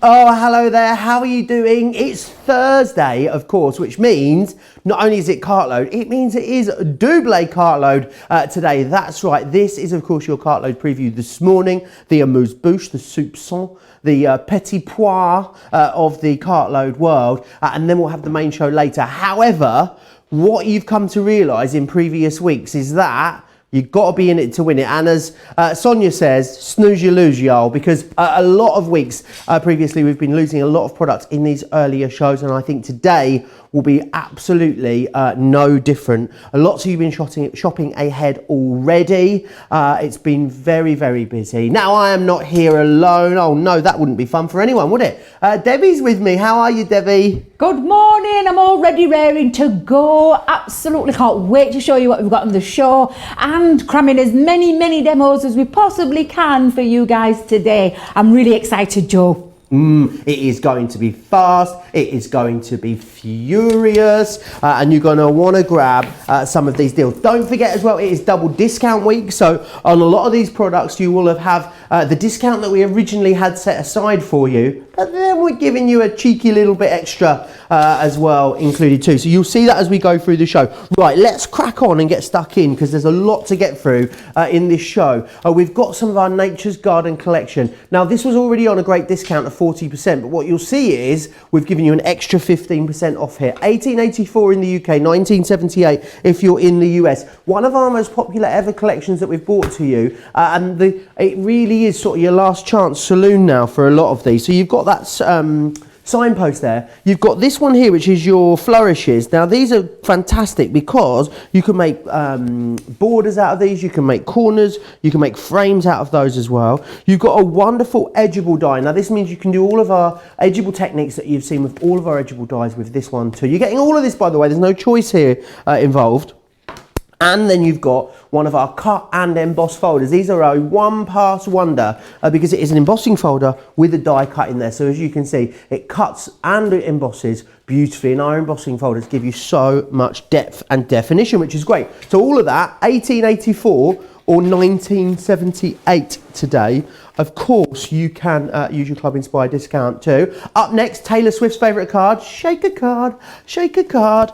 Oh, hello there. How are you doing? It's Thursday, of course, which means not only is it Cartload, it means it is double Cartload today. That's right. This is, of course, your Cartload preview this morning. The amuse-bouche, the soupçon, the petit pois of the Cartload world. And then we'll have the main show later. However, what you've come to realise in previous weeks is that you've got to be in it to win it. And as Sonia says, snooze you lose, y'all, because a lot of weeks previously we've been losing a lot of products in these earlier shows, and I think today will be absolutely no different. Lots of you have been shopping ahead already. It's been very, very busy. Now, I am not here alone. Oh no, that wouldn't be fun for anyone, would it? Debbie's with me. How are you, Debbie? Good morning. I'm already raring to go. Absolutely can't wait to show you what we've got on the show and cramming as many demos as we possibly can for you guys today. I'm really excited, Joe. It is going to be fast, it is going to be furious, and you're going to want to grab some of these deals. Don't forget as well, it is double discount week, so on a lot of these products you will have the discount that we originally had set aside for you, but then we're giving you a cheeky little bit extra as well included too. So you'll see that as we go through the show. Right, let's crack on and get stuck in because there's a lot to get through in this show. We've got some of our Nature's Garden collection. Now this was already on a great discount of 40%, but what you'll see is we've given you an extra 15% off here. 1884 in the UK, 1978 if you're in the US. One of our most popular ever collections that we've brought to you, and it really is sort of your last chance saloon now for a lot of these. So you've got that signpost there. You've got this one here, which is your Flourishes. Now these are fantastic because you can make borders out of these, you can make corners, you can make frames out of those as well. You've got a wonderful edgeable die. Now this means you can do all of our edgeable techniques that you've seen with all of our edgeable dies with this one too. You're getting all of this, by the way, there's no choice here involved. And then you've got one of our cut and emboss folders. These are a one-pass wonder because it is an embossing folder with a die cut in there. So as you can see, it cuts and it embosses beautifully. And our embossing folders give you so much depth and definition, which is great. So all of that, 1884 or 1978 today. Of course, you can use your Club Inspire discount too. Up next, Taylor Swift's favourite card, Shake a Card, Shake a Card.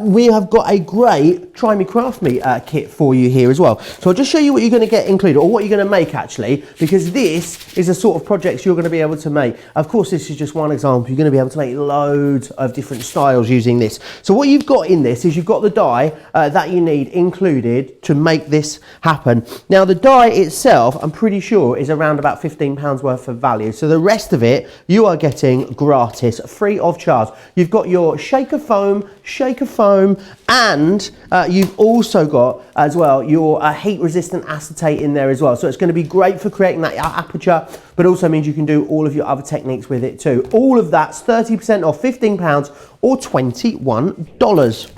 We have got a great Try Me Craft Me kit for you here as well. So I'll just show you what you're going to get included, or what you're going to make actually, because this is a sort of projects you're going to be able to make. Of course, this is just one example. You're going to be able to make loads of different styles using this. So what you've got in this is you've got the die that you need included to make this happen. Now the die itself, I'm pretty sure, is around about £15 worth of value. So the rest of it you are getting gratis, free of charge. You've got your shaker foam, and you've also got as well your heat resistant acetate in there as well. So it's going to be great for creating that aperture, but also means you can do all of your other techniques with it too. All of that's 30% off, £15 or $21.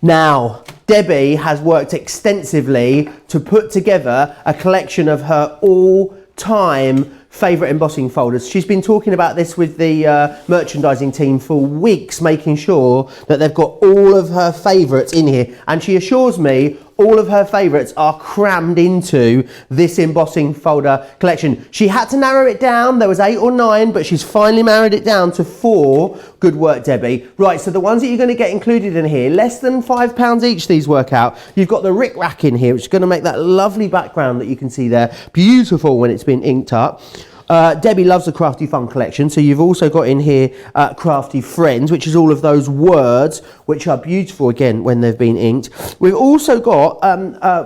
Now, Debbie has worked extensively to put together a collection of her all-time favourite embossing folders. She's been talking about this with the merchandising team for weeks, making sure that they've got all of her favourites in here. And she assures me all of her favourites are crammed into this embossing folder collection. She had to narrow it down. There was 8 or 9, but she's finally narrowed it down to 4. Good work, Debbie. Right, so the ones that you're going to get included in here, less than £5 each these work out. You've got the Rick Rack in here, which is going to make that lovely background that you can see there. Beautiful when it's been inked up. Debbie loves the Crafty Fun collection, so you've also got in here Crafty Friends, which is all of those words which are beautiful again when they've been inked. We've also got,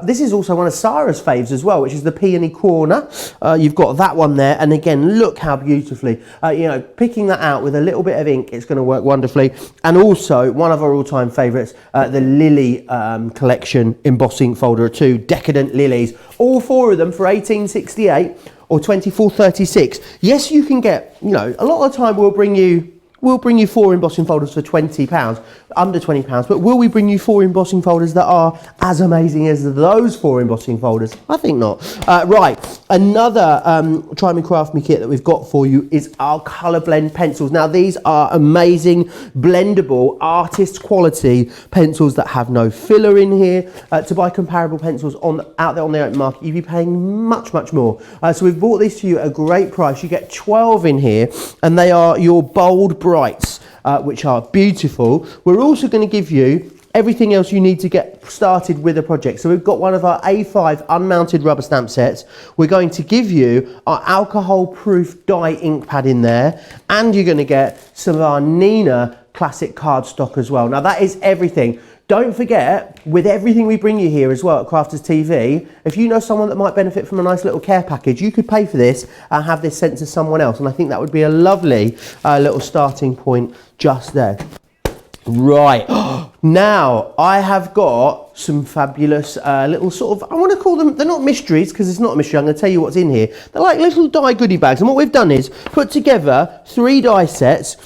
this is also one of Sarah's faves as well, which is the Peony Corner. You've got that one there, and again, look how beautifully, picking that out with a little bit of ink, it's going to work wonderfully. And also, one of our all-time favourites, the Lily collection embossing folder too, Decadent Lilies. All 4 of them for $18.68. Or $24.36. Yes, you can get, a lot of the time we'll bring you 4 embossing folders for £20, under £20, but will we bring you 4 embossing folders that are as amazing as those 4 embossing folders? I think not. Right, Another Try Me Craft Me kit that we've got for you is our colour blend pencils. Now these are amazing, blendable, artist quality pencils that have no filler in here. To buy comparable pencils out there on the open market, you'd be paying much, much more. So we've bought these to you at a great price. You get 12 in here, and they are your bold brights, which are beautiful. We're also going to give you everything else you need to get started with a project. So we've got one of our A5 unmounted rubber stamp sets. We're going to give you our alcohol-proof dye ink pad in there, and you're going to get some of our Nina classic cardstock as well. Now that is everything. Don't forget, with everything we bring you here as well at Crafters TV, if you know someone that might benefit from a nice little care package, you could pay for this and have this sent to someone else. And I think that would be a lovely little starting point just there. Right, now I have got some fabulous little sort of, I want to call them, they're not mysteries because it's not a mystery, I'm going to tell you what's in here. They're like little die goodie bags, and what we've done is put together 3 die sets.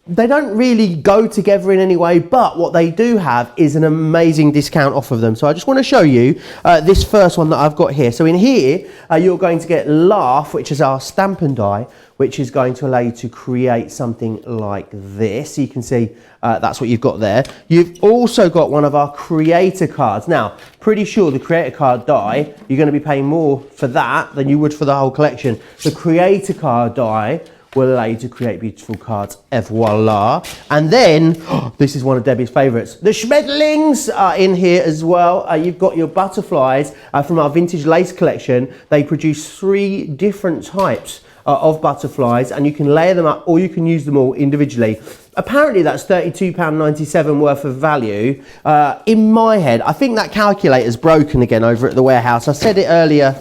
They don't really go together in any way, but what they do have is an amazing discount off of them. So I just want to show you this first one that I've got here. So in here, you're going to get Laugh, which is our stamp and die, which is going to allow you to create something like this. You can see that's what you've got there. You've also got one of our creator cards. Now, pretty sure the creator card die, you're going to be paying more for that than you would for the whole collection. The creator card die will allow you to create beautiful cards, voila. And then, this is one of Debbie's favourites, the Schmetterlings are in here as well. You've got your butterflies from our vintage lace collection. They produce 3 different types of butterflies, and you can layer them up or you can use them all individually. Apparently that's £32.97 worth of value. In my head, I think that calculator's broken again over at the warehouse. I said it earlier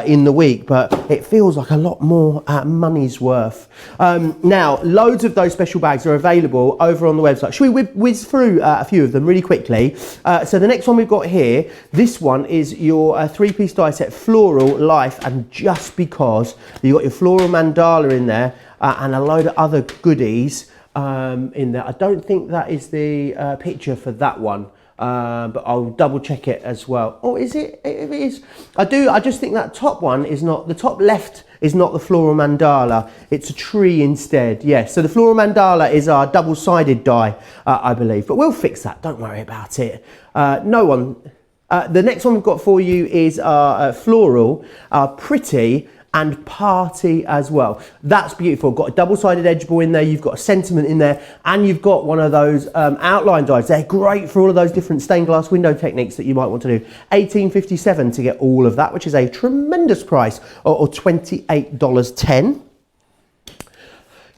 in the week, but it feels like a lot more money's worth. Now, loads of those special bags are available over on the website. Should we whiz through a few of them really quickly? So the next one we've got here, this one is your 3-piece die set, Floral, Life, and Just Because. You've got your Floral Mandala in there and a load of other goodies in there. I don't think that is the picture for that one. But I'll double check it as well. Oh, is it? It is. I just think that top one is not, the top left is not the Floral Mandala. It's a tree instead. Yes, so the Floral Mandala is our double-sided die, I believe. But we'll fix that. Don't worry about it. The next one we've got for you is our Floral, our Pretty, and Party as well. That's beautiful. Got a double-sided edge ball in there, you've got a sentiment in there, and you've got one of those outline dies. They're great for all of those different stained glass window techniques that you might want to do. $18.57 to get all of that, which is a tremendous price, or $28.10.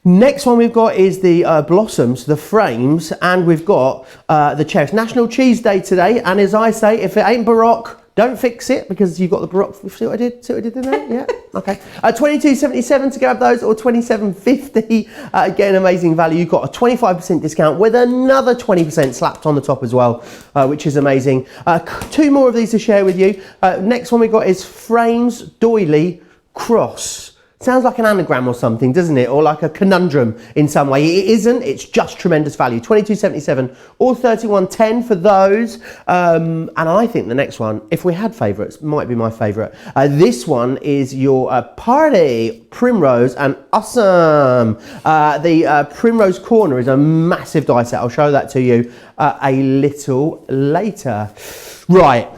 Next one we've got is the Blossoms, the frames, and we've got the chairs. National Cheese Day today, and as I say, if it ain't Baroque, don't fix it, because you've got the Baroque. See what I did? See what I did in there? Yeah. Okay. $22.77 to grab those, or $27.50. Again, amazing value. You've got a 25% discount with another 20% slapped on the top as well, which is amazing. 2 more of these to share with you. Next one we got is Frames Doily Cross. Sounds like an anagram or something, doesn't it? Or like a conundrum in some way. It isn't, it's just tremendous value. $22.77 or $31.10 for those. And I think the next one, if we had favourites, might be my favourite. This one is your Party, Primrose, and Awesome. The Primrose Corner is a massive die set. I'll show that to you a little later. Right.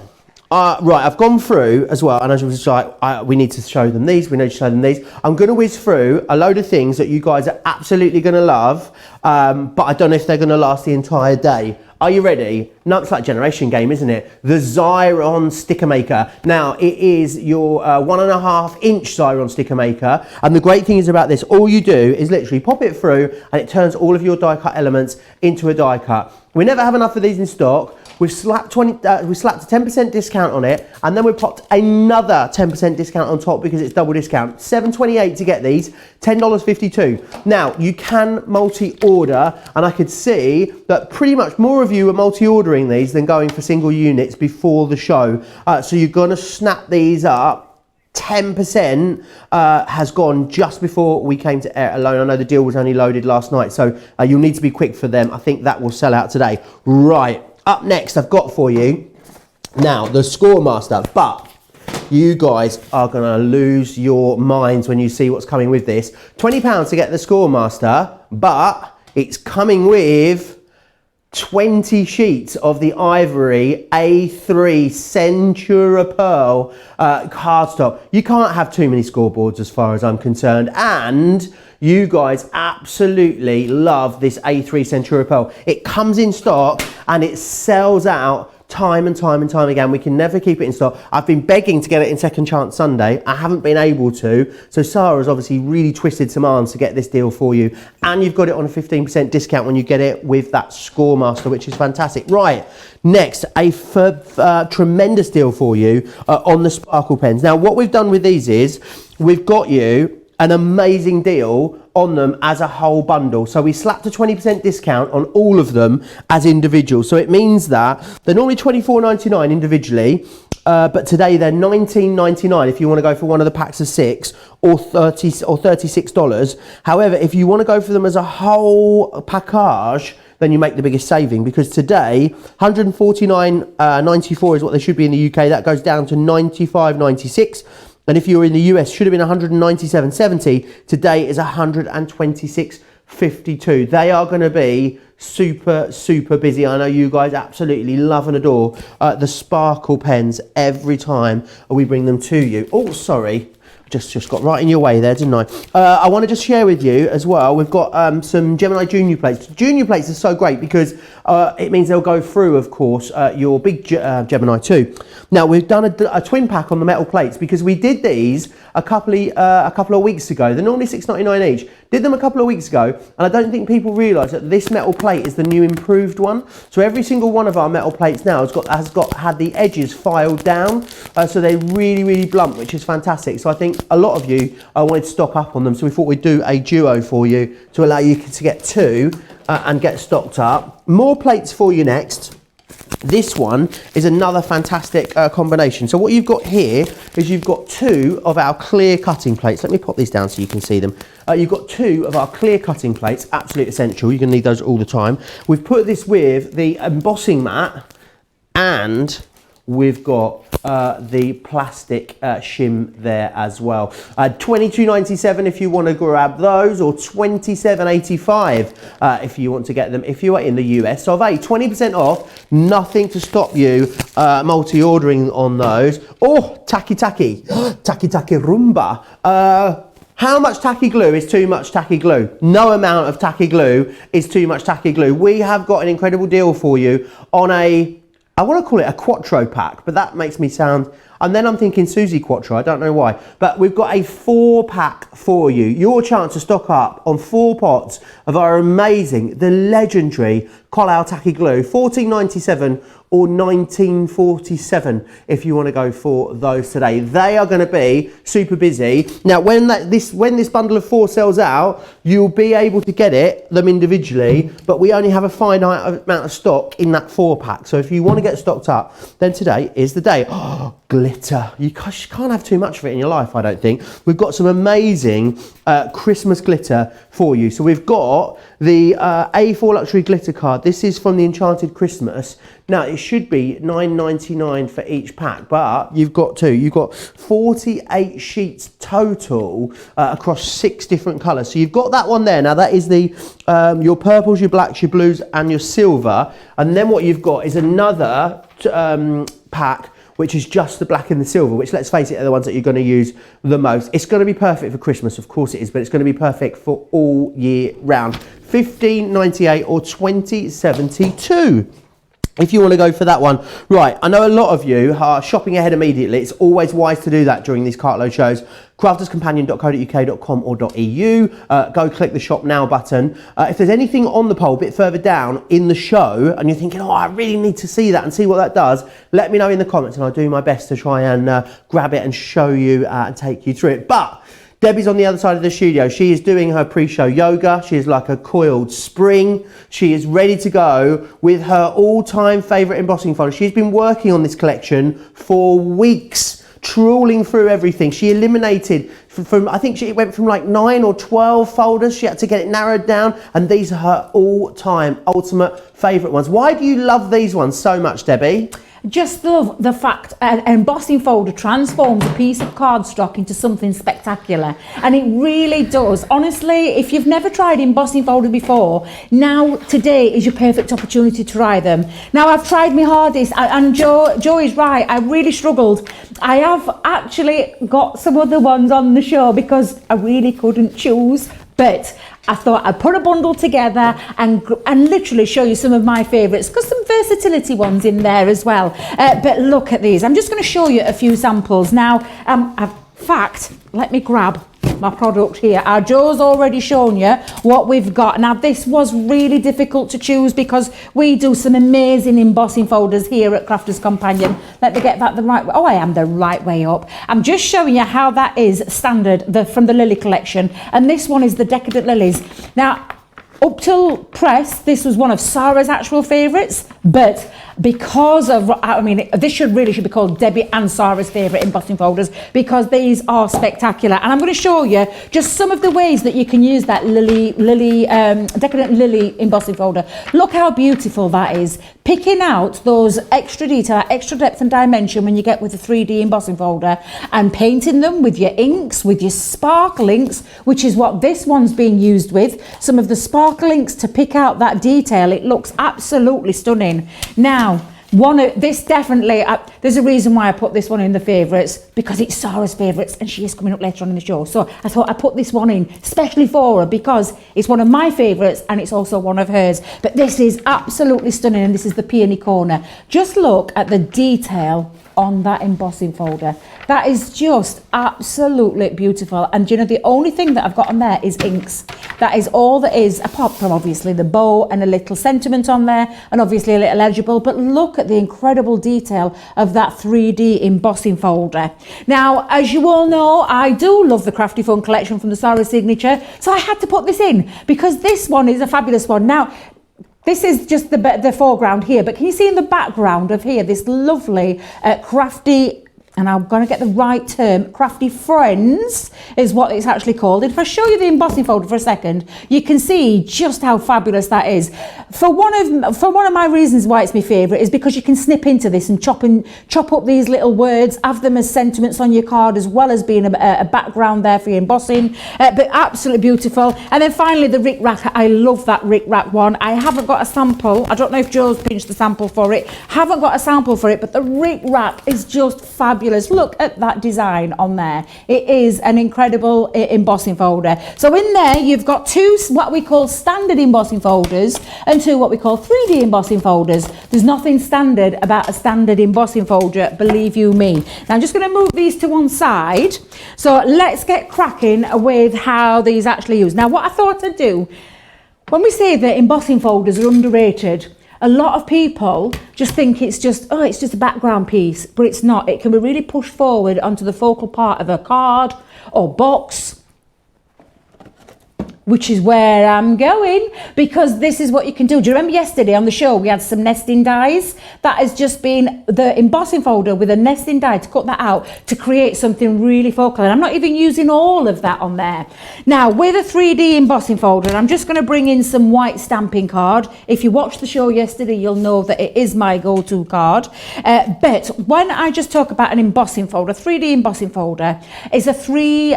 Right, I've gone through as well, and as I was like, we need to show them these, we need to show them these. I'm going to whiz through a load of things that you guys are absolutely going to love, but I don't know if they're going to last the entire day. Are you ready? No, it's like a generation game, isn't it? The Xyron Sticker Maker. Now, it is your 1.5-inch Xyron Sticker Maker, and the great thing is about this, all you do is literally pop it through, and it turns all of your die cut elements into a die cut. We never have enough of these in stock. We've slapped a 10% discount on it, and then we popped another 10% discount on top because it's double discount. $7.28 to get these, $10.52. Now, you can multi-order, and I could see that pretty much more of you are multi-ordering these than going for single units before the show. So you're going to snap these up. 10% has gone just before we came to air alone. I know the deal was only loaded last night, so you'll need to be quick for them. I think that will sell out today. Right. Up next, I've got for you now the Scoremaster, but You guys are going to lose your minds when you see what's coming with this. £20 to get the Scoremaster, but it's coming with 20 sheets of the Ivory A3 Centura Pearl cardstock. You can't have too many scoreboards as far as I'm concerned, and you guys absolutely love this A3 Centura Pearl. It comes in stock and it sells out time and time and time again. We can never keep it in stock. I've been begging to get it in Second Chance Sunday. I haven't been able to. So Sarah's obviously really twisted some arms to get this deal for you. And you've got it on a 15% discount when you get it with that Scoremaster, which is fantastic. Right, next, a tremendous deal for you on the sparkle pens. Now, what we've done with these is we've got you an amazing deal on them as a whole bundle. So we slapped a 20% discount on all of them as individuals. So it means that they're normally $24.99 individually, but today they're $19.99 if you want to go for one of the packs of 6, or $36. However, if you want to go for them as a whole package, then you make the biggest saving, because today $149.94 is what they should be in the UK. That goes down to $95.96. And if you're in the US, should have been $197.70. Today is $126.52. They are going to be super, super busy. I know you guys absolutely love and adore the sparkle pens every time we bring them to you. Oh, sorry. Just got right in your way there, didn't I? I want to just share with you as well, we've got some Gemini Junior plates. Junior plates are so great because it means they'll go through, of course, your big Gemini too. Now, we've done a twin pack on the metal plates because we did these a couple of weeks ago. They're normally $6.99 each. Did them a couple of weeks ago, and I don't think people realise that this metal plate is the new improved one. So every single one of our metal plates now has had the edges filed down, so they're really, really blunt, which is fantastic. So I think a lot of you wanted to stock up on them, so we thought we'd do a duo for you to allow you to get two and get stocked up. More plates for you next. This one is another fantastic combination. So what you've got here is you've got two of our clear cutting plates. Let me pop these down so you can see them. You've got two of our clear cutting plates, absolutely essential. You're going to need those all the time. We've put this with the embossing mat, and we've got the plastic shim there as well. $22.97 if you want to grab those, or $27.85 if you want to get them if you are in the US of A. 20% off, nothing to stop you multi-ordering on those. Oh, tacky Roomba. How much tacky glue is too much tacky glue? No amount of tacky glue is too much tacky glue. We have got an incredible deal for you on I want to call it a Quattro pack, but that makes me sound, and then I'm thinking Susie Quattro, I don't know why. But we've got a 4-pack for you. Your chance to stock up on 4 pots of our amazing, the legendary Collao Tacky Glue, $14.97 or $19.47 if you want to go for those today. They are going to be super busy. Now, when this bundle of 4 sells out, you'll be able to get them individually, but we only have a finite amount of stock in that 4-pack. So if you want to get stocked up, then today is the day. Oh, glitter. You can't have too much of it in your life, I don't think. We've got some amazing Christmas glitter for you. So we've got the A4 Luxury Glitter card. This is from the Enchanted Christmas. Now, it should be $9.99 for each pack, but you've got 2. You've got 48 sheets total across 6 different colours. So you've got that one there. Now, that is the your purples, your blacks, your blues, and your silver. And then what you've got is another pack, which is just the black and the silver, which, let's face it, are the ones that you're going to use the most. It's going to be perfect for Christmas, of course it is, but it's going to be perfect for all year round. $15.98 or $20.72. if you want to go for that one. Right, I know a lot of you are shopping ahead immediately. It's always wise to do that during these Cartload shows. crafterscompanion.co.uk.com or .eu. Go click the shop now button. If there's anything on the poll a bit further down in the show and you're thinking, oh, I really need to see that and see what that does, let me know in the comments and I'll do my best to try and grab it and show you and take you through it. But Debbie's on the other side of the studio. She is doing her pre-show yoga. She is like a coiled spring. She is ready to go with her all-time favourite embossing folder. She's been working on this collection for weeks, trawling through everything. She eliminated from I think it went from like 9 or 12 folders. She had to get it narrowed down, and these are her all-time ultimate favourite ones. Why do you love these ones so much, Debbie? just love the fact an embossing folder transforms a piece of cardstock into something spectacular, and it really does. Honestly, if you've never tried embossing folder before, now today is your perfect opportunity to try them. Now, I've tried my hardest, and Joe is right, I really struggled. I have actually got some other ones on the show because I really couldn't choose, but I thought I'd put a bundle together and literally show you some of my favourites, because some versatility ones in there as well. But look at these. I'm just going to show you a few samples. Now, in fact, let me grab my product here. Joe's already shown you what we've got. Now, this was really difficult to choose because we do some amazing embossing folders here at Crafters Companion. Let me get that the right way. Oh, I am the right way up. I'm just showing you how that is standard from the Lily collection. And this one is the Decadent Lilies. Now, up till press, this was one of Sarah's actual favourites, but because of, I mean, this should be called Debbie and Sarah's favourite embossing folders, because these are spectacular. And I'm going to show you just some of the ways that you can use that Decadent Lily embossing folder. Look how beautiful that is. Picking out those extra detail, extra depth and dimension when you get with the 3D embossing folder, and painting them with your inks, with your sparkle inks, which is what this one's being used with. Some of the sparkle inks to pick out that detail. It looks absolutely stunning. Now, this definitely, there's a reason why I put this one in the favourites, because it's Sarah's favourites and she is coming up later on in the show. So I thought I'd put this one in especially for her because it's one of my favourites and it's also one of hers. But this is absolutely stunning, and this is the Peony Corner. Just look at the detail on that embossing folder. That is just absolutely beautiful. And you know, the only thing that I've got on there is inks. That is all that is, apart from obviously the bow and a little sentiment on there, and obviously a little legible. But look at the incredible detail of that 3D embossing folder. Now, as you all know, I do love the Crafty Fun collection from the Sarah signature, so I had to put this in because this one is a fabulous one. Now, this is just the foreground here, but can you see in the background of here this lovely crafty, and I'm going to get the right term, Crafty Friends is what it's actually called. And if I show you the embossing folder for a second, you can see just how fabulous that is. For one of my reasons why it's my favourite is because you can snip into this and chop up these little words, have them as sentiments on your card, as well as being a background there for your embossing. But absolutely beautiful. And then finally the Rick Rack. I love that Rick Rack one. I haven't got a sample. I don't know if Joe's pinched the sample for it. Haven't got a sample for it, but the Rick Rack is just fabulous. Look at that design on there. It is an incredible embossing folder. So in there you've got two what we call standard embossing folders and two what we call 3D embossing folders. There's nothing standard about a standard embossing folder, believe you me. Now I'm just going to move these to one side. So let's get cracking with how these actually use. Now what I thought I'd do, when we say that embossing folders are underrated, a lot of people just think it's just a background piece, but it's not. It can be really pushed forward onto the focal part of a card or box, which is where I'm going, because this is what you can do. Do you remember yesterday on the show we had some nesting dies? That has just been the embossing folder with a nesting die to cut that out to create something really focal. And I'm not even using all of that on there. Now with a 3D embossing folder, I'm just going to bring in some white stamping card. If you watched the show yesterday, you'll know that it is my go-to card. But when I just talk about an embossing folder, 3D embossing folder is a 3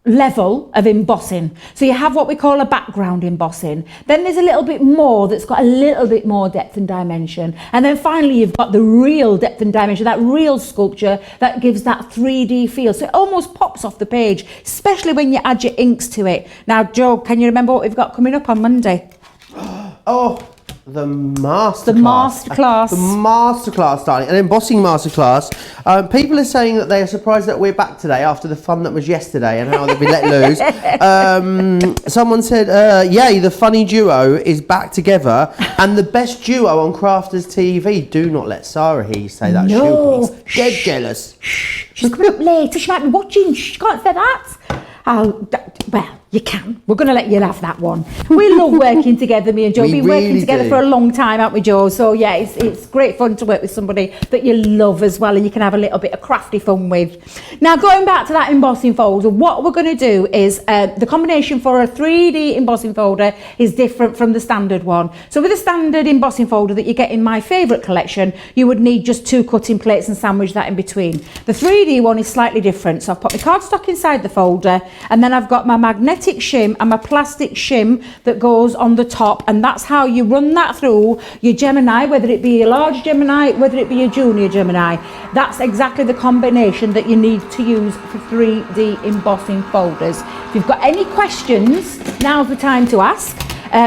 level of embossing. So you have what we call a background embossing, then there's a little bit more that's got a little bit more depth and dimension, and then finally you've got the real depth and dimension, that real sculpture that gives that 3D feel. So it almost pops off the page, especially when you add your inks to it. Now Joe, can you remember what we've got coming up on Monday? Oh, the masterclass. The masterclass, darling. An embossing masterclass. People are saying that they are surprised that we're back today after the fun that was yesterday and how they've been let loose. Someone said, yay, the funny duo is back together and the best duo on Crafters TV. Do not let Sarah hear you say that. No. She'll be dead jealous. She's coming up later. She might be watching. She can't say that. Well, You can. We're going to let you have that one. We love working together, me and Joe. We've been working together for a long time, haven't we, Joe? So, yeah, it's great fun to work with somebody that you love as well and you can have a little bit of crafty fun with. Now, going back to that embossing folder, what we're going to do is the combination for a 3D embossing folder is different from the standard one. So, with a standard embossing folder that you get in my favourite collection, you would need just 2 cutting plates and sandwich that in between. The 3D one is slightly different. So, I've put my cardstock inside the folder and then I've got my magnetic shim and my plastic shim that goes on the top, and that's how you run that through your Gemini, whether it be a large Gemini, whether it be a junior Gemini. That's exactly the combination that you need to use for 3D embossing folders. If you've got any questions, now's the time to ask.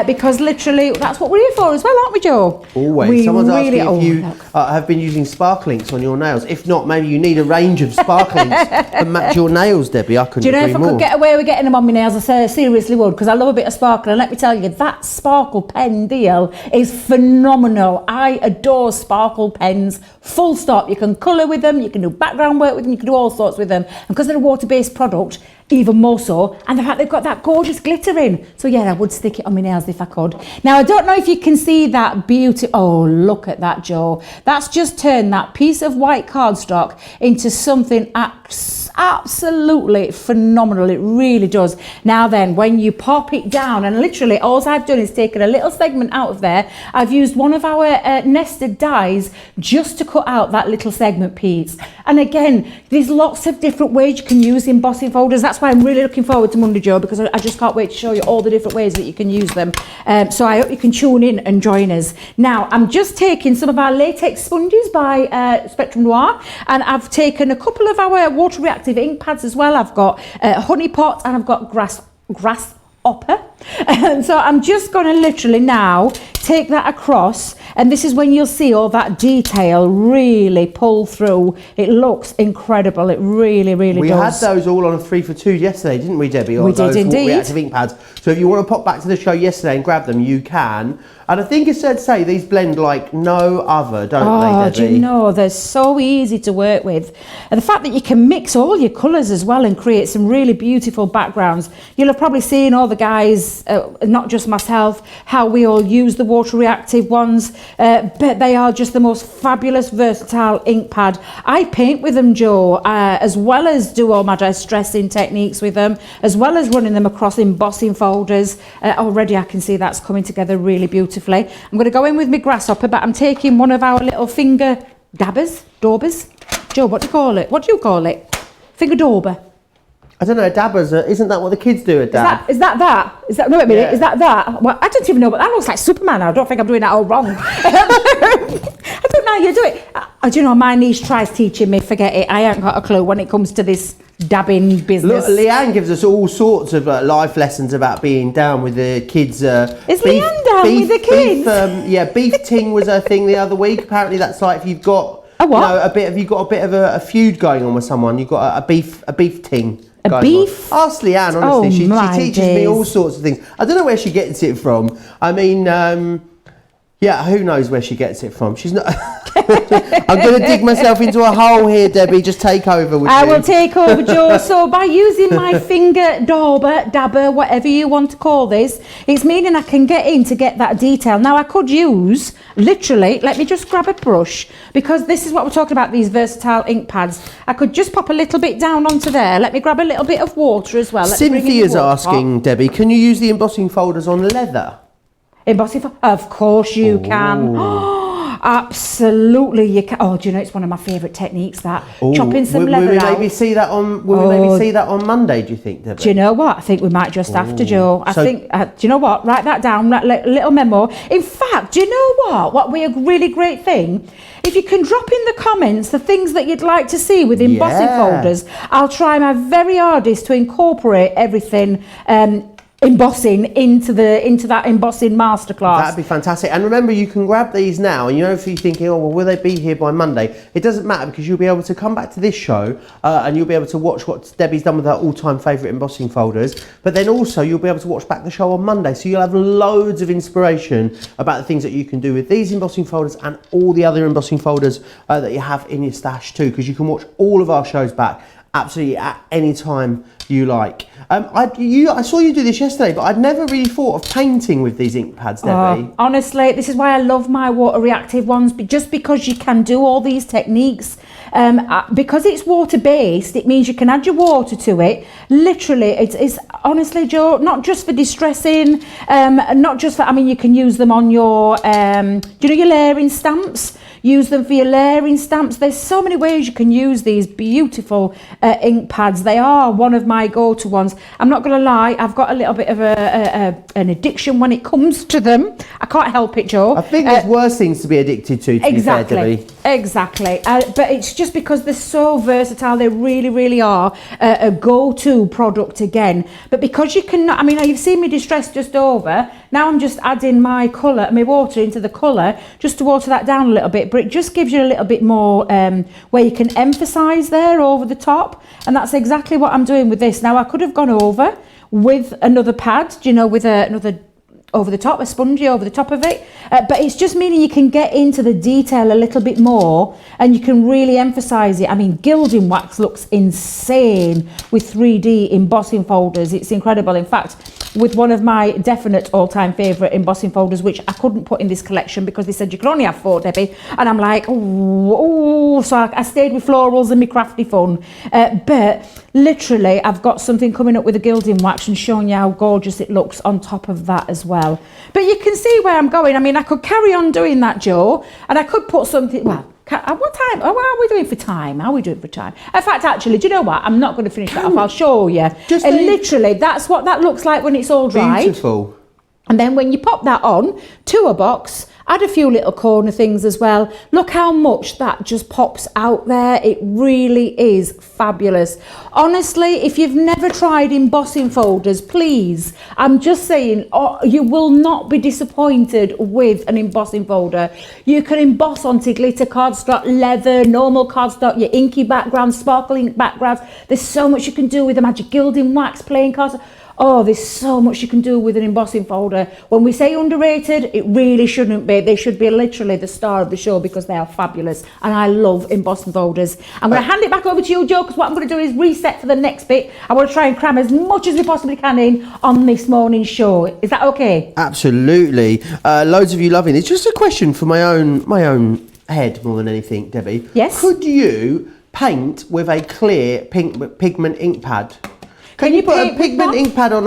Because literally that's what we're here for as well, aren't we, Joe? Always. Someone's asking if you have been using sparklinks on your nails. If not, maybe you need a range of sparklinks to match your nails, Debbie. I couldn't agree more. Do you know, if I could get away with getting them on my nails, I seriously would, because I love a bit of sparkle. And let me tell you, that sparkle pen deal is phenomenal. I adore sparkle pens, full stop. You can colour with them, you can do background work with them, you can do all sorts with them. And because they're a water-based product, even more so, and the fact they've got that gorgeous glitter in. So yeah, I would stick it on my nails if I could. Now, I don't know if you can see that beauty. Oh, look at that, Joe. That's just turned that piece of white cardstock into something absolutely phenomenal. It really does. Now then, when you pop it down, and literally all I've done is taken a little segment out of there. I've used one of our nested dies just to cut out that little segment piece. And again, there's lots of different ways you can use embossing folders. That's why I'm really looking forward to Monday, Joe, because I just can't wait to show you all the different ways that you can use them. So I hope you can tune in and join us. Now, I'm just taking some of our latex sponges by Spectrum Noir, and I've taken a couple of our water reactive ink pads as well. I've got honey pot and I've got grasshopper. And so I'm just going to literally now take that across, and this is when you'll see all that detail really pull through. It looks incredible. It really, really does. We had those all on a 3 for 2 yesterday, didn't we, Debbie? We did indeed. Reactive ink pads. So if you want to pop back to the show yesterday and grab them, you can. And I think it's fair to say these blend like no other, don't they, Debbie? Do you know, they're so easy to work with. And the fact that you can mix all your colours as well and create some really beautiful backgrounds. You'll have probably seen all the guys, not just myself, how we all use the water reactive ones, but they are just the most fabulous, versatile ink pad. I paint with them, Joe, as well as do all my distressing techniques with them, as well as running them across embossing folders. Already I can see that's coming together really beautifully. I'm going to go in with my grasshopper, but I'm taking one of our little finger daubers. Joe, what do you call it? What do you call it? Finger dauber. I don't know, dabbers, isn't that what the kids do, a dab? Is that? No, wait a minute, yeah. Is that? Well, I don't even know, but that looks like Superman. I don't think I'm doing that all wrong. I don't know how you do it. Do you know, my niece tries teaching me, forget it. I ain't got a clue when it comes to this dabbing business. Look, Leanne gives us all sorts of life lessons about being down with the kids. Is Leanne down with the kids? Beef ting was her thing the other week. Apparently that's like if you've got a what? You've got a bit of a feud going on with someone. You've got a beef ting. A beef? Ask Leanne, honestly. She teaches me all sorts of things. I don't know where she gets it from. I mean, who knows where she gets it from? She's not. I'm going to dig myself into a hole here, Debbie. Just take over with I will take over, Joe. So by using my finger dabber, whatever you want to call this, it's meaning I can get in to get that detail. Now I could use, literally, let me just grab a brush, because this is what we're talking about, these versatile ink pads. I could just pop a little bit down onto there. Let me grab a little bit of water as well. Cynthia's asking, Debbie, can you use the embossing folders on leather? Embossing? Of course you can. Absolutely, you can. Oh, do you know, it's one of my favourite techniques, that. Chopping some leather out. Will we maybe see that on Monday, do you think, Debbie? Do you know what? I think we might just have to, Joe. I think, do you know what? Write that down, little memo. In fact, do you know what? What would be a really great thing? If you can drop in the comments the things that you'd like to see with embossing folders, I'll try my very hardest to incorporate everything embossing into that embossing masterclass. That'd be fantastic. And remember, you can grab these now, and you know, if you're thinking, oh well, will they be here by Monday? It doesn't matter, because you'll be able to come back to this show and you'll be able to watch what Debbie's done with her all-time favourite embossing folders, but then also you'll be able to watch back the show on Monday, so you'll have loads of inspiration about the things that you can do with these embossing folders and all the other embossing folders that you have in your stash too, because you can watch all of our shows back absolutely at any time you like. I saw you do this yesterday, but I'd never really thought of painting with these ink pads, Debbie. Honestly, this is why I love my water reactive ones, just because you can do all these techniques. Because it's water based, it means you can add your water to it. Literally, it's honestly, Joe, not just for distressing, not just for, I mean, you can use them on your, do you know your layering stamps? Use them for your layering stamps. There's so many ways you can use these beautiful ink pads. They are one of my go-to ones. I'm not going to lie, I've got a little bit of an addiction when it comes to them. I can't help it, Joe. I think there's worse things to be addicted to be fair, Debbie. Exactly. But it's just because they're so versatile. They really, really are a go-to product again. But because you can, I mean, you've seen me distress just over. Now I'm just adding my colour, my water into the colour, just to water that down a little bit. But it just gives you a little bit more where you can emphasise there over the top. And that's exactly what I'm doing with this. Now I could have gone over with another pad, you know, with another over the top, a spongy over the top of it, but it's just meaning you can get into the detail a little bit more and you can really emphasize it. I mean, gilding wax looks insane with 3D embossing folders. It's incredible. In fact, with one of my definite all-time favorite embossing folders, which I couldn't put in this collection because they said you could only have 4, Debbie, and I'm like, oh, so I stayed with florals and my crafty fun, but literally I've got something coming up with a gilding wax and showing you how gorgeous it looks on top of that as well. But you can see where I'm going. I mean, I could carry on doing that, Joe, and I could put something, well, what time? Oh, what are we doing for time? How are we doing for time? In fact, actually, do you know what? I'm not going to finish that off. I'll show you. Literally, that's what that looks like when it's all dried. Beautiful. And then when you pop that on to a box, add a few little corner things as well. Look how much that just pops out there. It really is fabulous. Honestly, if you've never tried embossing folders, please, I'm just saying, you will not be disappointed with an embossing folder. You can emboss onto glitter cardstock, leather, normal cardstock, your inky backgrounds, sparkle ink backgrounds. There's so much you can do with them. Add your gilding wax, plain cardstock. Oh, there's so much you can do with an embossing folder. When we say underrated, it really shouldn't be. They should be literally the star of the show because they are fabulous. And I love embossing folders. I'm going to hand it back over to you, Joe, because what I'm going to do is reset for the next bit. I want to try and cram as much as we possibly can in on this morning's show. Is that okay? Absolutely. Loads of you loving it. It's just a question for my own head more than anything, Debbie. Yes? Could you paint with a clear pigment ink pad? Can you put a pigment ink pad on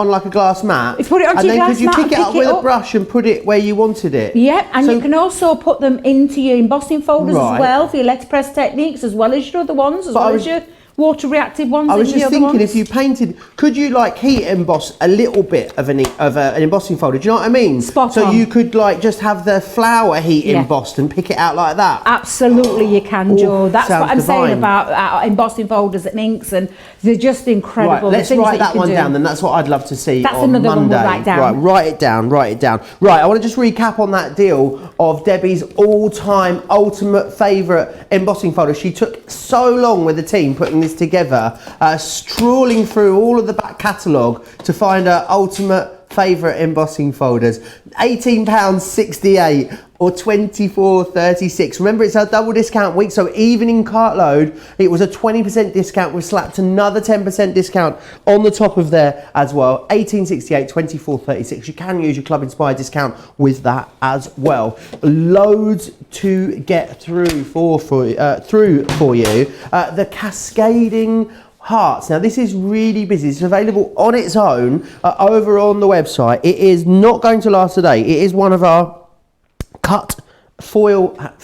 like a glass mat? Put it onto your glass mat. And then could you pick it up with a brush and put it where you wanted it? Yeah, and you can also put them into your embossing folders as well for your letterpress techniques, as well as your other ones, as well as your water reactive ones. I was just thinking, if you painted, could you like heat emboss a little bit of an embossing folder? Do you know what I mean? Spot on. So you could like just have the flower heat embossed and pick it out like that. Absolutely, you can, Joe. That's what I'm saying about embossing folders and inks, and they're just incredible. Right, let's write that one down. Then that's what I'd love to see. That's on another Monday. one we'll write down. Right, write it down. Right, I want to just recap on that deal of Debbie's all-time ultimate favourite embossing folder. She took so long with the team putting this together. Strolling through all of the back catalogue to find her ultimate favourite embossing folders. £18.68 or £24.36. Remember, it's our double discount week, so even in Cartload, it was a 20% discount. We've slapped another 10% discount on the top of there as well. £18.68, £24.36. You can use your Club Inspired discount with that as well. Loads to get through for you. The Cascading Hearts. Now this is really busy. It's available on its own over on the website. It is not going to last today. It is one of our cut foil cut.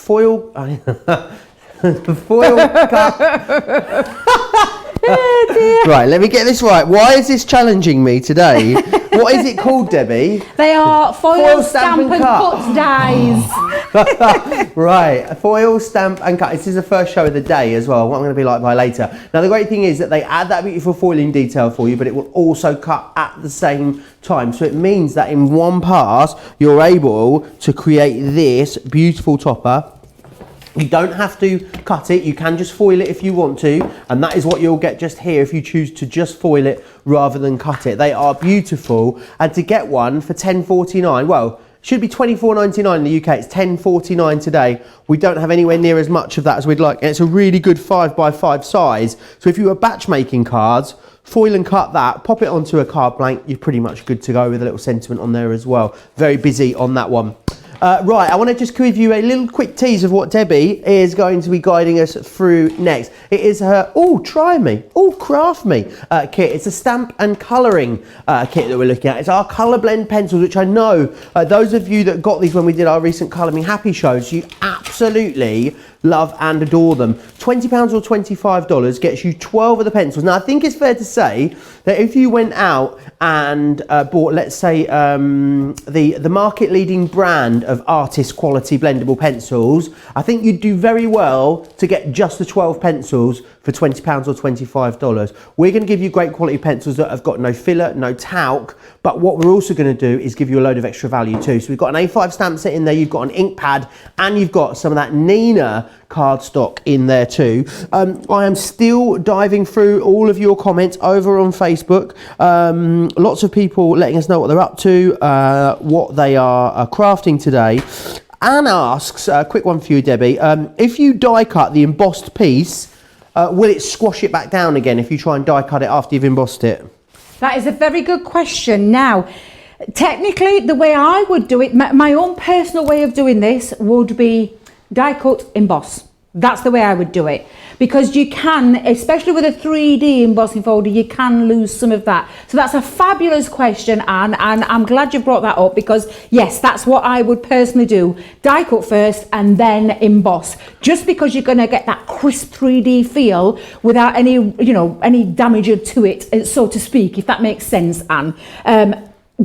Oh dear. Right, let me get this right. Why is this challenging me today? What is it called, Debbie? They are foil stamp and cut dies. Right, foil, stamp and cut. This is the first show of the day as well. What I'm going to be like by later. Now the great thing is that they add that beautiful foiling detail for you, but it will also cut at the same time. So it means that in one pass, you're able to create this beautiful topper. You don't have to cut it, you can just foil it if you want to, and that is what you'll get just here if you choose to just foil it rather than cut it. They are beautiful, and to get one for £10.49, well, Should be $24.99 in the UK. It's $10.49 today. We don't have anywhere near as much of that as we'd like. And it's a really good 5x5 size. So if you were batch making cards, foil and cut that, pop it onto a card blank, you're pretty much good to go with a little sentiment on there as well. Very busy on that one. Right, I want to just give you a little quick tease of what Debbie is going to be guiding us through next. It is her Try Me, Craft Me kit. It's a stamp and colouring kit that we're looking at. It's our colour blend pencils, which I know those of you that got these when we did our recent Colour Me Happy shows, you absolutely love and adore them. £20 or $25 gets you 12 of the pencils. Now, I think it's fair to say that if you went out and bought, let's say, the market leading brand of artist quality blendable pencils, I think you'd do very well to get just the 12 pencils for £20 or $25. We're going to give you great quality pencils that have got no filler, no talc, but what we're also going to do is give you a load of extra value too. So we've got an A5 stamp set in there, you've got an ink pad, and you've got some of that Nina cardstock in there too. I am still diving through all of your comments over on Facebook. Lots of people letting us know what they're up to, what they are crafting today. Anne asks, a quick one for you, Debbie, if you die cut the embossed piece, will it squash it back down again if you try and die cut it after you've embossed it? That is a very good question. Now, technically, the way I would do it, my own personal way of doing this would be die cut, emboss. That's the way I would do it, because you can, especially with a 3D embossing folder, you can lose some of that. So that's a fabulous question, Anne, and I'm glad you brought that up, because yes, that's what I would personally do. Die cut first and then emboss, just because you're going to get that crisp 3D feel without any, any damage to it, so to speak, if that makes sense, Anne.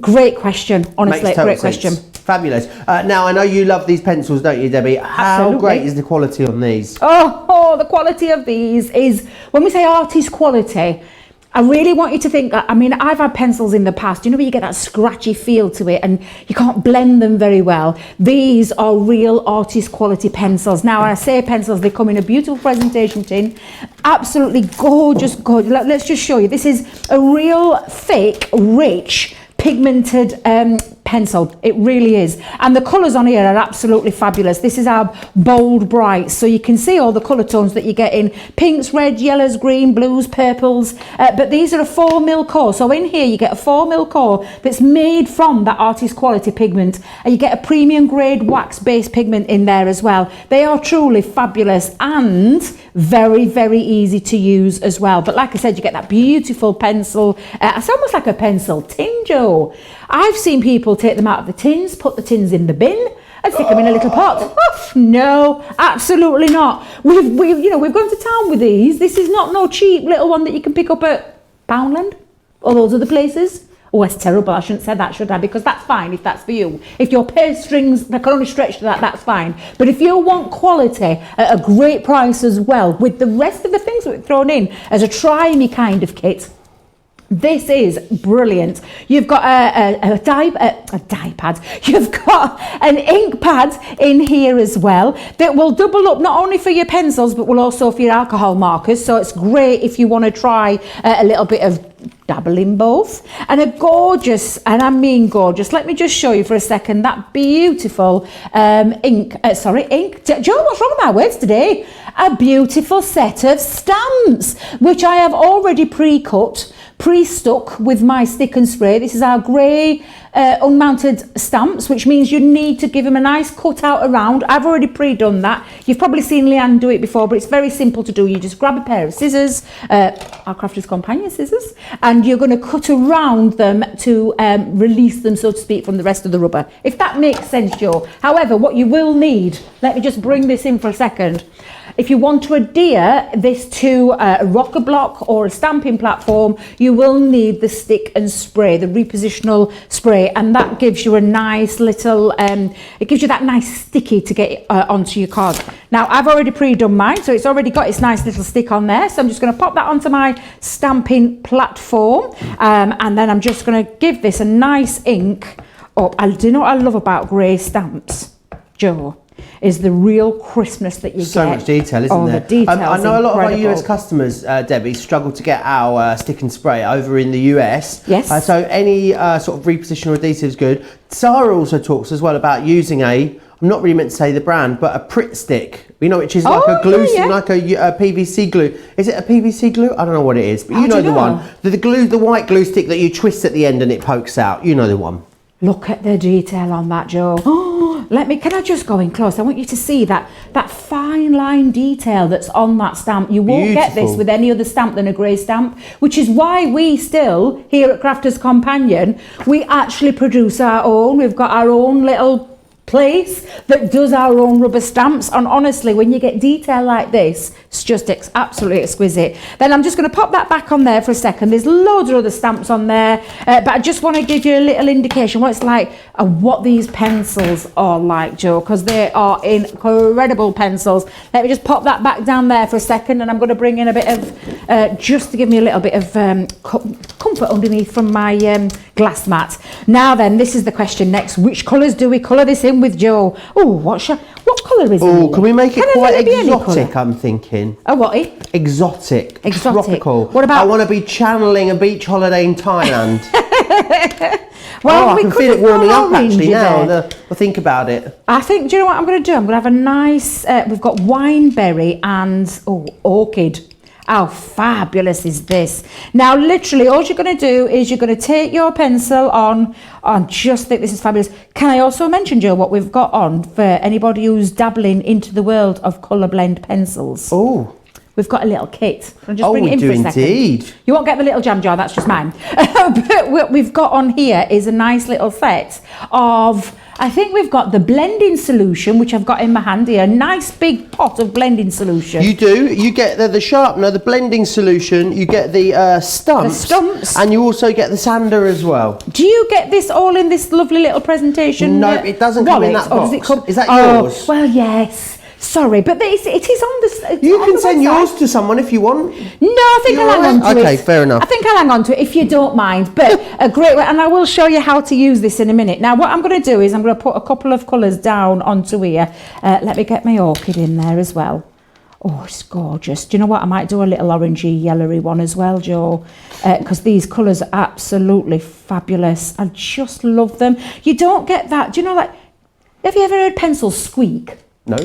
Great question, honestly, great question. Fabulous. Now, I know you love these pencils, don't you, Debbie? How great is the quality on these? Oh, the quality of these is, when we say artist quality, I really want you to think, I mean, I've had pencils in the past, where you get that scratchy feel to it and you can't blend them very well. These are real artist quality pencils. Now, when I say pencils, they come in a beautiful presentation tin. Absolutely gorgeous, gorgeous. Let's just show you. This is a real thick, rich, pigmented pencil. It really is, and the colours on here are absolutely fabulous. This is our bold bright, so you can see all the colour tones that you get in: pinks, reds, yellows, green, blues, purples, but these are a 4mm core. So in here you get a 4mm core that's made from that artist quality pigment, and you get a premium grade wax based pigment in there as well. They are truly fabulous and very, very easy to use as well. But like I said, you get that beautiful pencil. It's almost like a pencil tin, Joe. I've seen people take them out of the tins, put the tins in the bin, and stick them in a little pot. No, absolutely not. We've gone to town with these. This is not no cheap little one that you can pick up at Poundland or those other places. Oh, it's terrible. I shouldn't say that, should I? Because that's fine if that's for you. If your purse strings that can only stretch to that, that's fine. But if you want quality at a great price as well, with the rest of the things that we've thrown in as a try me kind of kit, this is brilliant. You've got a dye pad. You've got an ink pad in here as well that will double up not only for your pencils but will also for your alcohol markers. So it's great if you want to try a little bit of dabble in both. And a gorgeous, and I mean gorgeous, let me just show you for a second that beautiful ink. Joe, what's wrong with my words today? A beautiful set of stamps, which I have already pre-cut, pre-stuck with my stick and spray. This is our grey unmounted stamps, which means you need to give them a nice cut out around. I've already pre-done that. You've probably seen Leanne do it before, but it's very simple to do. You just grab a pair of scissors, our Crafter's Companion scissors, and you're going to cut around them to release them, so to speak, from the rest of the rubber, if that makes sense, Joe. However, what you will need, let me just bring this in for a second. If you want to adhere this to a rocker block or a stamping platform, you will need the stick and spray, the repositional spray, and that gives you a nice little, it gives you that nice sticky to get onto your card. Now, I've already pre-done mine, so it's already got its nice little stick on there, so I'm just going to pop that onto my stamping platform, and then I'm just going to give this a nice ink up. Do you know what I love about grey stamps, Joe? is the real crispness that you get. So much detail, isn't there? The details. I know a lot incredible. of our US customers, Debbie, struggle to get our stick and spray over in the US. Yes. So any sort of reposition or adhesive is good. Sarah also talks as well about using I'm not really meant to say the brand, but a Pritt stick. You know, which is like a glue, like a PVC glue. Is it a PVC glue? I don't know what it is, but you know the one. The glue, the white glue stick that you twist at the end and it pokes out. You know the one. Look at the detail on that, Joe. Oh, can I just go in close? I want you to see that fine line detail that's on that stamp. You won't get this with any other stamp than a grey stamp, which is why we still, here at Crafters Companion, we actually produce our own. We've got our own little place that does our own rubber stamps, and honestly, when you get detail like this, it's just absolutely exquisite. Then I'm just going to pop that back on there for a second. There's loads of other stamps on there, but I just want to give you a little indication what it's like and what these pencils are like, Joe, because they are incredible pencils. Let me just pop that back down there for a second, and I'm going to bring in a bit of just to give me a little bit of comfort underneath from my glass mat. Now then, this is the question next. Which colours do we colour this in with, Joe? Oh, what colour is it? Oh, can we make it quite exotic, I'm thinking? Oh, what? Exotic. Tropical. What about? I want to be channeling a beach holiday in Thailand. Well, I can feel it warming up actually now. Well, think about it. I think, do you know what I'm going to do? I'm going to have a nice, we've got wineberry and orchid. How fabulous is this? Now, literally, all you're going to do is you're going to take your pencil on. I just think this is fabulous. Can I also mention, Joe, what we've got on for anybody who's dabbling into the world of colour blend pencils? Oh. We've got a little kit. I'll just bring it in for a second. Indeed. You won't get the little jam jar, that's just mine. But what we've got on here is a nice little set of, I think we've got the blending solution, which I've got in my hand here, a nice big pot of blending solution. You do. You get the sharpener, the blending solution, you get the stumps. And you also get the sander as well. Do you get this all in this lovely little presentation? No, it doesn't come in that box. Does it come? Is that yours? Well, yes. Sorry, but it is on the. You can send yours to someone if you want. No, I think I'll hang on to it. Okay, fair enough. I think I'll hang on to it if you don't mind. But a great way, and I will show you how to use this in a minute. Now, what I'm going to do is I'm going to put a couple of colours down onto here. Let me get my orchid in there as well. Oh, it's gorgeous. Do you know what? I might do a little orangey, yellowy one as well, Joe, because these colours are absolutely fabulous. I just love them. You don't get that. Do you know, like, have you ever heard pencils squeak? No.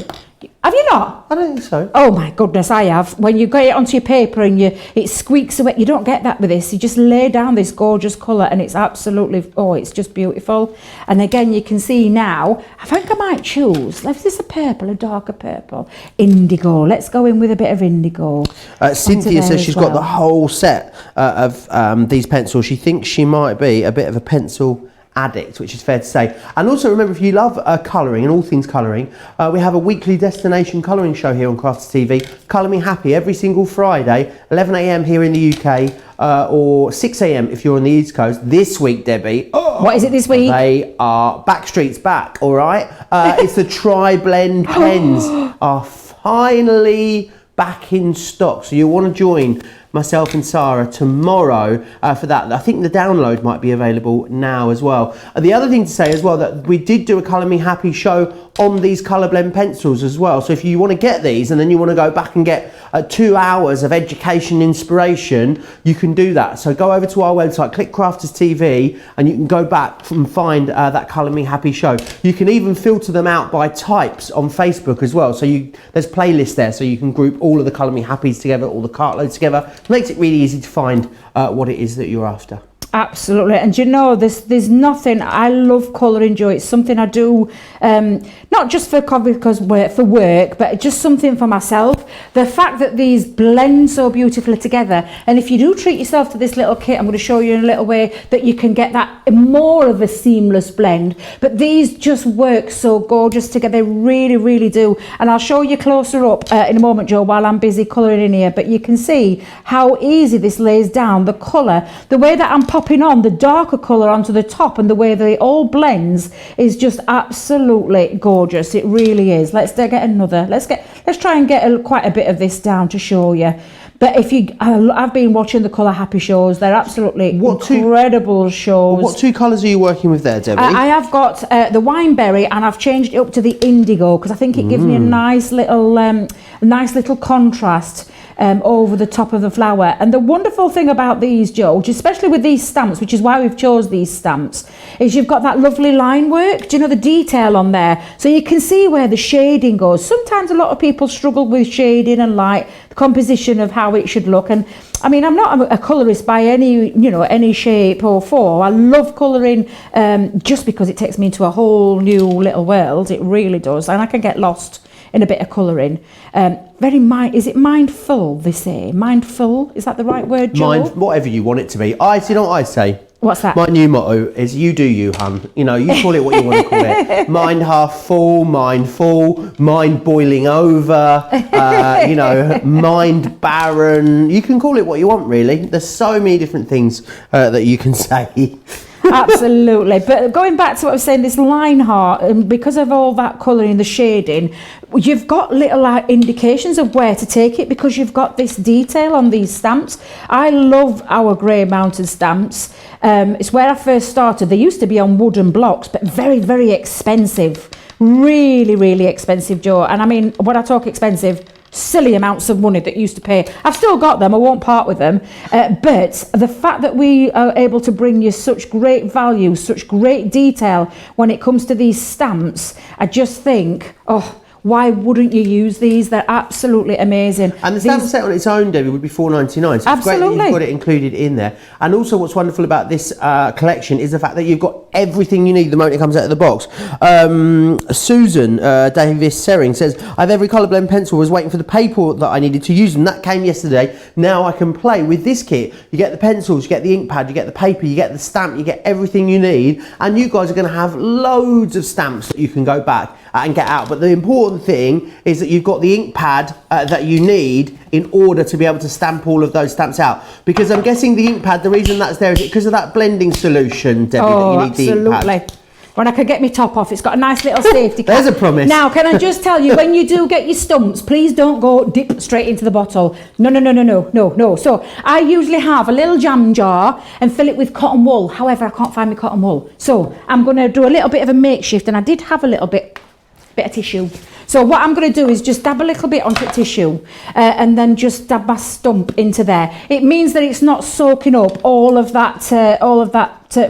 Have you not? I don't think so. Oh my goodness, I have. When you get it onto your paper and it squeaks away, you don't get that with this. You just lay down this gorgeous colour and it's absolutely, it's just beautiful. And again, you can see now, I think I might choose, is this a purple, a darker purple? Indigo. Let's go in with a bit of indigo. Cynthia says she's got the whole set of these pencils. She thinks she might be a bit of a pencil addict, which is fair to say. And also remember, if you love colouring and all things colouring, we have a weekly destination colouring show here on Crafters TV. Colour Me Happy every single Friday, 11 AM here in the UK, or 6 AM if you're on the East Coast. This week, Debbie. What is it this week? They are Backstreet's back, all right? It's the Tri-Blend pens are finally back in stock. So you want to join myself and Sarah tomorrow for that. I think the download might be available now as well. The other thing to say as well, that we did do a Colour Me Happy show on these colour blend pencils as well. So if you want to get these and then you want to go back and get 2 hours of education inspiration, you can do that. So go over to our website, click Crafters TV, and you can go back and find that Colour Me Happy show. You can even filter them out by types on Facebook as well. So there's playlists there, so you can group all of the Colour Me Happies together, all the Cartloads together. It makes it really easy to find what it is that you're after. Absolutely. And you know, there's nothing, I love colouring, Joe. It's something I do, not just for work, but just something for myself. The fact that these blend so beautifully together, and if you do treat yourself to this little kit, I'm going to show you in a little way that you can get that more of a seamless blend. But these just work so gorgeous together. They really, really do. And I'll show you closer up in a moment, Joe, while I'm busy colouring in here. But you can see how easy this lays down, the colour, the way that I'm popping on the darker colour onto the top, and the way that it all blends is just absolutely gorgeous. It really is. Let's get another. Let's try and get quite a bit of this down to show you. But if you, I've been watching the Colour Happy shows. They're absolutely incredible shows. What two colours are you working with there, Debbie? I have got the Wineberry, and I've changed it up to the Indigo because I think it gives me a nice little contrast over the top of the flower. And the wonderful thing about these, Joe, especially with these stamps, which is why we've chose these stamps, is you've got that lovely line work. Do you know the detail on there? So you can see where the shading goes. Sometimes a lot of people struggle with shading and light, the composition of how it should look. And I mean, I'm not a colourist by any shape or form. I love colouring just because it takes me into a whole new little world. It really does. And I can get lost in a bit of colouring. Is it mindful, they say? Mindful, is that the right word, Joe? Whatever you want it to be. You know what I say? What's that? My new motto is you do you, hun. You know, you call it what you want to call it. Mind half full, mind full, mind boiling over, mind barren. You can call it what you want, really. There's so many different things that you can say. Absolutely. But going back to what I was saying, this line heart, because of all that colouring, the shading, you've got little indications of where to take it because you've got this detail on these stamps. I love our grey mounted stamps. It's where I first started. They used to be on wooden blocks, but very, very expensive. Really, really expensive, Joe. And I mean, when I talk expensive, silly amounts of money that you used to pay. I've still got them, I won't part with them, but the fact that we are able to bring you such great value, such great detail when it comes to these stamps, I just think, why wouldn't you use these? They're absolutely amazing. And the stamp set on its own, Debbie, would be $4.99. So it's great that you've got it included in there. And also what's wonderful about this collection is the fact that you've got everything you need the moment it comes out of the box. Susan Davis Sering says, I have every colour blend pencil, was waiting for the paper that I needed to use, and that came yesterday. Now I can play with this kit. You get the pencils, you get the ink pad, you get the paper, you get the stamp, you get everything you need, and you guys are going to have loads of stamps that you can go back and get out. But the important thing is that you've got the ink pad that you need in order to be able to stamp all of those stamps out. Because I'm guessing the ink pad, the reason that's there is because of that blending solution, Debbie, that you need the ink pad. Absolutely. When I could get my top off, it's got a nice little safety cap. There's a promise. Now, can I just tell you, when you do get your stumps, please don't go dip straight into the bottle. No. So I usually have a little jam jar and fill it with cotton wool. However, I can't find my cotton wool. So I'm going to do a little bit of a makeshift, and I did have a little bit of tissue. So what I'm going to do is just dab a little bit onto tissue and then just dab my stump into there. It means that it's not soaking up all of that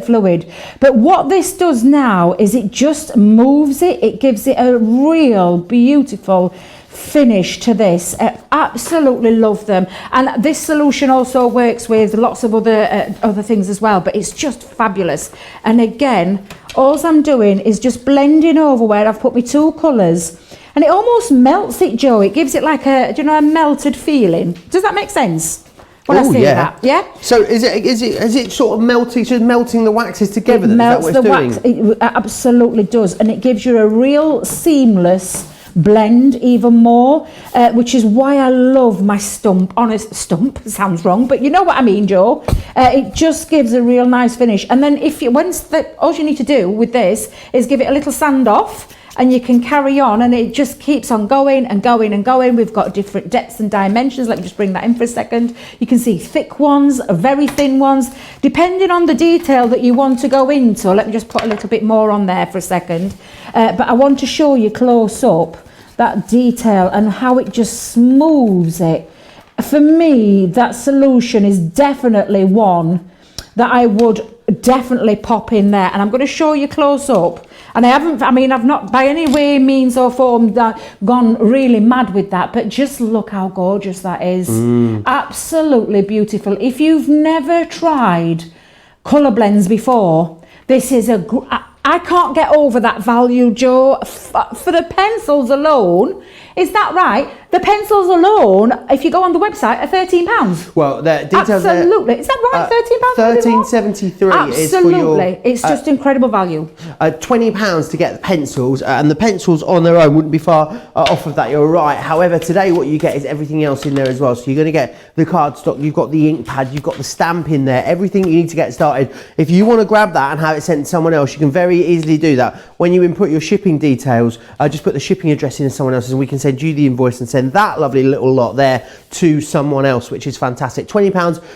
fluid. But what this does now is it just moves it. It gives it a real beautiful finish to this. Absolutely love them. And this solution also works with lots of other things as well, but it's just fabulous. And again, all I'm doing is just blending over where I've put my two colours, and it almost melts it, Joe. It gives it like a melted feeling. Does that make sense? When I say that, yeah. So is it sort of melting, just melting the waxes together? It melts the wax. It absolutely does, and it gives you a real seamless blend even more, which is why I love my stump. Honest stump sounds wrong, but you know what I mean, Joe. It just gives a real nice finish. And then all you need to do with this is give it a little sand off, and you can carry on, and it just keeps on going and going and going. We've got different depths and dimensions. Let me just bring that in for a second. You can see thick ones, very thin ones, depending on the detail that you want to go into. Let me just put a little bit more on there for a second. But I want to show you close up that detail and how it just smooths it. For me, that solution is definitely one that I would definitely pop in there. And I'm going to show you close up. And I've not by any way, means or form gone really mad with that, but just look how gorgeous that is. Absolutely beautiful. If you've never tried colour blends before, this is I can't get over that value, Joe. For the pencils alone, is that right? The pencils alone, if you go on the website, are £13. Well, the details absolutely. Is that right? £13? £13.73 is for absolutely. It's just incredible value. £20 to get the pencils, and the pencils on their own wouldn't be far off of that. You're right. However, today what you get is everything else in there as well. So you're going to get the cardstock, you've got the ink pad, you've got the stamp in there, everything you need to get started. If you want to grab that and have it sent to someone else, you can very easily do that. When you input your shipping details, just put the shipping address in someone else's, and we can send you the invoice and send send that lovely little lot there to someone else, which is fantastic. £20,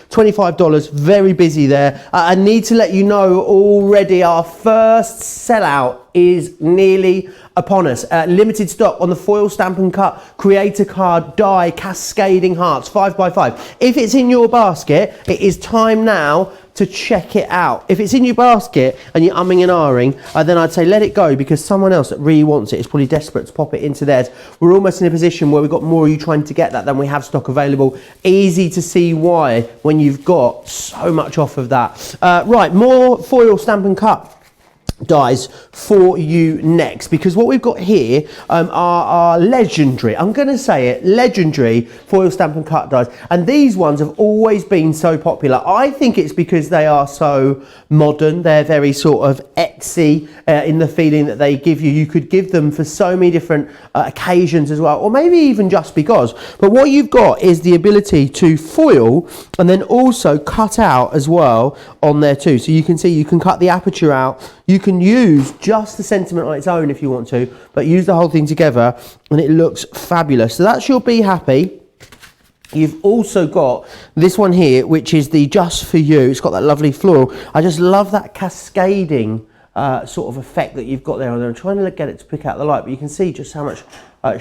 $25, very busy there. I need to let you know already our first sellout is nearly upon us. Limited stock on the foil stamp and cut creator card die Cascading Hearts 5x5. If it's in your basket, it is time now to check it out. If it's in your basket and you're umming and ahhing, then I'd say let it go, because someone else that really wants it is probably desperate to pop it into theirs. We're almost in a position where we've got more of you trying to get that than we have stock available. Easy to see why when you've got so much off of that. Right, more foil stamp and cut dies for you next, because what we've got here are our legendary, I'm going to say it, legendary foil stamp and cut dies, and these ones have always been so popular. I think it's because they are so modern. They're very sort of Etsy in the feeling that they give you. You could give them for so many different occasions as well, or maybe even just because. But what you've got is the ability to foil and then also cut out as well on there too. So you can see you can cut the aperture out. You can use just the sentiment on its own if you want to, but use the whole thing together and it looks fabulous. So that's your Be Happy. You've also got this one here, which is the Just For You. It's got that lovely floral. I just love that cascading sort of effect that you've got there. I'm trying to get it to pick out the light, but you can see just how much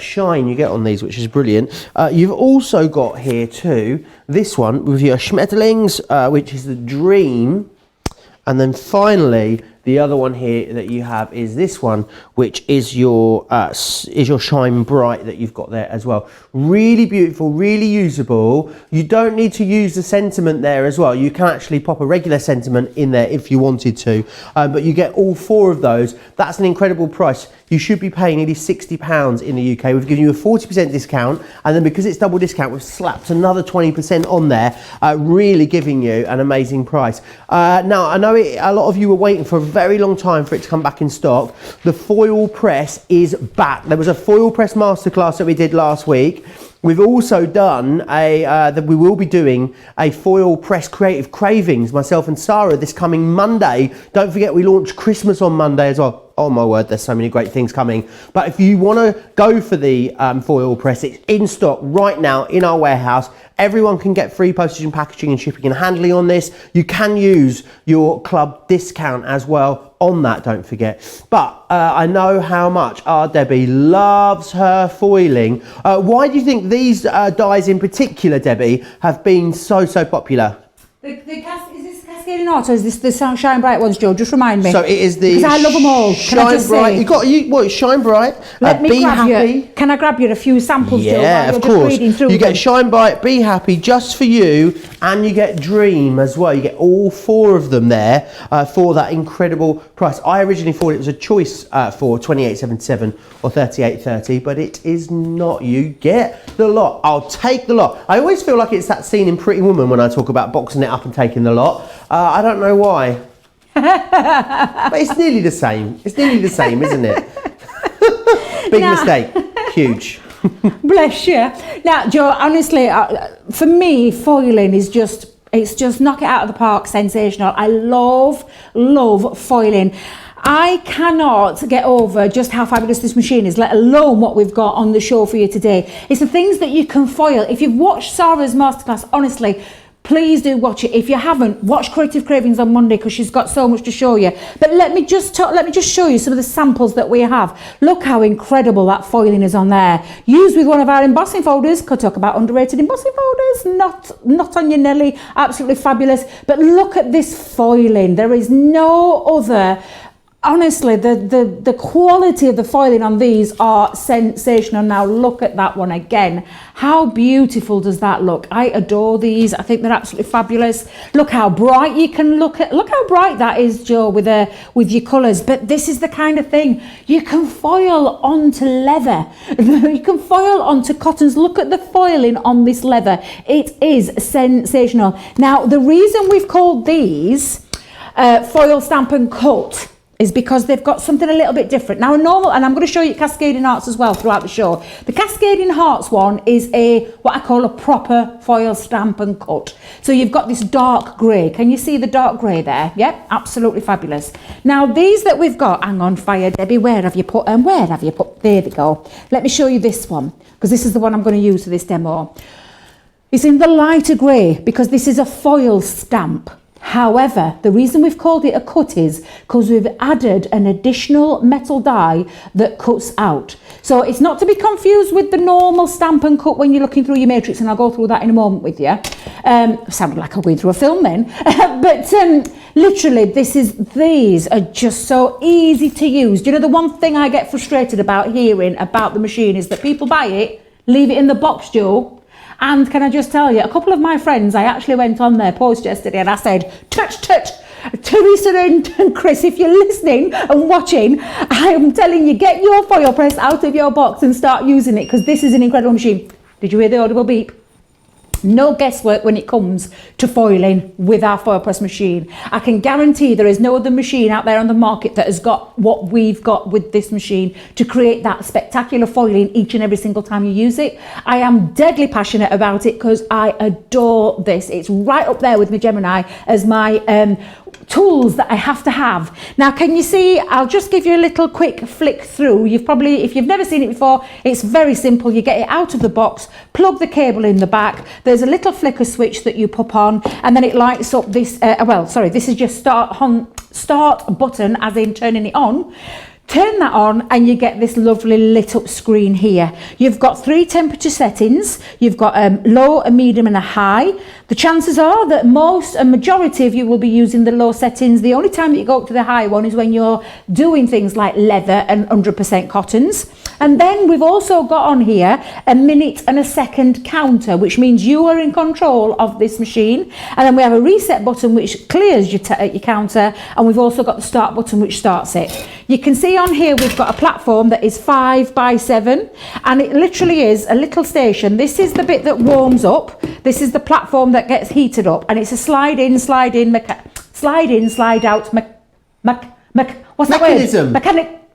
shine you get on these, which is brilliant. You've also got here too, this one with your Schmetterlings, which is the Dream. And then finally, the other one here that you have is this one, which is your Shine Bright that you've got there as well. Really beautiful, really usable. You don't need to use the sentiment there as well. You can actually pop a regular sentiment in there if you wanted to, but you get all four of those. That's an incredible price. You should be paying nearly £60 in the UK. We've given you a 40% discount, and then because it's double discount, we've slapped another 20% on there, really giving you an amazing price. Now, I know a lot of you were waiting for a very long time for it to come back in stock. The foil press is back. There was a foil press masterclass that we did last week. We've also done we will be doing a foil press creative cravings, myself and Sarah, this coming Monday. Don't forget we launch Christmas on Monday as well. Oh my word, there's so many great things coming. But if you want to go for the foil press, it's in stock right now in our warehouse. Everyone can get free postage and packaging and shipping and handling on this. You can use your club discount as well on that, don't forget. But I know how much our Debbie loves her foiling. Why do you think these dies in particular, Debbie, have been so popular? Is this Cascading Hearts or is this the Shine Bright ones, Joe? Just remind me. So it is the... Because I love them all. Shine Bright. What, Shine Bright, Let me Be grab Happy. You. Can I grab you a few samples, Joe? Yeah, of course. You get Shine Bright, Be Happy, Just For You, and you get Dream as well. You get all four of them there for that incredible price. I originally thought it was a choice for $28.77 or $38.30, but it is not. You get the lot. I'll take the lot. I always feel like it's that scene in Pretty Woman when I talk about boxing it up and taking the lot. I don't know why. But it's nearly the same. It's nearly the same, isn't it? Big mistake. Huge. Bless you. Now, Joe, honestly, for me, foiling is it's just knock it out of the park, sensational. I love foiling. I cannot get over just how fabulous this machine is, let alone what we've got on the show for you today. It's the things that you can foil. If you've watched Sarah's masterclass, honestly, please do watch it. If you haven't, watch Creative Cravings on Monday because she's got so much to show you. But let me just show you some of the samples that we have. Look how incredible that foiling is on there. Used with one of our embossing folders. Could talk about underrated embossing folders. Not on your Nelly. Absolutely fabulous. But look at this foiling. There is no other. Honestly, the quality of the foiling on these are sensational. Now look at that one again. How beautiful does that look? I adore these. I think they're absolutely fabulous. Look how bright you can look how bright that is, Joe, with your colours. But this is the kind of thing you can foil onto leather. You can foil onto cottons. Look at the foiling on this leather. It is sensational. Now the reason we've called these foil stamp and cut is because they've got something a little bit different. Now, and I'm going to show you Cascading Hearts as well throughout the show. The Cascading Hearts one is what I call a proper foil stamp and cut. So you've got this dark grey. Can you see the dark grey there? Yep, absolutely fabulous. Now, these that we've got, hang on fire, Debbie, where have you put them? There we go. Let me show you this one. because this is the one I'm going to use for this demo. It's in the lighter grey because this is a foil stamp. However, the reason we've called it a cut is because we've added an additional metal die that cuts out. So it's not to be confused with the normal stamp and cut when you're looking through your matrix, and I'll go through that in a moment with you. Sounded like I'm going through a film then. But literally, these are just so easy to use. Do you know the one thing I get frustrated about hearing about the machine is that people buy it, leave it in the box, Joe. And can I just tell you, a couple of my friends, I actually went on their post yesterday and I said, touch, Teresa and Chris, if you're listening and watching, I am telling you, get your foil press out of your box and start using it, because this is an incredible machine. Did you hear the audible beep? No guesswork when it comes to foiling with our foil press machine. I can guarantee there is no other machine out there on the market that has got what we've got with this machine to create that spectacular foiling each and every single time you use it. I am deadly passionate about it because I adore this. It's right up there with my Gemini as my tools that I have to have. Now, can you see? I'll just give you a little quick flick through. You've probably, if you've never seen it before, it's very simple. You get it out of the box, plug the cable in the back. There's a little flicker switch that you pop on, and then it lights up this, this is your start button, as in turning it on. Turn that on and you get this lovely lit up screen here. You've got 3 temperature settings. You've got a low, a medium and a high. The chances are that a majority of you will be using the low settings. The only time that you go up to the high one is when you're doing things like leather and 100% cottons. And then we've also got on here a minute and a second counter, which means you are in control of this machine. And then we have a reset button which clears your counter, and we've also got the start button which starts it. You can see on here we've got a platform that is 5 by 7, and it literally is a little station. This is the bit that warms up. This is the platform that gets heated up, and it's a slide in, slide out what's that word?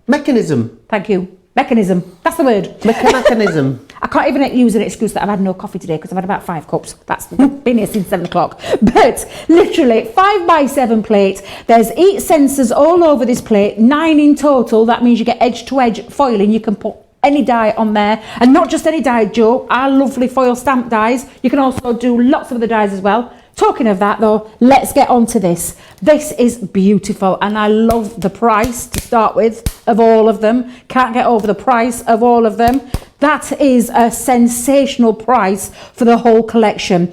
Mechanism. Thank you. Mechanism. That's the word. Mechanism. I can't even use an excuse that I've had no coffee today because I've had about 5 cups. That's been here since 7 o'clock. But literally 5 by 7 plate. There's 8 sensors all over this plate, 9 in total. That means you get edge to edge foiling. You can put any die on there, and not just any die, Joe, our lovely foil stamp dies. You can also do lots of other dies as well. Talking of that though, let's get on to this. This is beautiful, and I love the price to start with of all of them. Can't get over the price of all of them. That is a sensational price for the whole collection.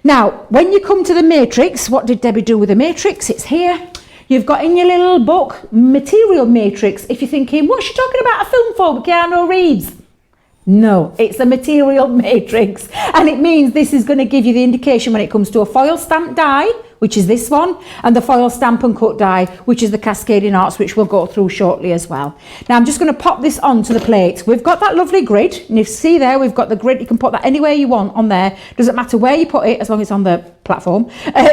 Now, when you come to the matrix, what did Debbie do with the matrix? It's here. You've got in your little book, material matrix. If you're thinking, what's she talking about a film for with Keanu Reeves? No, it's a material matrix, and it means this is going to give you the indication when it comes to a foil stamp die, which is this one, and the foil stamp and cut die, which is the Cascading Hearts, which we'll go through shortly as well. Now I'm just going to pop this onto the plate. We've got that lovely grid, and you see there we've got the grid. You can put that anywhere you want on there. Doesn't matter where you put it as long as it's on the platform.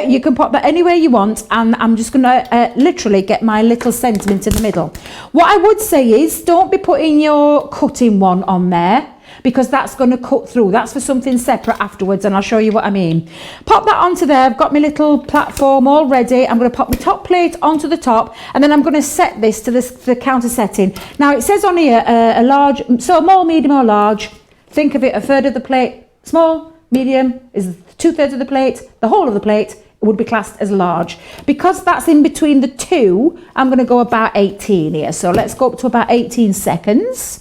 You can pop that anywhere you want, and I'm just going to literally get my little sentiment in the middle. What I would say is don't be putting your cutting one on there, because that's going to cut through. That's for something separate afterwards, and I'll show you what I mean. Pop that onto there. I've got my little platform all ready. I'm going to pop my top plate onto the top, and then I'm going to set this to the counter setting. Now it says on here a large, so small, medium or large. Think of it, a third of the plate. Small, medium is 2/3 of the plate. The whole of the plate would be classed as large. Because that's in between the two, I'm going to go about 18 here. So let's go up to about 18 seconds.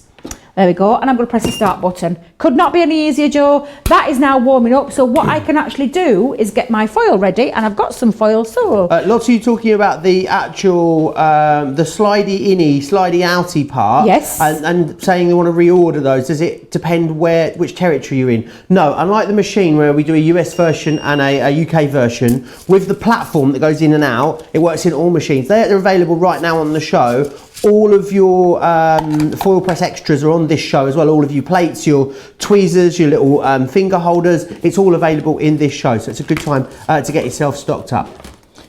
There we go, and I'm going to press the start button. Could not be any easier, Joe. That is now warming up, so what I can actually do is get my foil ready, and I've got some foil, so... Lots of you talking about the actual, the slidey inny, slidey outy part. Yes. And saying they want to reorder those. Does it depend which territory you're in? No, unlike the machine where we do a US version and a UK version, with the platform that goes in and out, it works in all machines. They're available right now on the show. All of your foil press extras are on this show as well. All of your plates, your tweezers, your little finger holders, it's all available in this show. So it's a good time to get yourself stocked up.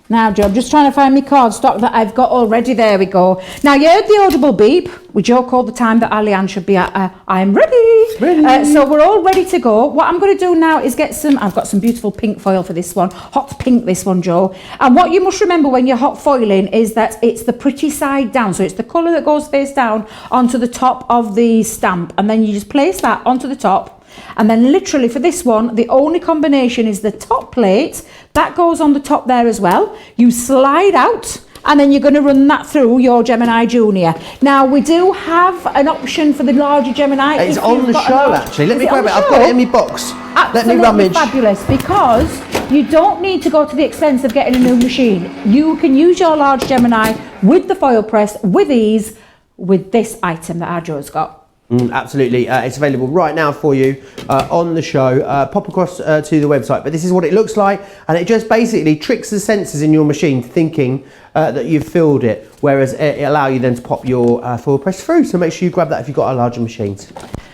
Now, Joe, I'm just trying to find my card stock that I've got already. There we go. Now, you heard the audible beep, which Joe called the time that Ali-Ann should be at. I'm ready. Ready. So we're all ready to go. What I'm going to do now is get some, I've got some beautiful pink foil for this one. Hot pink, this one, Joe. And what you must remember when you're hot foiling is that it's the pretty side down. So it's the colour that goes face down onto the top of the stamp. And then you just place that onto the top. And then literally for this one, the only combination is the top plate. That goes on the top there as well. You slide out. And then you're going to run that through your Gemini Junior. Now, we do have an option for the larger Gemini. It's on the show, actually. Let me grab it. I've got it in my box. Absolutely. Let me rummage. Fabulous, because you don't need to go to the expense of getting a new machine. You can use your large Gemini with the foil press, with ease, with this item that our Joe's got. Absolutely, it's available right now for you on the show. Pop across to the website, but this is what it looks like, and it just basically tricks the sensors in your machine thinking that you've filled it, whereas it allows you then to pop your foil press through. So make sure you grab that if you've got a larger machines.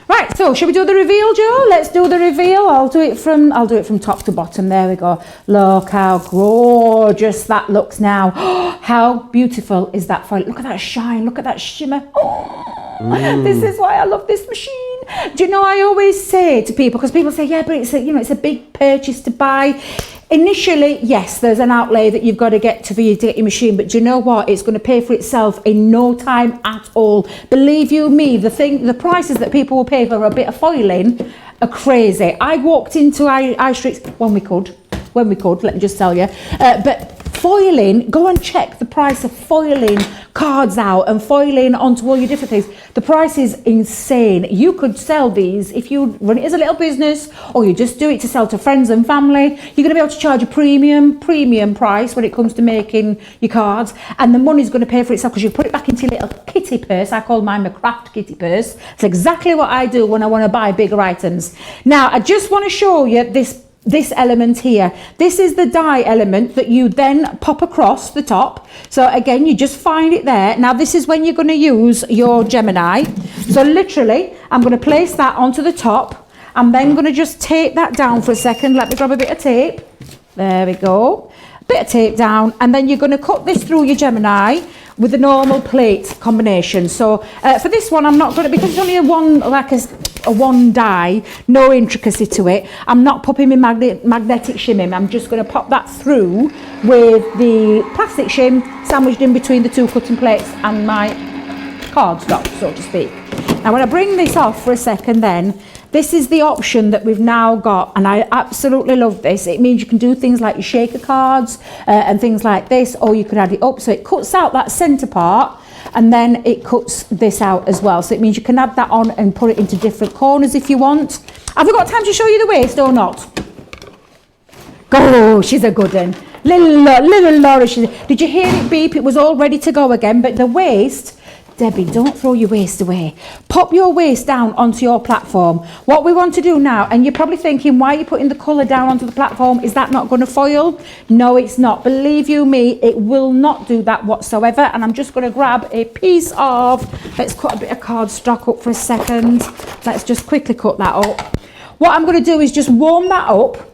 Right, so shall we do the reveal, Joe? Let's do the reveal. I'll do it from top to bottom. There we go. Look how gorgeous that looks now. How beautiful is that foil? Look at that shine. Look at that shimmer. This is why I love this machine. Do you know, I always say to people, because people say, yeah, but it's a, you know, it's a big purchase to buy. Initially, yes, there's an outlay that you've got to get to for you to get your machine, but do you know what? It's going to pay for itself in no time at all. Believe you me, the prices that people will pay for a bit of foiling are crazy. I walked into high streets when we could, let me just tell you, but foiling, go and check the price of foiling cards out and foiling onto all your different things. The price is insane. You could sell these if you run it as a little business, or you just do it to sell to friends and family. You're going to be able to charge a premium price when it comes to making your cards, and the money's going to pay for itself because you put it back into your little kitty purse. I call mine my craft kitty purse. It's exactly what I do when I want to buy bigger items. Now, I just want to show you this element here. This is the die element that you then pop across the top. So again, you just find it there. Now this is when you're going to use your Gemini. So literally, I'm going to place that onto the top. I'm then going to just tape that down for a second. Let me grab a bit of tape. There we go. Bit of tape down, and then you're going to cut this through your Gemini with the normal plate combination. So for this one, I'm not going to, because it's only a one die, no intricacy to it, I'm not popping my magnetic shim in. I'm just going to pop that through with the plastic shim sandwiched in between the two cutting plates and my cardstock, so to speak. Now when I bring this off for a second, then this is the option that we've now got, and I absolutely love this. It means you can do things like your shaker cards and things like this, or you could add it up. So it cuts out that centre part, and then it cuts this out as well. So it means you can add that on and put it into different corners if you want. Have we got time to show you the waist or not? Oh, she's a good one. Little Laura, did you hear it beep? It was all ready to go again, but the waist, Debbie, don't throw your waist away. Pop your waist down onto your platform. What we want to do now, and you're probably thinking, why are you putting the colour down onto the platform? Is that not going to foil? No, it's not. Believe you me, it will not do that whatsoever. And I'm just going to grab a piece of, let's cut a bit of cardstock up for a second. Let's just quickly cut that up. What I'm going to do is just warm that up,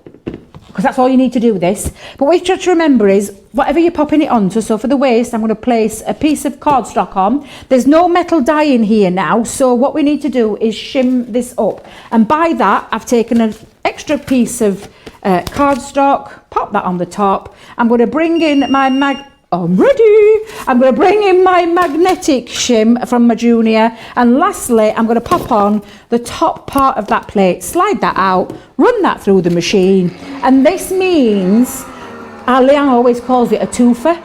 because that's all you need to do with this. But what you have to remember is, whatever you're popping it onto, so for the waist, I'm going to place a piece of cardstock on. There's no metal die in here now, so what we need to do is shim this up. And by that, I've taken an extra piece of cardstock, pop that on the top. I'm going to bring in my I'm ready. I'm going to bring in my magnetic shim from my Junior, and lastly I'm going to pop on the top part of that plate, slide that out, run that through the machine, and this means, Leanne always calls it a twofer,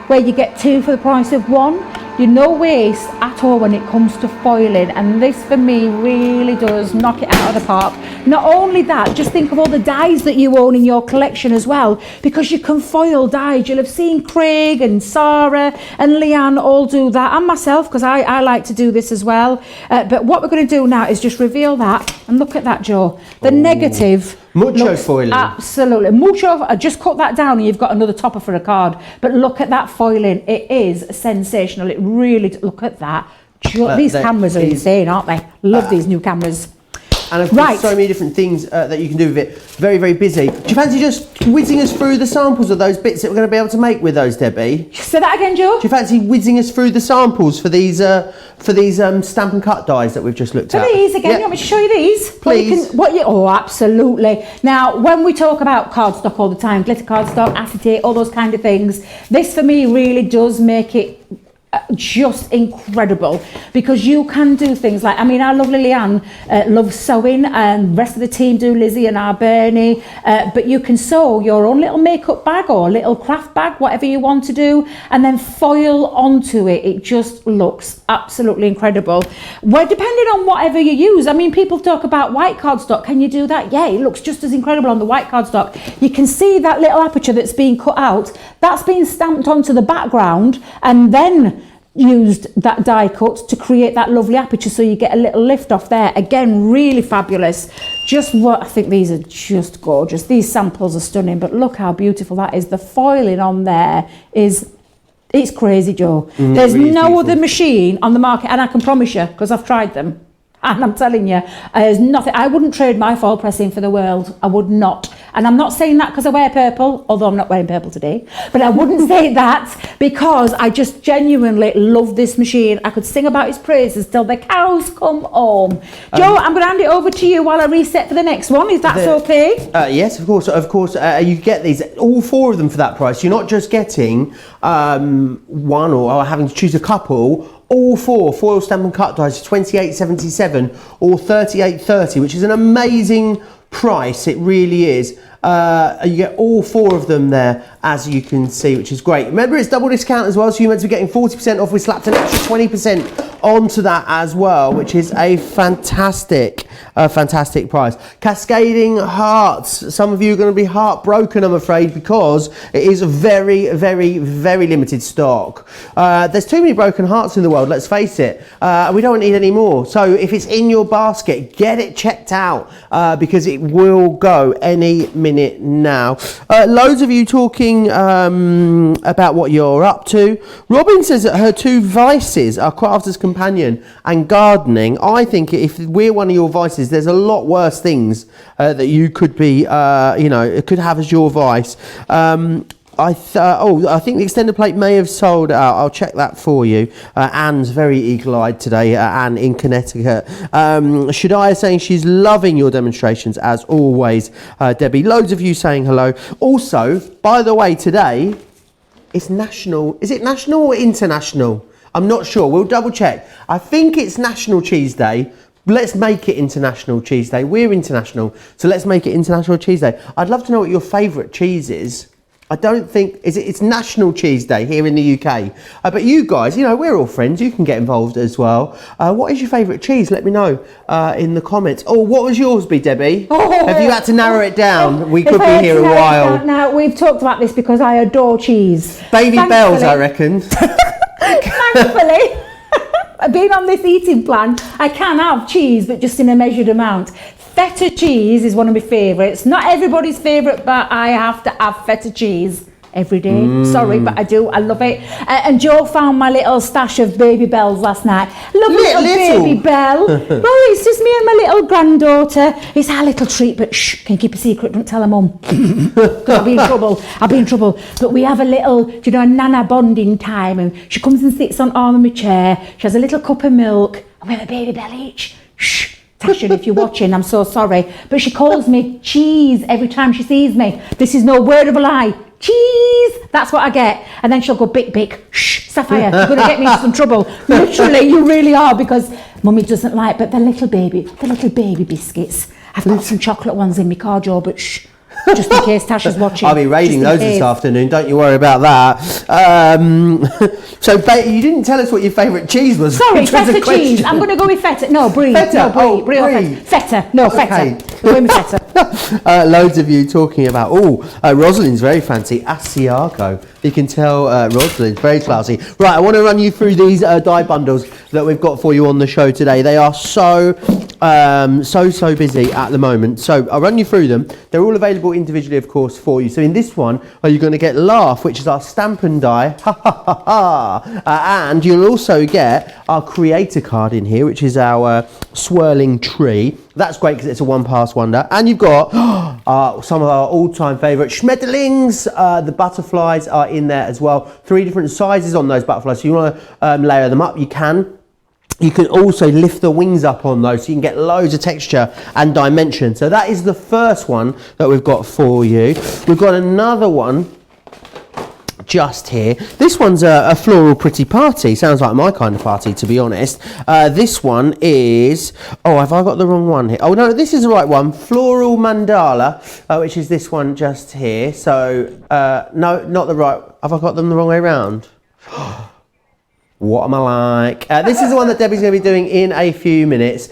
where you get two for the price of one. You're no waste at all when it comes to foiling, and this for me really does knock it out of the park. Not only that, just think of all the dies that you own in your collection as well, because you can foil dies. You'll have seen Craig and Sarah and Leanne all do that, and myself, because I like to do this as well. But what we're going to do now is just reveal that, and look at that, Joe. The negative. Mucho foiling. Absolutely. Mucho. I just cut that down and you've got another topper for a card. But look at that foiling. It is sensational. It really, look at that. These cameras are insane, aren't they? Love these new cameras. And of course, so many different things that you can do with it. Very, very busy. Do you fancy just whizzing us through the samples of those bits that we're going to be able to make with those, Debbie? Say that again, Joe. Do you fancy whizzing us through the samples for these Stamp and Cut dies that we've just looked at? For these again, you want me to show you these? Please. Oh, absolutely. Now, when we talk about cardstock all the time, glitter cardstock, acetate, all those kind of things, this for me really does make it just incredible, because you can do things like, I mean, our lovely Leanne loves sewing, and the rest of the team do, Lizzie and our Bernie, but you can sew your own little makeup bag or little craft bag, whatever you want to do, and then foil onto it. It just looks absolutely incredible. Well, depending on whatever you use, I mean, people talk about white cardstock. Can you do that? Yeah, it looks just as incredible on the white cardstock. You can see that little aperture that's being cut out, that's been stamped onto the background, and then used that die cut to create that lovely aperture, so you get a little lift off there. Again, really fabulous. Just what I think, these are just gorgeous. These samples are stunning, but look how beautiful that is. The foiling on there is, it's crazy, Joe. There's really no other machine on the market, and I can promise you, because I've tried them, and I'm telling you, there's nothing. I wouldn't trade my foil pressing for the world. I would not. And I'm not saying that because I wear purple, although I'm not wearing purple today. But I wouldn't say that because I just genuinely love this machine. I could sing about its praises till the cows come home. Joe, I'm going to hand it over to you while I reset for the next one. Is that okay? Yes, of course. Of course, you get these, all 4 of them for that price. You're not just getting one or having to choose a couple. All 4 foil stamp and cut dies, $28.77 or $38.30, which is an amazing price. It really is. You get all 4 of them there, as you can see, which is great. Remember, it's double discount as well, so you meant to be getting 40% off. We slapped an extra 20% onto that as well, which is a fantastic price. Cascading Hearts. Some of you are going to be heartbroken, I'm afraid, because it is a very, very, very limited stock. There's too many broken hearts in the world, let's face it. We don't need any more. So if it's in your basket, get it checked out, because it will go any minute now. Loads of you talking about what you're up to. Robin says that her 2 vices are Crafter's Companion and gardening. I think if we're one of your vices, there's a lot worse things that you could be, could have as your vice. I think the extended plate may have sold out. I'll check that for you. Anne's very eagle-eyed today, Anne in Connecticut. Shadiah saying she's loving your demonstrations as always, Debbie. Loads of you saying hello. Also, by the way, today it's national. Is it national or international? I'm not sure. We'll double check. I think it's National Cheese Day. Let's make it International Cheese Day. We're international, so let's make it International Cheese Day. I'd love to know what your favourite cheese is. I don't think, it's National Cheese Day here in the UK. But you guys, we're all friends. You can get involved as well. What is your favourite cheese? Let me know in the comments. Oh, what was yours be, Debbie? Have you had to narrow it down? We could be here a while. Now, we've talked about this because I adore cheese. Baby Bells, I reckon. Thankfully, being on this eating plan, I can have cheese, but just in a measured amount. Feta cheese is one of my favourites. Not everybody's favourite, but I have to have feta cheese every day. Sorry, but I do. I love it. And Joe found my little stash of Baby Bells last night. Love little Baby Bell. Well, it's just me and my little granddaughter. It's our little treat, but shh, can you keep a secret? Don't tell her mum. Because I'll be in trouble. I'll be in trouble. But we have a little, a Nana bonding time, and she comes and sits on arm of my chair. She has a little cup of milk, and we have a Baby Bell each. Shh. Tasha, if you're watching, I'm so sorry. But she calls me cheese every time she sees me. This is no word of a lie. Cheese! That's what I get. And then she'll go, big, shh, Sapphire, you're going to get me into some trouble. Literally, you really are, because Mummy doesn't like, but the little baby biscuits. I've got some chocolate ones in my car, Joe, but shh. Just in case Tasha's watching. I'll be raiding those this afternoon, don't you worry about that. So you didn't tell us what your favourite cheese was. Sorry, feta cheese. I'm going to go with feta. No, brie. Feta. No, brie. Brie. Feta. No, feta. Okay. We're going with feta. Loads of you talking about, Rosalind's very fancy, Asiago. You can tell Rosalind's very classy. Right, I want to run you through these die bundles that we've got for you on the show today. They are so so busy at the moment. So I'll run you through them. They're all available individually, of course, for you. So in this one, you're going to get Laugh, which is our stamp and die, and you'll also get our creator card in here, which is our swirling tree. That's great because it's a one-pass wonder. And you've got some of our all-time favourite Schmetterlings. The butterflies are in there as well. 3 different sizes on those butterflies. So you want to layer them up, you can. You can also lift the wings up on those so you can get loads of texture and dimension. So that is the first one that we've got for you. We've got another one just here. This one's a floral pretty party. Sounds like my kind of party, to be honest. This one is, oh, have I got the wrong one here? Oh no, this is the right one. Floral Mandala, which is this one just here. So no, not the right. Have I got them the wrong way around? What am I like? This is the one that Debbie's going to be doing in a few minutes.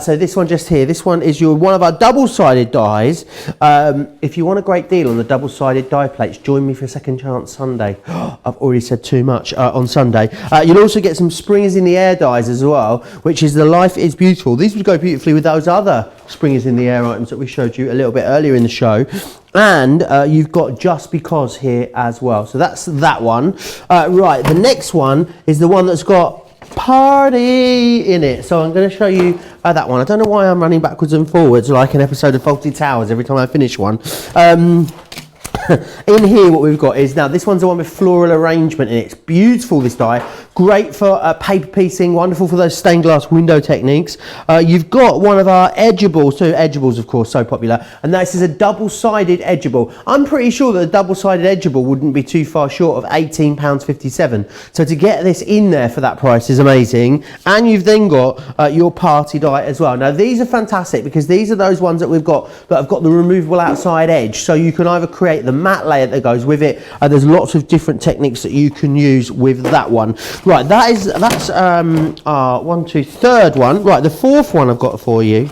So this one just here, this one is one of our double-sided dies. If you want a great deal on the double-sided die plates, join me for a second chance Sunday. I've already said too much on Sunday. You'll also get some Springers in the Air dies as well, which is the Life is Beautiful. These would go beautifully with those other Springers in the Air items that we showed you a little bit earlier in the show. And you've got Just Because here as well. So that's that one. Right, the next one is the one that's got Party in it. So I'm going to show you that one. I don't know why I'm running backwards and forwards like an episode of Fawlty Towers every time I finish one. In here what we've got is, now this one's the one with floral arrangement in it. It's beautiful, this die. Great for paper piecing, wonderful for those stained glass window techniques. You've got one of our edgeables, so edgeables of course so popular, and this is a double-sided edgeable. I'm pretty sure that a double-sided edgeable wouldn't be too far short of £18.57. So to get this in there for that price is amazing. And you've then got your party die as well. Now these are fantastic because these are those ones that we've got that have got the removable outside edge, so you can either create the matte layer that goes with it. There's lots of different techniques that you can use with that one. Right, that's our third one. Right, the fourth one I've got for you.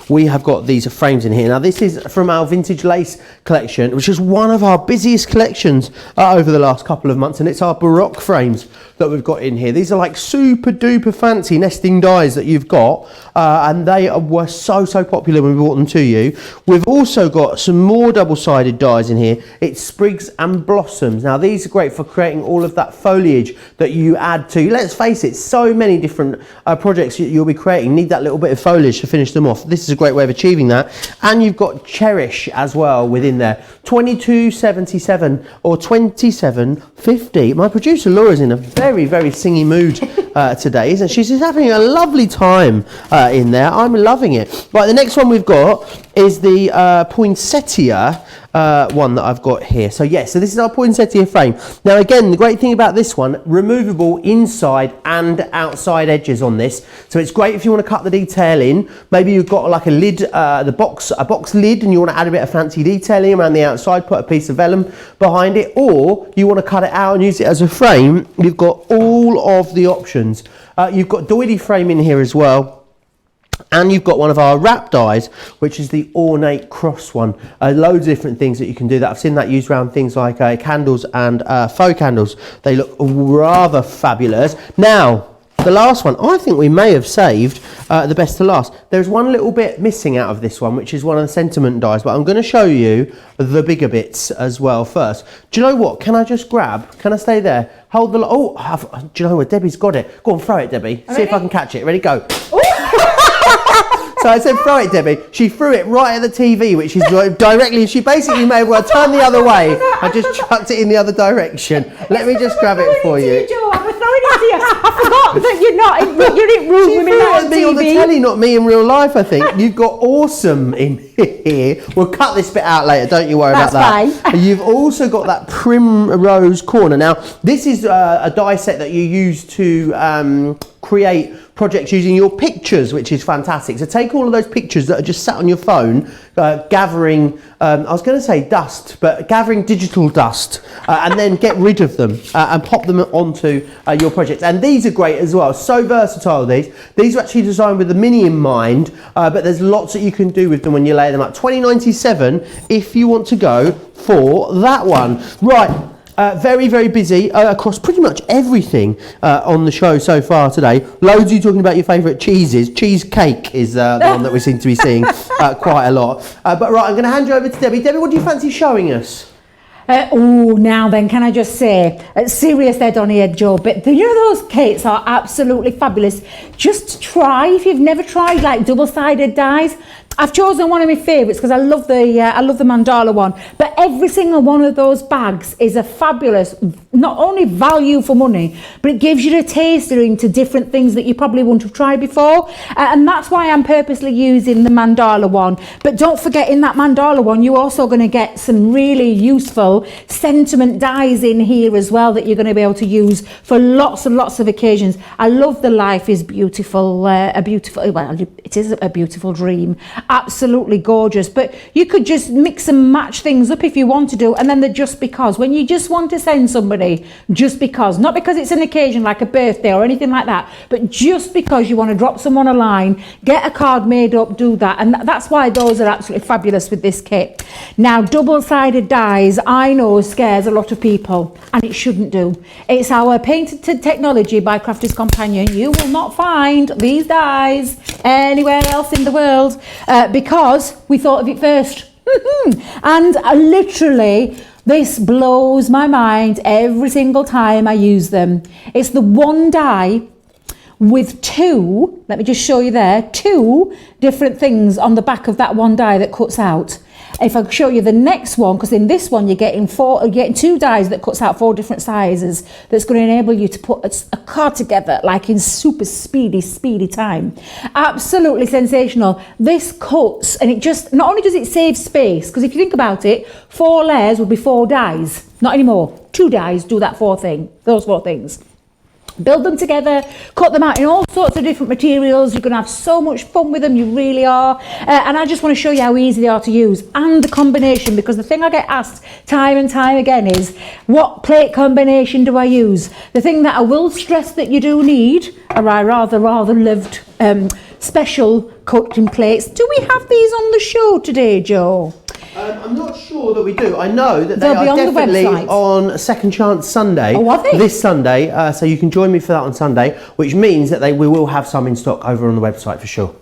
We have got these frames in here. Now this is from our vintage lace collection, which is one of our busiest collections over the last couple of months, and it's our Baroque frames that we've got in here. These are like super duper fancy nesting dies that you've got, and they were so popular when we brought them to you. We've also got some more double-sided dies in here. It's Sprigs and Blossoms. Now these are great for creating all of that foliage that you add to, let's face it, so many different projects you'll be creating need that little bit of foliage to finish them off. This is a great way of achieving that. And you've got Cherish as well within there. £22.77 or £27.50. My producer Laura's in a very singy mood today, isn't she? She's having a lovely time in there. I'm loving it. Right, the next one we've got is the Poinsettia one that I've got here. So yes, so this is our Poinsettia frame. Now again, the great thing about this one, removable inside and outside edges on this. So it's great if you want to cut the detail in. Maybe you've got like a lid, a box lid, and you want to add a bit of fancy detailing around the outside, put a piece of vellum behind it, or you want to cut it out and use it as a frame. You've got all of the options. You've got doily frame in here as well. And you've got one of our wrap dies, which is the ornate cross one. Loads of different things that you can do that. I've seen that used around things like candles and faux candles. They look rather fabulous. Now, the last one, I think we may have saved the best to last. There's one little bit missing out of this one, which is one of the sentiment dies, but I'm going to show you the bigger bits as well first. Do you know what? Can I just grab? Can I stay there? Hold the... Oh, do you know what? Debbie's got it. Go on, throw it, Debbie. See if I can catch it. Ready, go. So I said, throw it, Debbie. She threw it right at the TV, which is directly, she basically made well turn the other way. I just chucked it in the other direction. Let me just grab it for you. Joe, I was throwing it to you. I forgot that you're in room women on me on the telly, not me in real life, I think. You've got awesome in here. We'll cut this bit out later, don't you worry about that. That's fine. You've also got that Primrose Corner. Now, this is a die set that you use to create projects using your pictures, which is fantastic. So take all of those pictures that are just sat on your phone, gathering, I was going to say dust, but gathering digital dust, and then get rid of them and pop them onto your projects. And these are great as well. So versatile, these. These are actually designed with the mini in mind, but there's lots that you can do with them when you lay them up. $20.97 if you want to go for that one. Right. Very, very busy across pretty much everything on the show so far today. Loads of you talking about your favourite cheeses. Cheesecake is the one that we seem to be seeing quite a lot. But right, I'm going to hand you over to Debbie. Debbie, what do you fancy showing us? Now then, can I just say, serious head on here, Joe, but you know those cakes are absolutely fabulous. Just try, if you've never tried like double-sided dies. I've chosen one of my favourites because I love the mandala one, but every single one of those bags is a fabulous, not only value for money, but it gives you a taster into different things that you probably wouldn't have tried before, and that's why I'm purposely using the mandala one. But don't forget, in that mandala one, you're also going to get some really useful sentiment dies in here as well that you're going to be able to use for lots and lots of occasions. I love the Life is Beautiful, it is a beautiful dream. Absolutely gorgeous, but you could just mix and match things up if you want to do. And then the just because, when you just want to send somebody just because, not because it's an occasion like a birthday or anything like that, but just because you want to drop someone a line, get a card made up, do that. And that's why those are absolutely fabulous with this kit. Now, double-sided dies, I know, scares a lot of people, and it shouldn't do. It's our patented technology by Crafter's Companion. You will not find these dies anywhere else in the world. Because we thought of it first. And literally, this blows my mind every single time I use them. It's the one die with two, let me just show you there, two different things on the back of that one die that cuts out. If I show you the next one, because in this one you're getting two dies that cuts out 4 different sizes, that's going to enable you to put a card together like in super speedy time. Absolutely sensational. This cuts, and it just, not only does it save space, because if you think about it, 4 layers would be 4 dies. Not anymore. 2 dies do that those 4 things. Build them together, cut them out in all sorts of different materials. You're going to have so much fun with them, you really are. And I just want to show you how easy they are to use, and the combination, because the thing I get asked time and time again is, what plate combination do I use? The thing that I will stress that you do need, or I rather loved, special cutting plates. Do we have these on the show today, Joe? I'm not sure that we do. I know that They'll they be are on the definitely website. on Second Chance Sunday. Oh, are they? This Sunday, so you can join me for that on Sunday, which means that we will have some in stock over on the website for sure.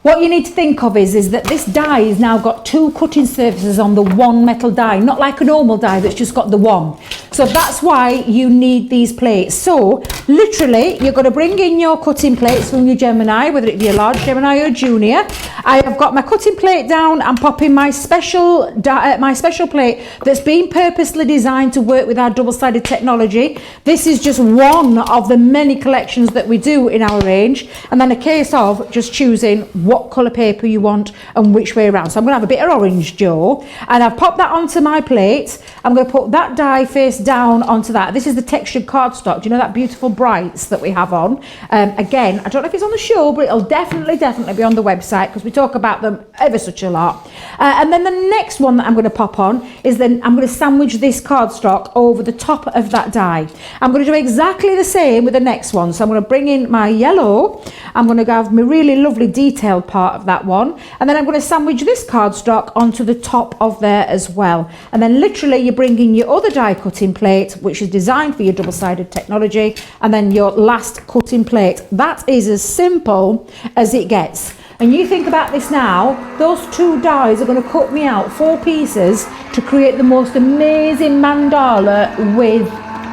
What you need to think of is that this die has now got 2 cutting surfaces on the one metal die, not like a normal die that's just got the one. So that's why you need these plates. So literally, you're going to bring in your cutting plates from your Gemini, whether it be a large Gemini or junior. I have got my cutting plate down. I'm popping my special plate that's been purposely designed to work with our double-sided technology. This is just one of the many collections that we do in our range, and then a case of just choosing what colour paper you want and which way around. So I'm going to have a bit of orange, Joe, and I've popped that onto my plate. I'm going to put that die face down onto that. This is the textured cardstock. Do you know that beautiful brights that we have on? Again, I don't know if it's on the show, but it'll definitely be on the website, because we talk about them ever such a lot. And then the next one that I'm going to pop on is then I'm going to sandwich this cardstock over the top of that die. I'm going to do exactly the same with the next one. So I'm going to bring in my yellow. I'm going to have my really lovely detailed part of that one, and then I'm going to sandwich this cardstock onto the top of there as well. And then literally you bring in your other die cutting plate, which is designed for your double-sided technology, and then your last cutting plate. That is as simple as it gets. And you think about this now, those 2 dies are going to cut me out 4 pieces to create the most amazing mandala with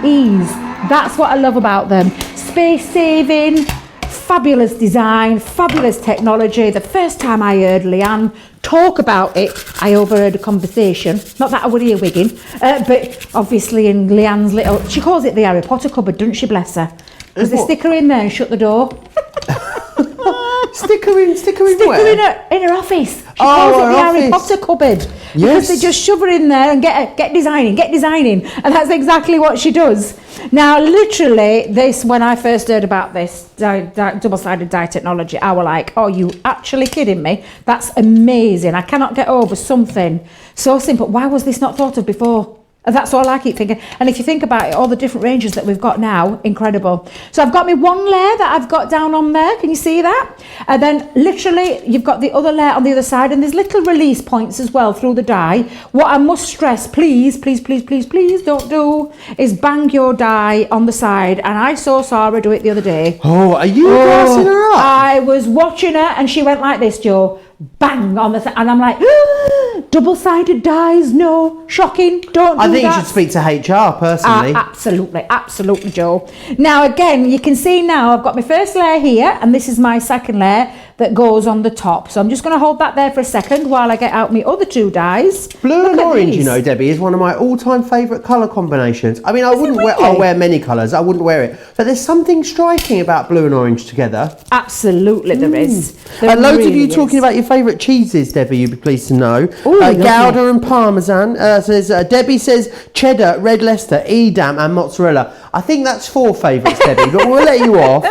ease. That's what I love about them. Space saving, fabulous design, fabulous technology. The first time I heard Leanne talk about it, I overheard a conversation. Not that I would hear Wiggin, but obviously in Leanne's little, she calls it the Harry Potter cupboard, doesn't she, bless her? Because they stick her in there and shut the door. Stick her in where? In her office. She calls it the Harry Potter cupboard. Yes. Because they just shove her in there and get designing. And that's exactly what she does. Now, literally, this, when I first heard about this double-sided die technology, I was like, oh, you actually kidding me? That's amazing. I cannot get over something so simple. Why was this not thought of before? That's all I keep thinking. And if you think about it, all the different ranges that we've got now, incredible. So I've got me one layer that I've got down on there. Can you see that? And then literally you've got the other layer on the other side, and there's little release points as well through the die. What I must stress, please, please, please, please, please don't do is bang your die on the side. And I saw Sarah do it the other day. Oh, are you gassing her up? I was watching her and she went like this, Joe. Bang on the and I'm like, double-sided dies, no, shocking, don't do that. I think you should speak to HR personally. Absolutely, absolutely, Joe. Now again, you can see now I've got my first layer here, and this is my second layer that goes on the top. So I'm just going to hold that there for a second while I get out my other two dies. Blue and orange, you know, Debbie, is one of my all-time favourite colour combinations. I mean, I'll wear many colours, I wouldn't wear it, but there's something striking about blue and orange together. Absolutely, there is. Loads of you talking about your favourite cheeses, Debbie, you'd be pleased to know. Gouda and Parmesan. Debbie says cheddar, red Leicester, Edam and mozzarella. I think that's 4 favourites, Debbie, but we'll let you off.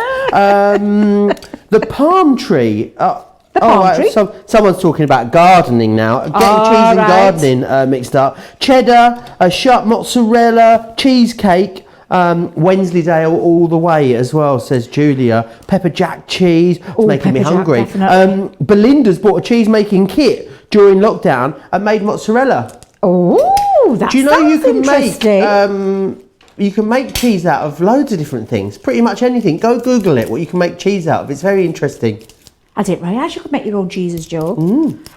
The palm tree. So someone's talking about gardening now. Getting cheese and gardening mixed up. Cheddar, sharp mozzarella, cheesecake. Wensleydale all the way as well, says Julia. Pepper jack cheese. It's making me hungry. Belinda's bought a cheese making kit during lockdown and made mozzarella. Oh, that's you can make cheese out of loads of different things. Pretty much anything. Go Google it, what you can make cheese out of. It's very interesting. I didn't realise you could make your own cheeses, Joe.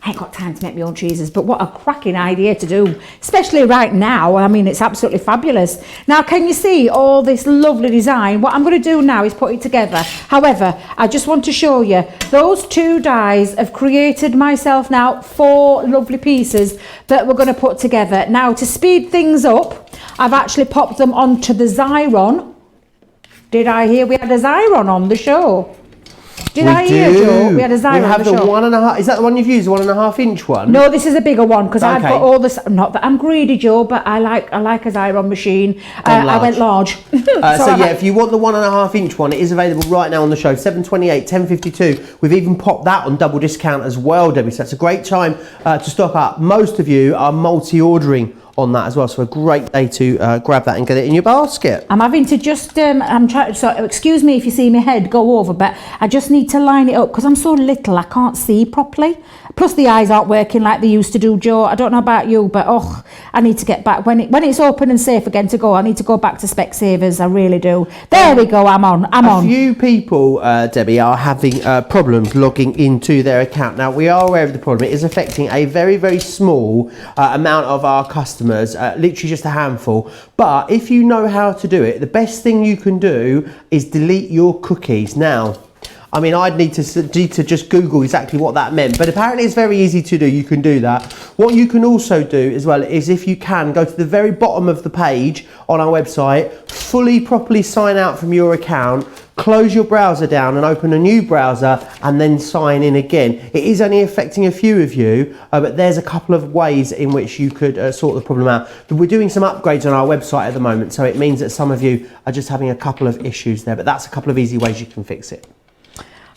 I ain't got time to make my own cheeses, but what a cracking idea to do, especially right now. I mean, it's absolutely fabulous. Now, can you see all this lovely design? What I'm going to do now is put it together. However, I just want to show you, those two dies have created myself now 4 lovely pieces that we're going to put together. Now, to speed things up, I've actually popped them onto the Xyron. Did I hear we had a Xyron on the show? Did I hear, Joe? We had a Xyron. We have the 1.5. Is that the one you've used? The 1.5 inch one? No, this is a bigger one because I've got all this. Not that I'm greedy, Joe, but I like a Xyron machine. I went large. If you want the 1.5 inch one, it is available right now on the show. 728, 1052. We've even popped that on double discount as well, Debbie. So it's a great time to stock up. Most of you are multi-ordering on that as well, so a great day to grab that and get it in your basket. I'm having to just I'm trying, so excuse me if you see my head go over, but I just need to line it up because I'm so little I can't see properly, plus the eyes aren't working like they used to do, Joe. I don't know about you, but I need to get back when it's open and safe again to go. I need to go back to Specsavers. I really do. There we go. I'm on. A few people, Debbie, are having problems logging into their account. Now, we are aware of the problem. It is affecting a very, very small amount of our customers, literally just a handful. But if you know how to do it, the best thing you can do is delete your cookies. Now, I mean, I'd need to just Google exactly what that meant, but apparently it's very easy to do. You can do that. What you can also do as well is, if you can, go to the very bottom of the page on our website, properly sign out from your account, close your browser down and open a new browser and then sign in again. It is only affecting a few of you, but there's a couple of ways in which you could sort the problem out. We're doing some upgrades on our website at the moment, so it means that some of you are just having a couple of issues there, but that's a couple of easy ways you can fix it.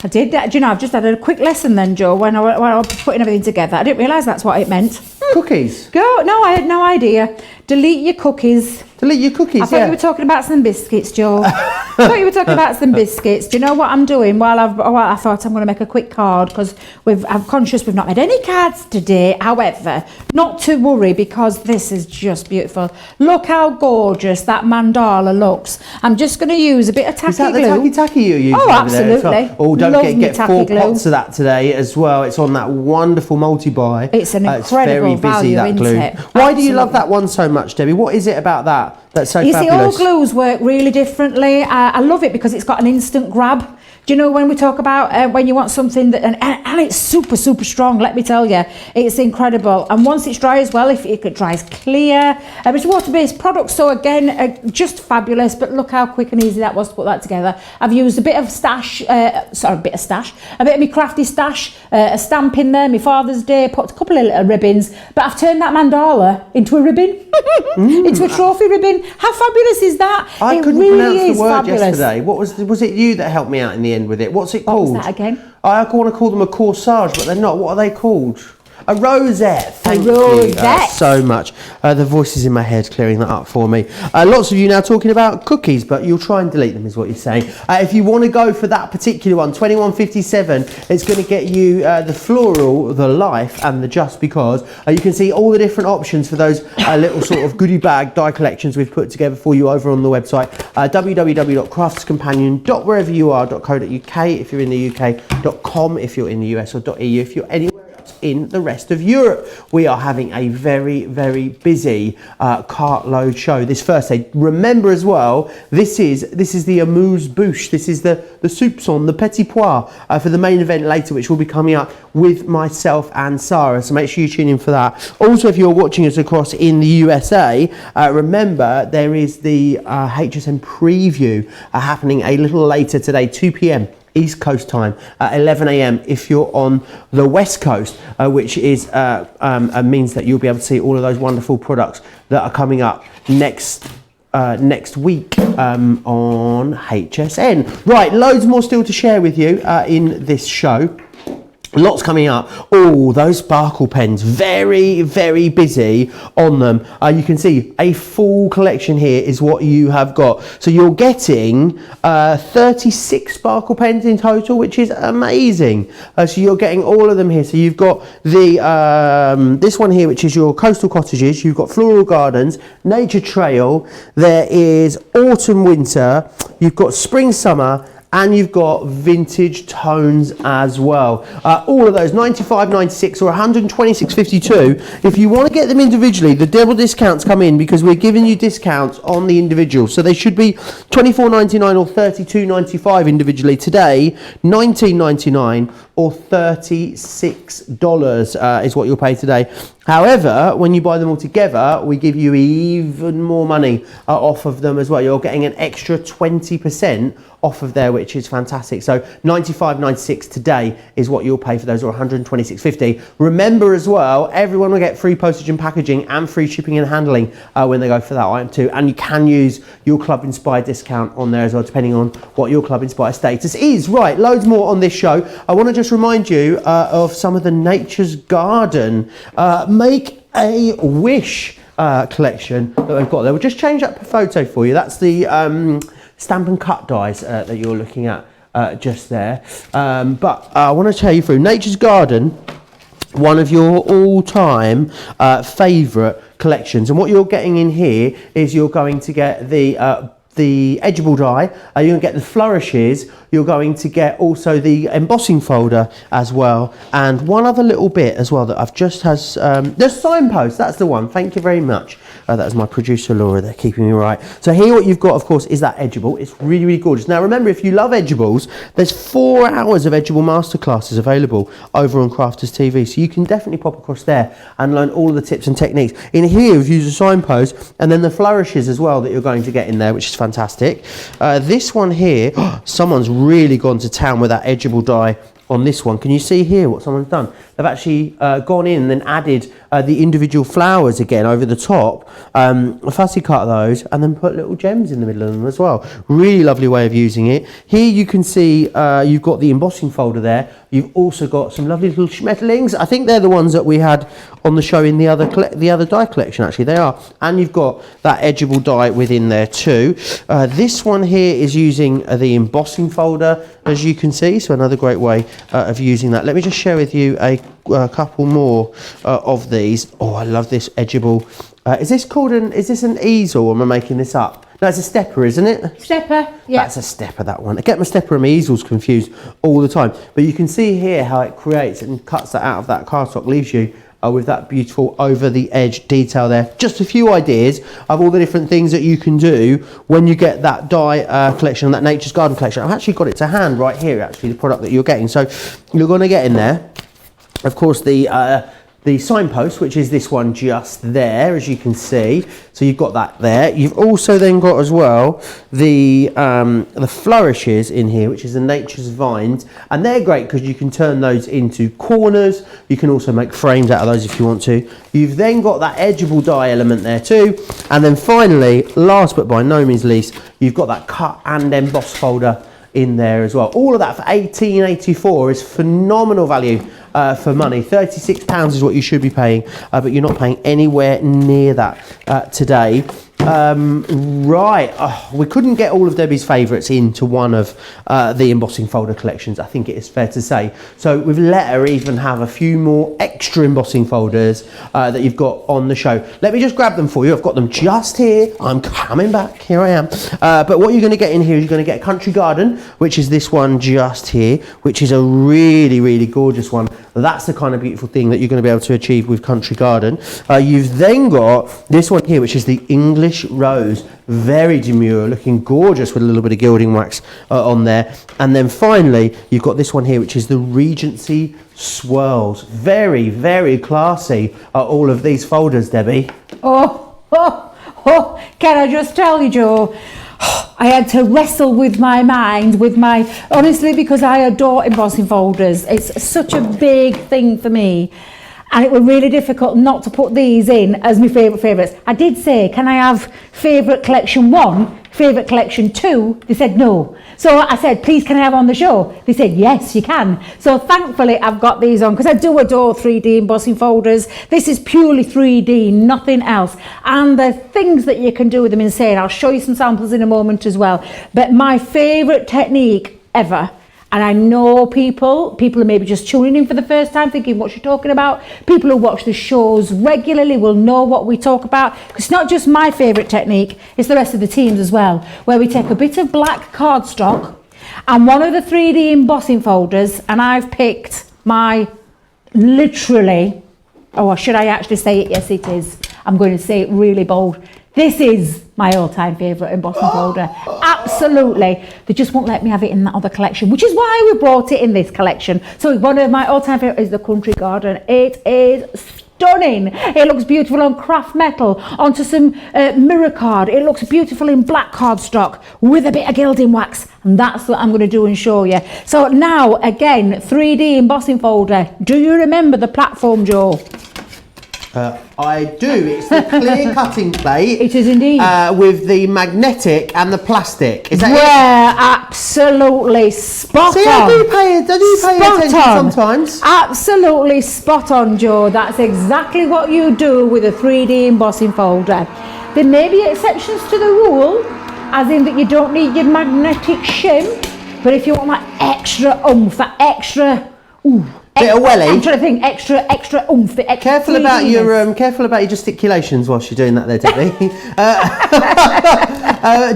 I did. Do you know, I've just had a quick lesson then, Joe, when I was putting everything together. I didn't realise that's what it meant. Cookies? No, I had no idea. Delete your cookies. Delete your cookies, I thought you were talking about some biscuits, Joe. I thought you were talking about some biscuits. Do you know what I'm doing? I thought I'm going to make a quick card because I'm conscious we've not made any cards today. However, not to worry because this is just beautiful. Look how gorgeous that mandala looks. I'm just going to use a bit of tacky glue. Is that the tacky you're using? Oh, absolutely. Oh, don't get 4 pots of that today as well. It's on that wonderful multi-buy. It's an incredible it's very busy, that glue. Why do you love that one so much, Debbie? What is it about that that's so fabulous? You see, all glues work really differently. I love it because it's got an instant grab. Do you know when we talk about when you want something that, and it's super, super strong, let me tell you, it's incredible. And once it's dry as well, if it dries clear, it's a water-based product, so again, just fabulous. But look how quick and easy that was to put that together. I've used a bit of stash, a bit of my crafty stash, a stamp in there, my Father's Day, put a couple of little ribbons, but I've turned that mandala into a ribbon, into a trophy ribbon. How fabulous is that? I couldn't pronounce the word yesterday. What was it you that helped me out in the end with it? What's it called? What was that again? I want to call them a corsage, but they're not. What are they called? a rosette. Thank you so much. The voices in my head clearing that up for me. Lots of you now talking about cookies, but you'll try and delete them is what you're saying. If you want to go for that particular one, 2157, it's going to get you the floral, the life and the just because. You can see all the different options for those little sort of goodie bag die collections we've put together for you over on the website, www.craftscompanion.wherever-you-are.co.uk if you're in the UK.com if you're in the US, or .eu if you're anywhere in the rest of Europe. We are having a very, very busy Cartload show this Thursday. Remember as well, this is the amuse-bouche. This is the soupçon, the petit pois for the main event later, which will be coming up with myself and Sarah. So make sure you tune in for that. Also, if you're watching us across in the USA, remember there is the Hsn Preview happening a little later today, 2 p.m. East Coast time, 11 a.m. if you're on the West Coast, which is means that you'll be able to see all of those wonderful products that are coming up next week on HSN. Right, loads more still to share with you in this show. Lots coming up. Oh, those sparkle pens, very, very busy on them. You can see a full collection here is what you have got. So you're getting 36 sparkle pens in total, which is amazing. So you're getting all of them here. So you've got the this one here, which is your coastal cottages. You've got floral gardens, nature trail. There is autumn, winter. You've got spring, summer. And you've got vintage tones as well. All of those, 95.96 or 126.52. If you want to get them individually, the double discounts come in because we're giving you discounts on the individual. So they should be $24.99 or $32.95 individually. Today, $19.99 or $36 is what you'll pay today. However, when you buy them all together, we give you even more money off of them as well. You're getting an extra 20% off of there, which is fantastic. So $95.96 today is what you'll pay for those, or $126.50. Remember as well, everyone will get free postage and packaging and free shipping and handling when they go for that item too. And you can use your Club Inspired discount on there as well, depending on what your Club Inspired status is. Right, loads more on this show. I want to just remind you of some of the Nature's Garden Make a Wish collection that we've got there. We'll just change up a photo for you. That's the stamp and cut dies that you're looking at just there. But I want to tell you through Nature's Garden, one of your all-time favourite collections. And what you're getting in here is you're going to get the edgeable die, you're going to get the Flourishes, you're going to get also the embossing folder as well, and one other little bit as well that I've just has, the signpost, that's the one, thank you very much. That was my producer Laura there keeping me right. So here what you've got, of course, is that edgeable. It's really, really gorgeous. Now remember, if you love edgeables, there's 4 hours of edgeable masterclasses available over on Crafters TV, so you can definitely pop across there and learn all of the tips and techniques. In here we've used a signpost and then the Flourishes as well that you're going to get in there, which is fantastic. This one here, someone's really gone to town with that edgeable die on this one. Can you see here what someone's done? They've actually gone in and then added the individual flowers again over the top, fussy cut those and then put little gems in the middle of them as well. Really lovely way of using it. Here you can see you've got the embossing folder there. You've also got some lovely little schmetterlings. I think they're the ones that we had on the show in the other die collection, actually. They are. And you've got that edgeable die within there too. This one here is using the embossing folder, as you can see. So another great way of using that. Let me just share with you a couple more of these. Oh, I love this edgeable. Is this an easel, or am I making this up? No, it's a stepper, isn't it? Stepper, yeah. That's a stepper, that one. I get my stepper and my easels confused all the time. But you can see here how it creates and cuts that out of that cardstock, leaves you with that beautiful over the edge detail there. Just a few ideas of all the different things that you can do when you get that die collection, that Nature's Garden collection. I've actually got it to hand right here, actually, the product that you're getting. So you're going to get in there, of course, the signpost, which is this one just there, as you can see. So you've got that there. You've also then got as well the Flourishes in here, which is the Nature's Vines, and they're great because you can turn those into corners. You can also make frames out of those if you want to. You've then got that edgeable die element there too, and then finally, last but by no means least, you've got that cut and emboss folder in there as well. All of that for $18.84 is phenomenal value for money. £36 is what you should be paying, but you're not paying anywhere near that today. We couldn't get all of Debbie's favourites into one of the embossing folder collections, I think it is fair to say. So we've let her even have a few more extra embossing folders that you've got on the show. Let me just grab them for you. I've got them just here. I'm coming back. Here I am. But what you're going to get in here is you're going to get a Country Garden, which is this one just here, which is a really, really gorgeous one. That's the kind of beautiful thing that you're going to be able to achieve with Country Garden. You've then got this one here, which is the English Rose. Very demure, looking gorgeous with a little bit of gilding wax on there. And then finally, you've got this one here, which is the Regency Swirls. Very, very classy are all of these folders, Debbie. Can I just tell you, Joe? I had to wrestle with my mind, honestly, because I adore embossing folders. It's such a big thing for me. And it was really difficult not to put these in as my favourites. I did say, can I have favourite collection 1, favourite collection 2? They said no. So I said, please, can I have on the show? They said, yes, you can. So thankfully, I've got these on because I do adore 3D embossing folders. This is purely 3D, nothing else. And the things that you can do with them insane. I'll show you some samples in a moment as well. But my favourite technique ever, and I know people are maybe just tuning in for the first time thinking what you're talking about. People who watch the shows regularly will know what we talk about. It's not just my favourite technique, it's the rest of the teams as well, where we take a bit of black cardstock and one of the 3D embossing folders, and I've picked my literally, or should I actually say it? Yes, it is. I'm going to say it really bold. This is my all-time favourite embossing folder. Absolutely. They just won't let me have it in that other collection, which is why we brought it in this collection. So one of my all-time favourite is the Country Garden. It is stunning. It looks beautiful on craft metal, onto some mirror card. It looks beautiful in black cardstock with a bit of gilding wax. And that's what I'm going to do and show you. So now, again, 3D embossing folder. Do you remember the platform, Joe? I do. It's the clear cutting plate. It is indeed. With the magnetic and the plastic. Is that it? Absolutely spot on. I do pay attention sometimes. Absolutely spot on, Joe. That's exactly what you do with a 3D embossing folder. There may be exceptions to the rule, as in that you don't need your magnetic shim, but if you want that extra oomph, that extra... bit of welly. I'm trying to think extra oomph. Careful about your gesticulations whilst you're doing that there, Debbie.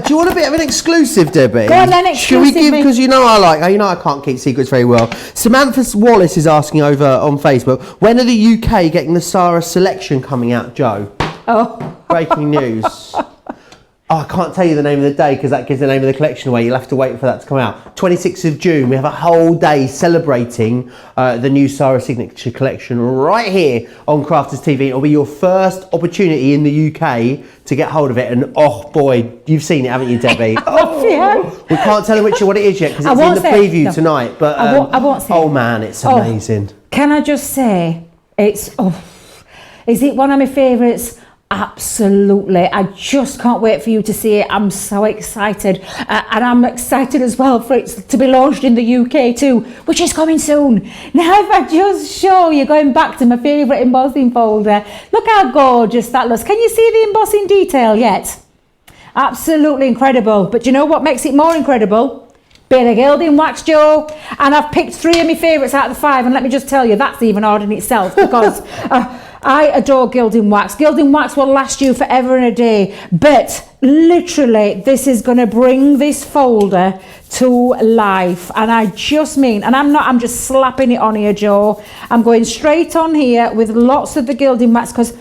Do you want a bit of an exclusive, Debbie? Go on then, exclusive. Should we give, because you know I can't keep secrets very well. Samantha Wallace is asking over on Facebook, when are the UK getting the Sarah selection coming out, Joe? Breaking news. I can't tell you the name of the day because that gives the name of the collection away. You'll have to wait for that to come out. 26th of June, we have a whole day celebrating the new Sarah Signature collection right here on Crafters TV. It'll be your first opportunity in the UK to get hold of it. And oh boy, you've seen it, haven't you, Debbie? Yeah. We can't tell you what it is yet because it's in the preview tonight. But I won't say. Oh man, it's amazing. Can I just say, is it one of my favourites? Absolutely. I just can't wait for you to see it. I'm so excited. And I'm excited as well for it to be launched in the UK too, which is coming soon. Now, if I just show you, going back to my favourite embossing folder, look how gorgeous that looks. Can you see the embossing detail yet? Absolutely incredible. But you know what makes it more incredible? Bit of gilding wax, Joe. And I've picked 3 of my favourites out of the 5. And let me just tell you, that's even hard in itself because... I adore gilding wax. Gilding wax will last you forever and a day. But literally, this is going to bring this folder to life. And I just mean, and I'm just slapping it on here, Joe. I'm going straight on here with lots of the gilding wax because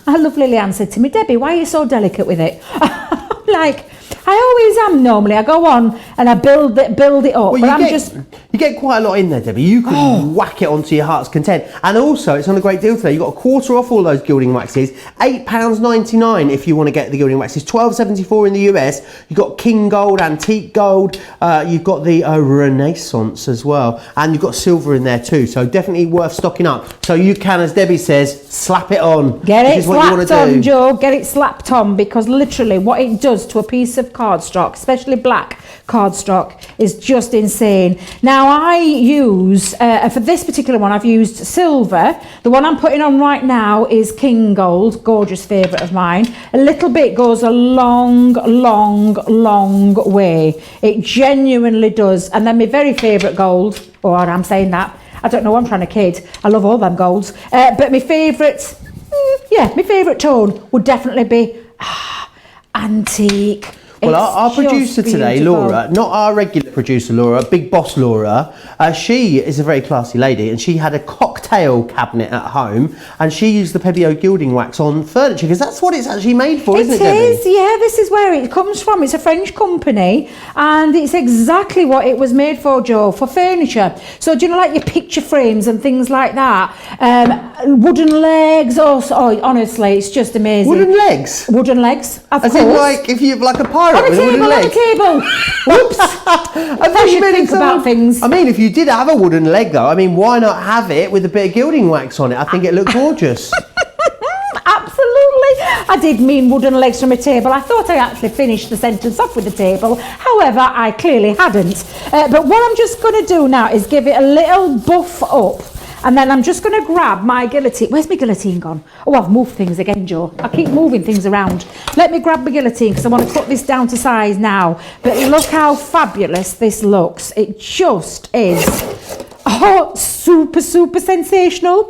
I love Lillian said to me, Debbie, why are you so delicate with it? I'm like, I always am normally. I go on and I build it up. Well, you get quite a lot in there, Debbie. You can whack it onto your heart's content. And also, it's on a great deal today. You've got a quarter off all those gilding waxes. £8.99 if you want to get the gilding waxes. $12.74 in the US. You've got King Gold, Antique Gold. You've got the Renaissance as well. And you've got silver in there too. So definitely worth stocking up. So you can, as Debbie says, slap it on. Get it slapped on, Joe. Get it slapped on, because literally what it does to a piece of cardstock, especially black cardstock, is just insane. Now, Now I use, for this particular one, I've used silver. The one I'm putting on right now is King Gold, gorgeous favourite of mine. A little bit goes a long, long, long way. It genuinely does. And then my very favourite gold, or I'm saying that, I don't know, I'm trying to kid. I love all them golds. But my favourite, my favourite tone would definitely be antique. Well, our producer today, Laura, not our regular producer, Laura, Big Boss Laura, she is a very classy lady, and she had a cocktail cabinet at home, and she used the Pebeo gilding wax on furniture, because that's what it's actually made for, isn't it, Debbie? It is, yeah, this is where it comes from. It's a French company, and it's exactly what it was made for, Joe, for furniture. So do you know, like your picture frames and things like that? Wooden legs, honestly, it's just amazing. Wooden legs? Wooden legs, of course. As in, like, if you have like a pirate on a with table, a wooden leg. On a table. Whoops. I should think about things. I mean, if you did have a wooden leg, though, I mean, why not have it with a bit of gilding wax on it? I think it looks gorgeous. Absolutely. I did mean wooden legs from a table. I thought I actually finished the sentence off with the table. However, I clearly hadn't. But what I'm just going to do now is give it a little buff up. And then I'm just going to grab my guillotine. Where's my guillotine gone? Oh, I've moved things again, Joe. I keep moving things around. Let me grab my guillotine because I want to cut this down to size now. But look how fabulous this looks. It just is. Oh, super, super sensational.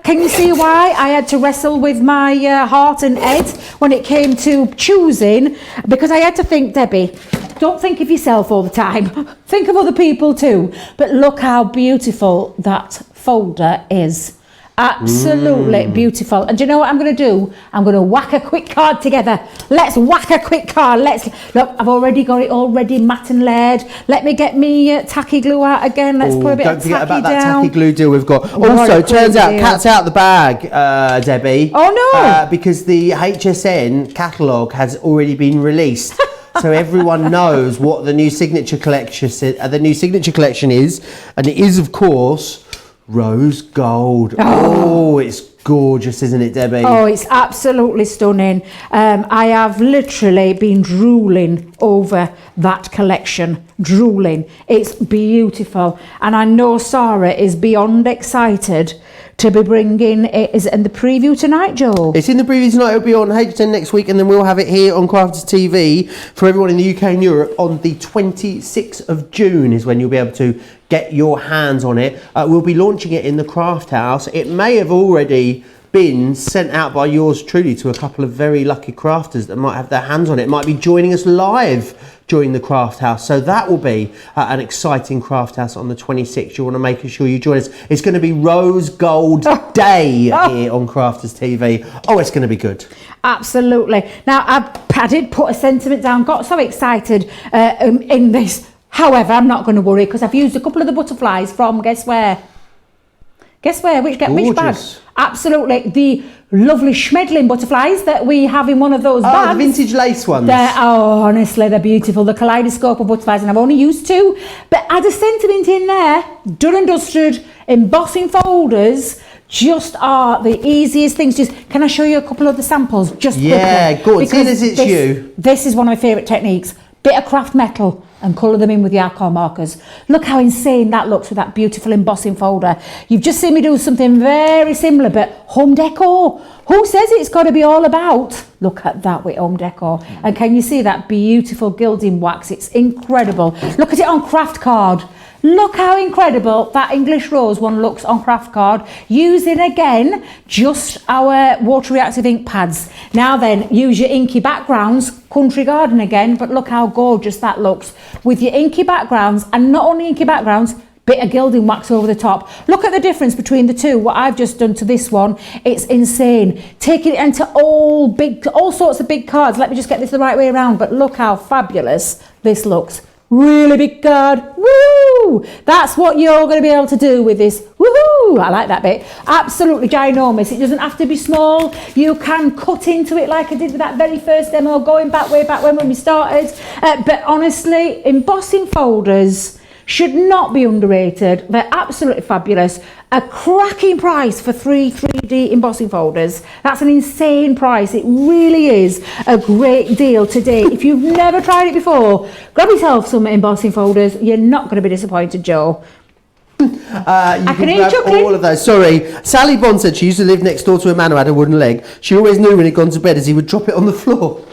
Can you see why I had to wrestle with my heart and head when it came to choosing? Because I had to think, Debbie, don't think of yourself all the time. Think of other people too. But look how beautiful that folder is. Absolutely beautiful. And do you know what I'm going to do? I'm going to whack a quick card together. Let's whack a quick card. Look, I've already got it already matte and layered. Let me get me tacky glue out again. Let's put a bit of tacky down. Don't forget about that tacky glue deal we've got. Also, turns out, cat's out the bag, Debbie. Oh no! Because the HSN catalogue has already been released. So everyone knows what the new signature collection is, and it is, of course, rose gold. Oh, it's gorgeous, isn't it, Debbie? Oh, it's absolutely stunning. I have literally been drooling over that collection. Drooling. It's beautiful. And I know Sarah is beyond excited to be bringing it. Is it in the preview tonight, Joe? It's in the preview tonight. It'll be on HSN next week, and then we'll have it here on Crafters TV for everyone in the UK and Europe on the 26th of June is when you'll be able to get your hands on it. We'll be launching it in the Craft House. It may have already been sent out by yours truly to a couple of very lucky crafters that might have their hands on it. Might be joining us live during the Craft House. So that will be an exciting Craft House on the 26th. You want to make sure you join us. It's going to be Rose Gold Day here on Crafters TV. Oh, it's going to be good. Absolutely. Now, I did put a sentiment down, got so excited in this. However, I'm not going to worry because I've used a couple of the butterflies from, guess where? Guess where? Which bag? Absolutely. The lovely Schmedlin butterflies that we have in one of those bags. The vintage lace ones. Honestly, they're beautiful. The kaleidoscope of butterflies, and I've only used 2. But add a sentiment in there. Done and dusted. Embossing folders just are the easiest things. Can I show you a couple of the samples? Just quickly? Yeah, go on. Seeing as it's you. This is one of my favourite techniques. Bit of craft metal and colour them in with the alcohol markers. Look how insane that looks with that beautiful embossing folder. You've just seen me do something very similar, but home decor. Who says it's got to be all about? Look at that with home decor. And can you see that beautiful gilding wax? It's incredible. Look at it on craft card. Look how incredible that English Rose one looks on craft card. Using again just our water reactive ink pads. Now then, use your inky backgrounds, Country Garden again, but look how gorgeous that looks with your inky backgrounds, and not only inky backgrounds, bit of gilding wax over the top. Look at the difference between the two. What I've just done to this one, it's insane. Taking it into all sorts of big cards. Let me just get this the right way around, but look how fabulous this looks. Really big card. Woo! That's what you're going to be able to do with this. Woohoo! I like that bit. Absolutely ginormous. It doesn't have to be small. You can cut into it like I did with that very first demo, going back way back when we started. But honestly, embossing folders should not be underrated. They're absolutely fabulous. A cracking price for 3D embossing folders. That's an insane price. It really is a great deal today. If you've never tried it before, grab yourself some embossing folders. You're not going to be disappointed, Joe. You can grab all of those. Sorry, Sally Bond said she used to live next door to a man who had a wooden leg. She always knew when he'd gone to bed as he would drop it on the floor.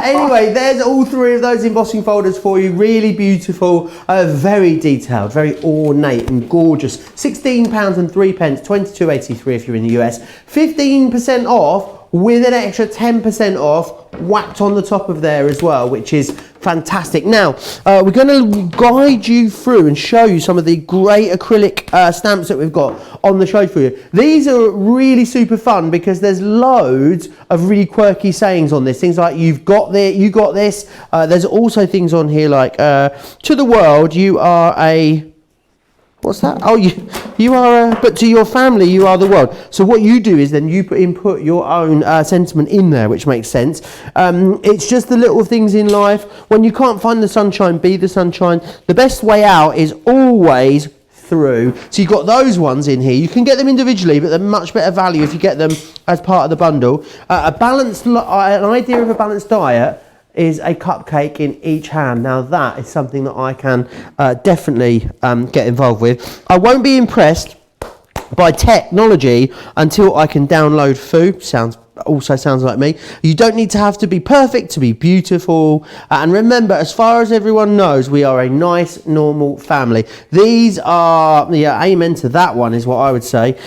Anyway, there's all three of those embossing folders for you. Really beautiful, very detailed, very ornate and gorgeous. £16 and 3 pence, £22.83 if you're in the US. 15% off with an extra 10% off whacked on the top of there as well, which is fantastic. Now, we're going to guide you through and show you some of the great acrylic stamps that we've got on the show for you. These are really super fun because there's loads of really quirky sayings on this. Things like, you've got this, you got this. There's also things on here like, to the world, you are a... What's that? Oh, you are, but to your family, you are the world. So what you do is then you input your own sentiment in there, which makes sense. It's just the little things in life. When you can't find the sunshine, be the sunshine. The best way out is always through. So you've got those ones in here. You can get them individually, but they're much better value if you get them as part of the bundle. An idea of a balanced diet is a cupcake in each hand. Now that is something that I can definitely get involved with. I won't be impressed by technology until I can download food. Also sounds like me. You don't need to have to be perfect to be beautiful. And remember, as far as everyone knows, we are a nice, normal family. These are, yeah, amen to that one is what I would say.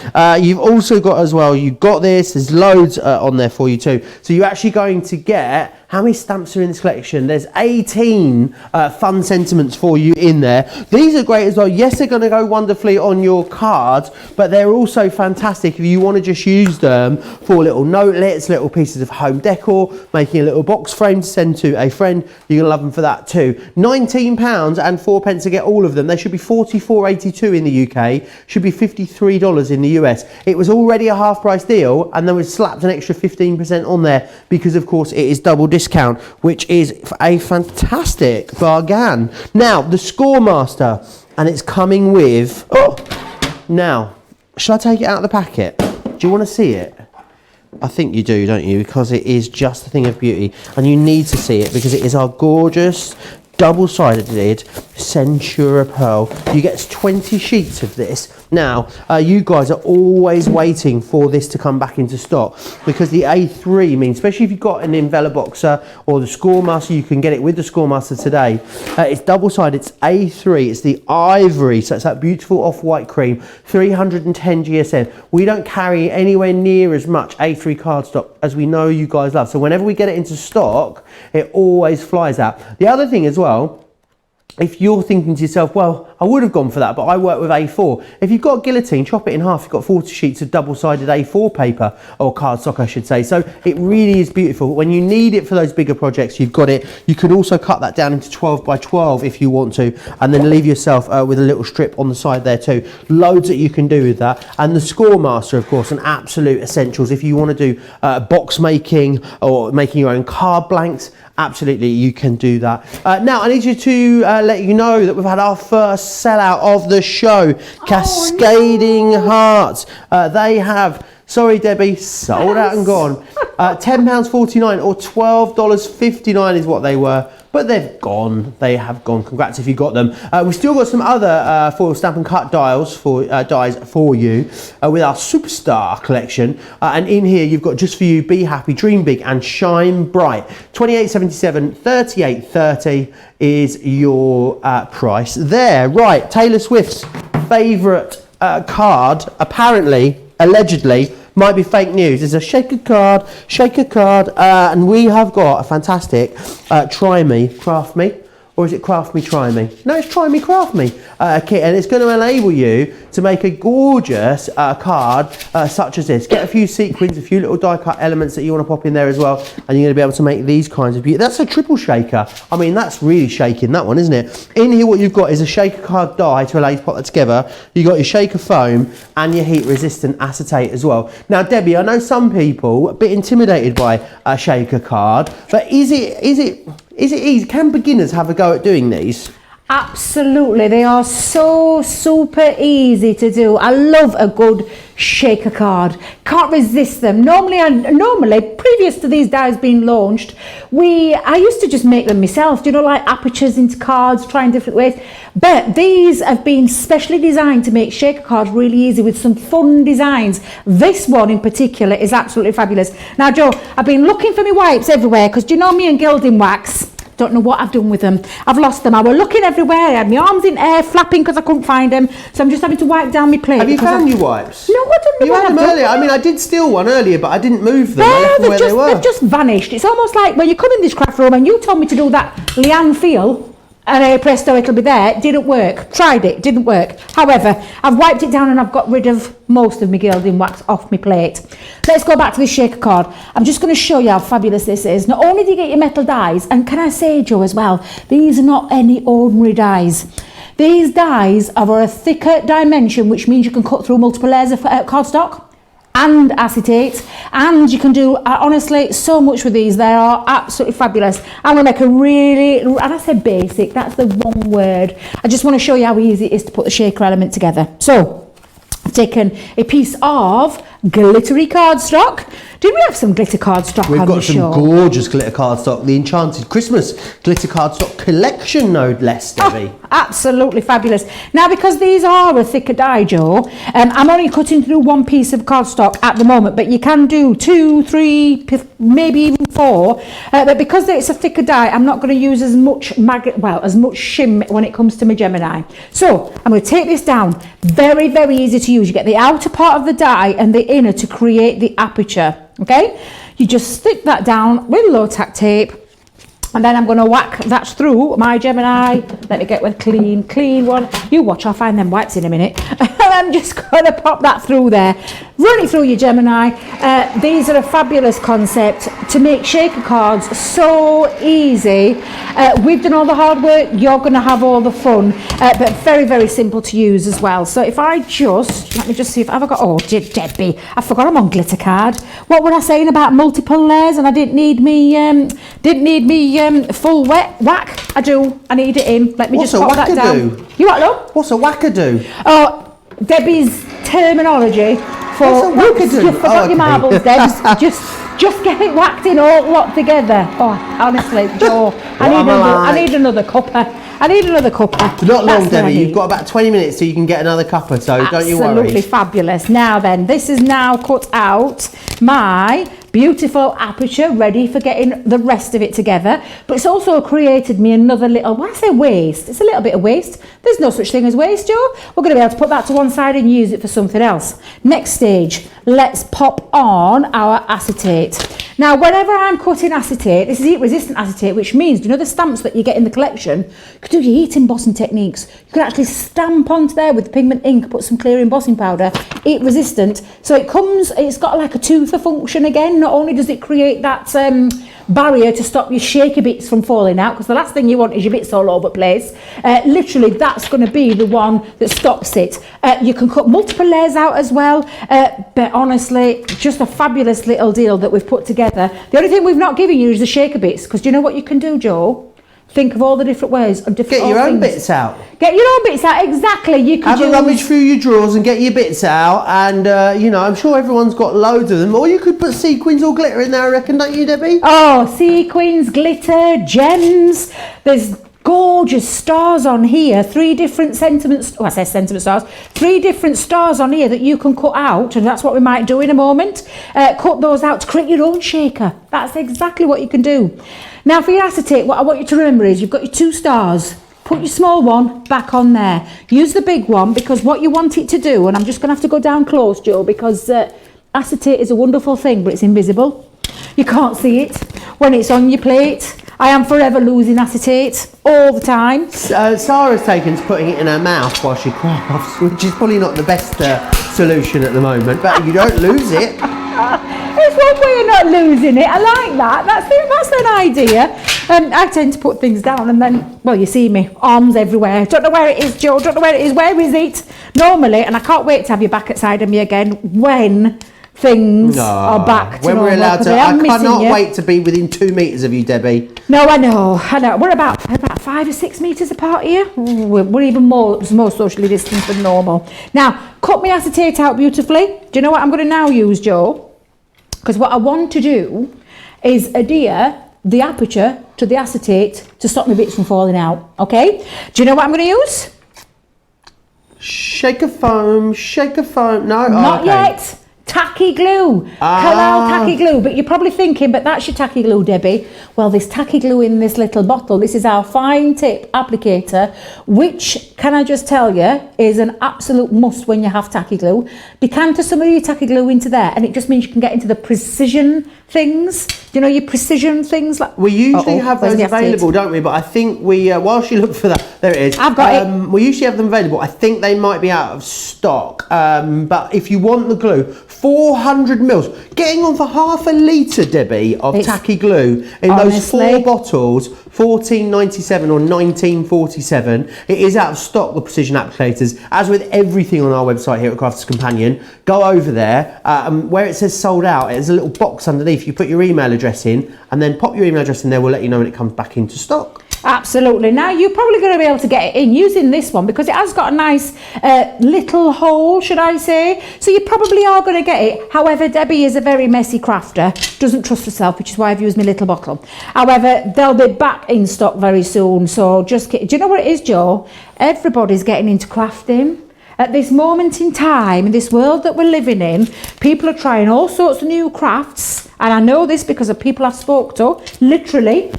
You've also got as well, you've got this, there's loads on there for you too. So you're actually going to get, how many stamps are in this collection? There's 18 fun sentiments for you in there. These are great as well. Yes, they're going to go wonderfully on your cards, but they're also fantastic if you want to just use them for little notelets, little pieces of home decor, making a little box frame to send to a friend. You're going to love them for that too. £19 and 4 pence to get all of them. They should be $44.82 in the UK, should be $53 in the US. It was already a half price deal, and then we slapped an extra 15% on there because, of course, it is double discount, which is a fantastic bargain. Now, the Scoremaster, and it's coming with, now, shall I take it out of the packet? Do you want to see it? I think you do, don't you? Because it is just a thing of beauty, and you need to see it because it is our gorgeous double-sided Centura Pearl. You get 20 sheets of this. Now, you guys are always waiting for this to come back into stock because the A3 means, especially if you've got an Invella Boxer or the Scoremaster, you can get it with the Scoremaster today. It's double-sided, it's A3, it's the ivory, so it's that beautiful off-white cream, 310 GSM. We don't carry anywhere near as much A3 cardstock as we know you guys love. So whenever we get it into stock, it always flies out. The other thing as well, if you're thinking to yourself, well, I would have gone for that, but I work with A4. If you've got a guillotine, chop it in half. You've got 40 sheets of double-sided A4 paper, or cardstock, I should say. So it really is beautiful. When you need it for those bigger projects, you've got it. You can also cut that down into 12 by 12 if you want to, and then leave yourself with a little strip on the side there too. Loads that you can do with that. And the Scoremaster, of course, an absolute essentials. If you want to do box making or making your own card blanks, absolutely, you can do that. Now, I need you to let you know that we've had our first sellout of the show, Cascading Hearts. They have, sorry Debbie, sold out and gone. £10.49 or $12.59 is what they were. But they've gone. They have gone. Congrats if you got them. We've still got some other foil stamp and cut dies for you with our Superstar collection. And in here you've got Just For You, Be Happy, Dream Big and Shine Bright. $28.77, $38.30 is your price there. Right, Taylor Swift's favourite card, apparently, allegedly, might be fake news. There's a shaker card, and we have got a fantastic Try Me, Craft Me, or is it Craft Me, Try Me? No, it's Try Me, Craft Me kit, and it's going to enable you to make a gorgeous card such as this. Get a few sequins, a few little die cut elements that you want to pop in there as well, and you're going to be able to make these kinds of beauty. That's a triple shaker. I mean, that's really shaking, that one, isn't it? In here what you've got is a shaker card die to allow you to put that together. You've got your shaker foam and your heat resistant acetate as well. Now Debbie, I know some people a bit intimidated by a shaker card, but is it Is it easy? Can beginners have a go at doing these? Absolutely, they are so super easy to do. I love a good shaker card. Can't resist them. Normally, previous to these dies being launched, I used to just make them myself. Do you know, like apertures into cards, trying different ways. But these have been specially designed to make shaker cards really easy with some fun designs. This one in particular is absolutely fabulous. Now, Joe, I've been looking for my wipes everywhere because do you know me and gilding wax? Don't know what I've done with them. I've lost them. I were looking everywhere. I had my arms in air, flapping because I couldn't find them. So I'm just having to wipe down my plate. Have you found your wipes? No, I don't know. You had them earlier. I mean, I did steal one earlier, but I didn't move them. I left them where they were. They've just vanished. It's almost like when you come in this craft room and you told me to do that Leanne feel, and presto, it'll be there. It didn't work. Tried it. Didn't work. However, I've wiped it down and I've got rid of most of my gilding wax off my plate. Let's go back to this shaker card. I'm just going to show you how fabulous this is. Not only do you get your metal dies, and can I say, Joe, as well, these are not any ordinary dies. These dies are a thicker dimension, which means you can cut through multiple layers of cardstock and acetate, and you can do honestly so much with these. They are absolutely fabulous. I'm going to make a really, and I said basic, that's the wrong word. I just want to show you how easy it is to put the shaker element together. So I've taken a piece of glittery cardstock. Did we have some glitter cardstock on the show? We've got some gorgeous glitter cardstock, the Enchanted Christmas glitter cardstock collection, no less, Debbie. Oh, absolutely fabulous. Now, because these are a thicker die, Joe, I'm only cutting through one piece of cardstock at the moment, but you can do 2, 3, maybe even 4. But because it's a thicker die, I'm not going to use as much shim when it comes to my Gemini. So I'm going to take this down. Very, very easy to use. You get the outer part of the die and the inner to create the aperture. Okay, you just stick that down with low tack tape, and then I'm going to whack that through my Gemini. Let me get with clean one. You watch, I'll find them wipes in a minute. I'm just going to pop that through there. Run it through your Gemini. These are a fabulous concept to make shaker cards so easy. We've done all the hard work. You're going to have all the fun, but very, very simple to use as well. So if I let me just see if I've got, Debbie, I forgot I'm on glitter card. What were I saying about multiple layers? And I didn't need me full whack. I do. I need it in. Let me just pop that down. You what, love? What's a wackadoo? Oh, Debbie's terminology for. You forgot your marbles, Debs. Just get it whacked in all lot together. Oh, honestly, Joe, I need another cuppa. Not long, Debbie. You've got about 20 minutes so you can get another cuppa, so don't you worry. Absolutely fabulous. Now then, this is now cut out my beautiful aperture ready for getting the rest of it together, but it's also created me another little, when I say waste, it's a little bit of waste. There's no such thing as waste, Joe. We're going to be able to put that to one side and use it for something else. Next stage, let's pop on our acetate. Now, whenever I'm cutting acetate, this is heat resistant acetate, which means, you know the stamps that you get in the collection, you could do your heat embossing techniques. You can actually stamp onto there with pigment ink, put some clear embossing powder, heat resistant. So it's got like a toother function again. Not only does it create that barrier to stop your shaker bits from falling out, because the last thing you want is your bits all over the place. Literally, that's going to be the one that stops it. You can cut multiple layers out as well, but honestly, just a fabulous little deal that we've put together. The only thing we've not given you is the shaker bits, because do you know what you can do, Joe? Think of all the different ways of different. Get your own bits out. Get your own bits out, exactly. You could have a rummage through your drawers and get your bits out, and I'm sure everyone's got loads of them. Or you could put sequins or glitter in there, I reckon, don't you, Debbie? Oh, sequins, glitter, gems. There's gorgeous stars on here. 3 different sentiment. Oh, I say sentiment stars. 3 different stars on here that you can cut out, and that's what we might do in a moment. Cut those out to create your own shaker. That's exactly what you can do. Now, for your acetate, what I want you to remember is you've got your 2 stars. Put your small one back on there. Use the big one, because what you want it to do, and I'm just going to have to go down close, Joe, because acetate is a wonderful thing, but it's invisible. You can't see it when it's on your plate. I am forever losing acetate all the time. Sarah's taken to putting it in her mouth while she crafts, which is probably not the best solution at the moment, but you don't lose it. It's one way of not losing it. I like that. That's an idea. I tend to put things down and then, well, you see me, arms everywhere. Don't know where it is, Joe. Don't know where it is. Where is it? Normally, and I can't wait to have you back at side of me again when things are back to when normal. we're allowed to, I missing cannot you. wait to be within 2 meters of you, Debbie. No, I know. We're about 5 or 6 meters apart here. We're even more socially distanced than normal. Now, cut my acetate out beautifully. Do you know what I'm going to now use, Joe? Because what I want to do is adhere the aperture to the acetate to stop my bits from falling out. Okay? Do you know what I'm going to use? Shake a foam, shake a foam. No, Not yet. Tacky glue, Canal tacky glue. But you're probably thinking, but that's your tacky glue, Debbie. Well, there's tacky glue in this little bottle. This is our fine tip applicator, which, can I just tell you, is an absolute must when you have tacky glue. Decanter some of your tacky glue into there, and it just means you can get into the precision things. Do you know your precision things? Like we usually have those available, don't we? But I think we, whilst you look for that, there it is. I've got it. We usually have them available. I think they might be out of stock. But if you want the glue, 400 mils, getting on for half a litre, Debbie, of tacky glue in those 4 bottles, $14.97 or $19.47. It is out of stock, the precision applicators. As with everything on our website here at Crafters Companion, go over there, where it says sold out, there's a little box underneath. You put your email address in and then pop your email address in there. We'll let you know when it comes back into stock. Absolutely. Now you're probably going to be able to get it in using this one because it has got a nice little hole, should I say. So you probably are going to get it. However, Debbie is a very messy crafter, doesn't trust herself, which is why I've used my little bottle. However, they'll be back in stock very soon. So just do you know what it is, Joe? Everybody's getting into crafting. At this moment in time, in this world that we're living in, people are trying all sorts of new crafts. And I know this because of people I've spoke to, literally.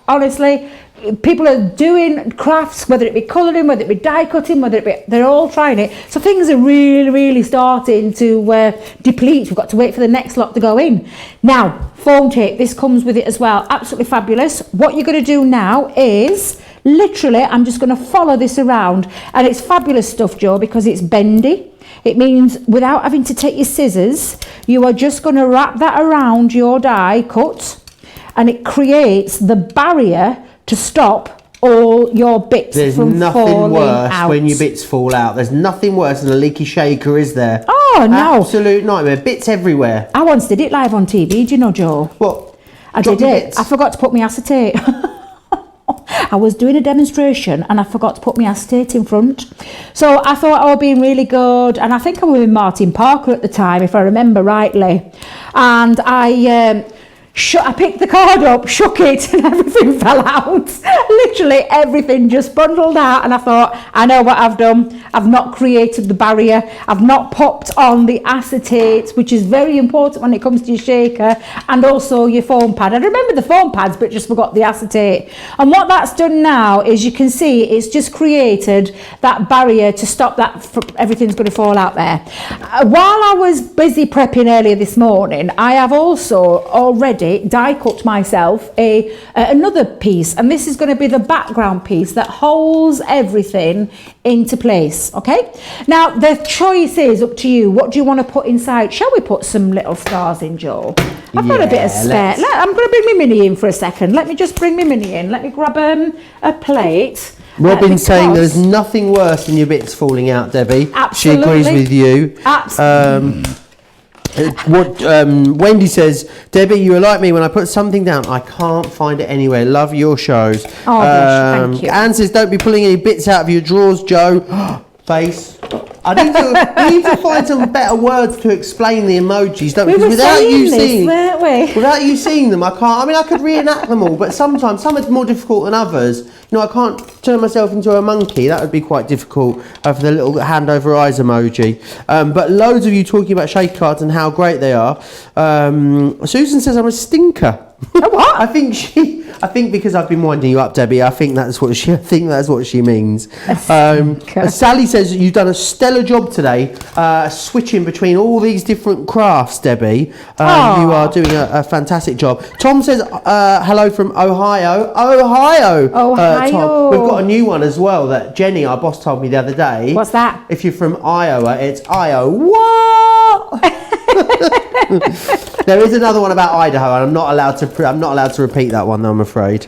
Honestly, people are doing crafts, whether it be colouring, whether it be die cutting, they're all trying it. So things are really, really starting to deplete. We've got to wait for the next lot to go in. Now, foam tape, this comes with it as well. Absolutely fabulous. What you're going to do now is, literally, I'm just going to follow this around. And it's fabulous stuff, Joe, because it's bendy. It means without having to take your scissors, you are just going to wrap that around your die cut. And it creates the barrier to stop all your bits from falling out. There's nothing worse when your bits fall out. There's nothing worse than a leaky shaker, is there? Oh, no. Absolute nightmare. Bits everywhere. I once did it live on TV, do you know, Joe? What? I did it. I forgot to put my acetate. I was doing a demonstration and I forgot to put my acetate in front. So I thought, being really good. And I think I was with Martin Parker at the time, if I remember rightly. And I picked the card up, shook it, and everything fell out. Literally everything just bundled out, and I thought, I know what I've done. I've not created the barrier. I've not popped on the acetate, which is very important when it comes to your shaker, and also your foam pad. I remember the foam pads, but just forgot the acetate. And what that's done now is you can see it's just created that barrier to stop that everything's going to fall out there. While I was busy prepping earlier this morning, I have also already die cut myself another piece, and this is going to be the background piece that holds everything into place. Okay, now the choice is up to you. What do you want to put inside? Shall we put some little stars in, Joe? I've got a bit of spare. I'm going to bring my mini in for a second. Let me just bring my mini in. Let me grab a plate. Robin's saying there's nothing worse than your bits falling out, Debbie. Absolutely. She agrees with you. Absolutely. Wendy says, Debbie, you are like me. When I put something down, I can't find it anywhere. Love your shows. Oh, thank you. Anne says, don't be pulling any bits out of your drawers, Joe. Face. We need to find some better words to explain the emojis, don't we? Because without you seeing them, I can't. I mean, I could reenact them all, but sometimes some are more difficult than others. You know, I can't turn myself into a monkey. That would be quite difficult for the little hand over eyes emoji. But loads of you talking about shake cards and how great they are. Susan says I'm a stinker. A what? I think because I've been winding you up, Debbie. I think that's what she means. Sally says you've done a stellar job today, switching between all these different crafts, Debbie. You are doing a fantastic job. Tom says hello from Ohio. Ohio. Tom. We've got a new one as well that Jenny, our boss, told me the other day. What's that? If you're from Iowa, it's Iowa. There is another one about Idaho, and I'm not allowed to repeat that one, though, I'm afraid.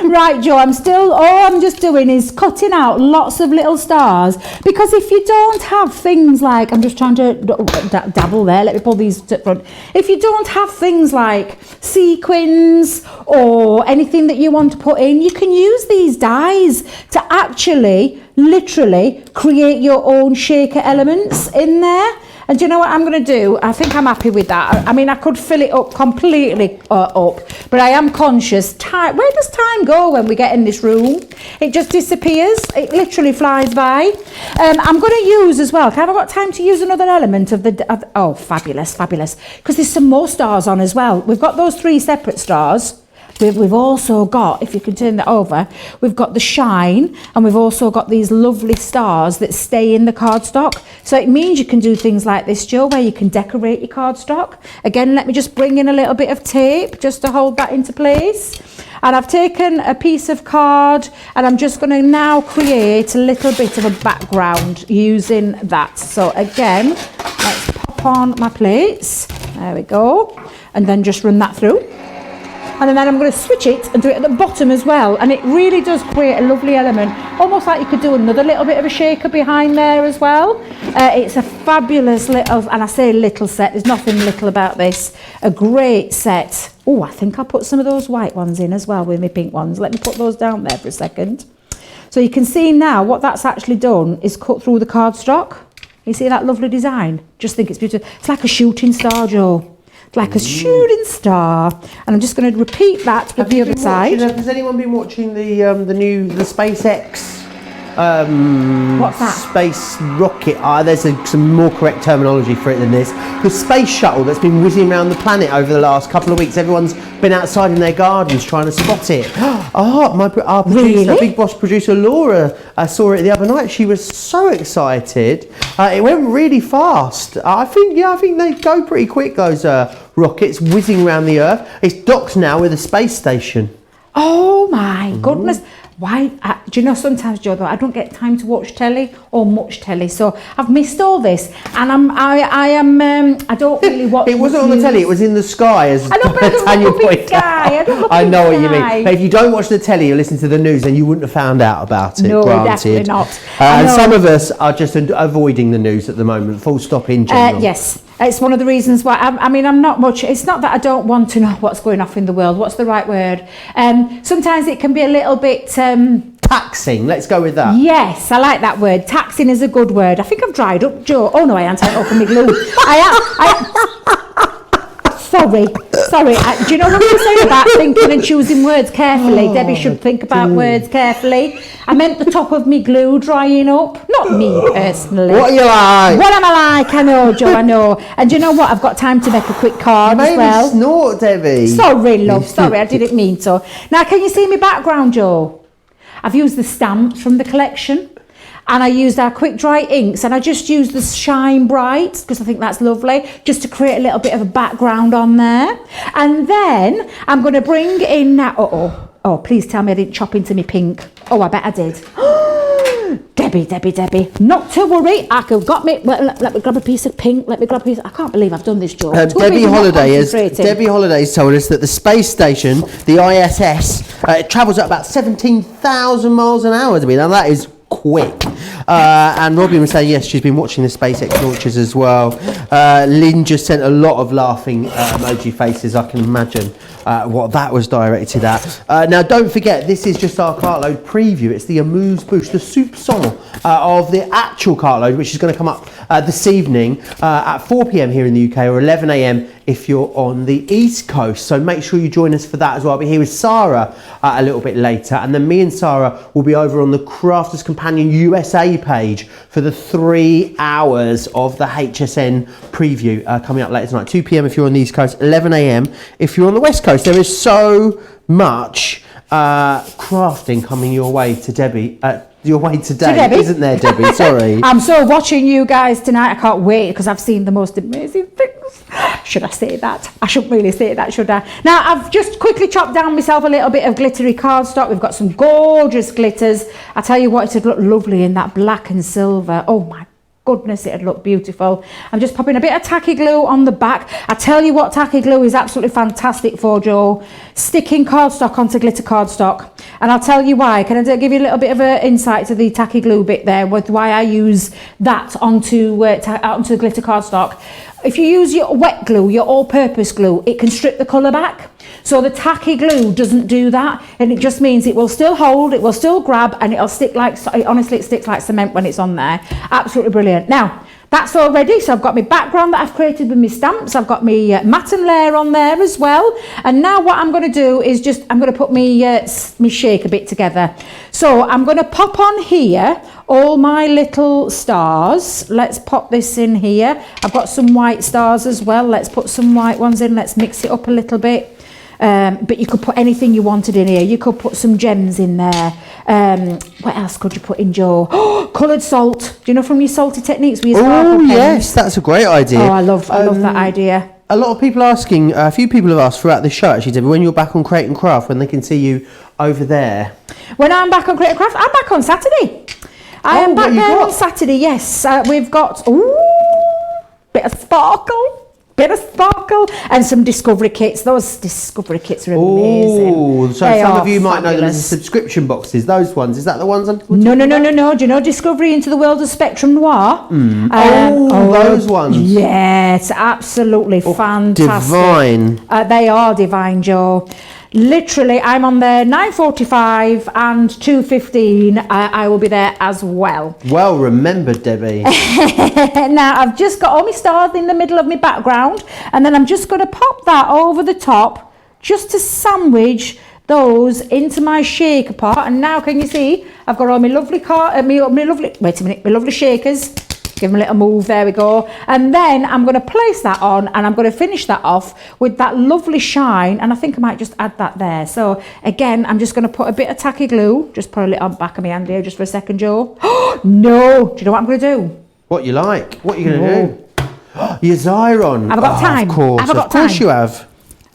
Right, Joe, all I'm just doing is cutting out lots of little stars, because if you don't have things like, I'm just trying to dabble there, let me pull these to the front. If you don't have things like sequins or anything that you want to put in, you can use these dies to actually, literally create your own shaker elements in there. And do you know what I'm going to do? I think I'm happy with that. I mean, I could fill it up completely up, but I am conscious. Where does time go when we get in this room? It just disappears. It literally flies by. I'm going to use as well. Have I got time to use another element of the... oh, fabulous, fabulous. Because there's some more stars on as well. We've got those 3 separate stars. We've also got, if you can turn that over, we've got the shine, and we've also got these lovely stars that stay in the cardstock. So it means you can do things like this, Joe, where you can decorate your cardstock. Again, let me just bring in a little bit of tape just to hold that into place. And I've taken a piece of card, and I'm just going to now create a little bit of a background using that. So again, let's pop on my plates. There we go. And then just run that through. And then I'm going to switch it and do it at the bottom as well. And it really does create a lovely element. Almost like you could do another little bit of a shaker behind there as well. It's a fabulous little, and I say little set, there's nothing little about this. A great set. Oh, I think I'll put some of those white ones in as well with my pink ones. Let me put those down there for a second. So you can see now what that's actually done is cut through the cardstock. You see that lovely design? Just think it's beautiful. It's like a shooting star, Joe. Like a shooting star, and I'm just going to repeat that with the other side. Has anyone been watching the SpaceX? What's that? Space rocket. There's some more correct terminology for it than this. The space shuttle that's been whizzing around the planet over the last couple of weeks. Everyone's been outside in their gardens trying to spot it. Our producer, Really? Big Boss producer Laura, saw it the other night. She was so excited. It went really fast. I think they go pretty quick, those rockets whizzing around the Earth. It's docked now with a space station. Oh my goodness. Why? Do you know, sometimes, Joe, though, I don't get time to watch telly or much telly, so I've missed all this, and I don't really watch. It wasn't on the telly; it was in the sky, as I know, but I don't Tanya look up in pointed sky. out. I know what you mean. But if you don't watch the telly, you listen to the news, then you wouldn't have found out about it. No, granted. definitely not. And some of us are just avoiding the news at the moment. Full stop in general. Yes. It's one of the reasons why, I'm not much, it's not that I don't want to know what's going off in the world. What's the right word? Sometimes it can be a little bit... taxing, let's go with that. Yes, I like that word. Taxing is a good word. I think I've dried up, Joe. Oh no, I haven't. I opened my glue. Sorry. Do you know what I'm saying about thinking and choosing words carefully? Debbie should think about words carefully. I meant the top of me glue drying up. Not me personally. What are you like? What am I like? I know, Joe, I know. And do you know what? I've got time to make a quick card as well. Maybe snort, Debbie. Sorry, love. Sorry, I didn't mean to. Now, can you see my background, Joe? I've used the stamps from the collection. And I used our quick dry inks, and I just used the Shine Bright because I think that's lovely, just to create a little bit of a background on there. And then I'm going to bring in now. Oh, please tell me I didn't chop into me pink. Oh, I bet I did. Debbie. Not to worry. I could got me. Well, let me grab a piece of pink. Let me grab a piece. I can't believe I've done this, Joe. Debbie Holiday has told us that the space station, the ISS, it travels at about 17,000 miles an hour. Now that is quick. And Robin was saying yes, she's been watching the SpaceX launches as well. Lynn just sent a lot of laughing emoji faces. I can imagine what that was directed at. Now don't forget, this is just our Cartload preview. It's the amuse-bouche, the soupçon of the actual Cartload, which is going to come up this evening at 4 p.m. here in the UK, or 11 a.m. if you're on the East Coast. So make sure you join us for that as well. I'll be here with Sarah a little bit later, and then me and Sarah will be over on the Crafters Companion USA page for the 3 hours of the Hsn preview coming up later tonight. 2 p.m. if you're on the East Coast, 11 a.m. if you're on the West Coast. There is so much crafting coming your way to Debbie. Your way today, isn't there, Debbie? Sorry. I'm so watching you guys tonight. I can't wait because I've seen the most amazing things. Should I say that? I shouldn't really say that, should I? Now, I've just quickly chopped down myself a little bit of glittery cardstock. We've got some gorgeous glitters. I tell you what, it'd look lovely in that black and silver. Oh my goodness, it'd look beautiful. I'm just popping a bit of tacky glue on the back. I tell you what tacky glue is absolutely fantastic for, Joe. Sticking cardstock onto glitter cardstock. And I'll tell you why. Can I give you a little bit of an insight to the tacky glue bit there with why I use that onto the glitter cardstock? If you use your wet glue, your all-purpose glue, it can strip the colour back. So the tacky glue doesn't do that, and it just means it will still hold, it will still grab, and it'll stick like, honestly, it sticks like cement when it's on there. Absolutely brilliant. Now, that's all ready. So I've got my background that I've created with my stamps. I've got my matten layer on there as well. And now what I'm going to do is I'm going to put my shaker bit together. So I'm going to pop on here all my little stars. Let's pop this in here. I've got some white stars as well. Let's put some white ones in. Let's mix it up a little bit. But you could put anything you wanted in here. You could put some gems in there. What else could you put in, Joe? Oh, coloured salt. Do you know from your salty techniques? Oh yes, that's a great idea. Oh, I love that idea. A lot of people asking, a few people have asked throughout the show actually, Debbie, when you're back on Create and Craft, when they can see you over there. When I'm back on Create and Craft, I'm back on Saturday. I am back there on Saturday, yes. We've got, bit of sparkle and some discovery kits. Those discovery kits are amazing. Oh, so some of you might know them as the subscription boxes. Those ones, is that the ones? No. Do you know Discovery into the World of Spectrum Noir? Those ones. Yes, absolutely fantastic. Divine. They are divine, Joe. Literally, I'm on there 9:45 and 2:15. I will be there as well. Well remembered, Debbie. Now, I've just got all my stars in the middle of my background, and then I'm just going to pop that over the top just to sandwich those into my shaker pot. And now, can you see, I've got all my lovely my lovely shakers. Give them a little move, there we go. And then I'm going to place that on, and I'm going to finish that off with that lovely shine, and I think I might just add that there. So again, I'm just going to put a bit of tacky glue, just put a little on the back of my hand here just for a second, Joe. Oh, no! Do you know what I'm going to do? What you like? What are you going to do? Your Xyron. Have I got time? Of course. Of course you have.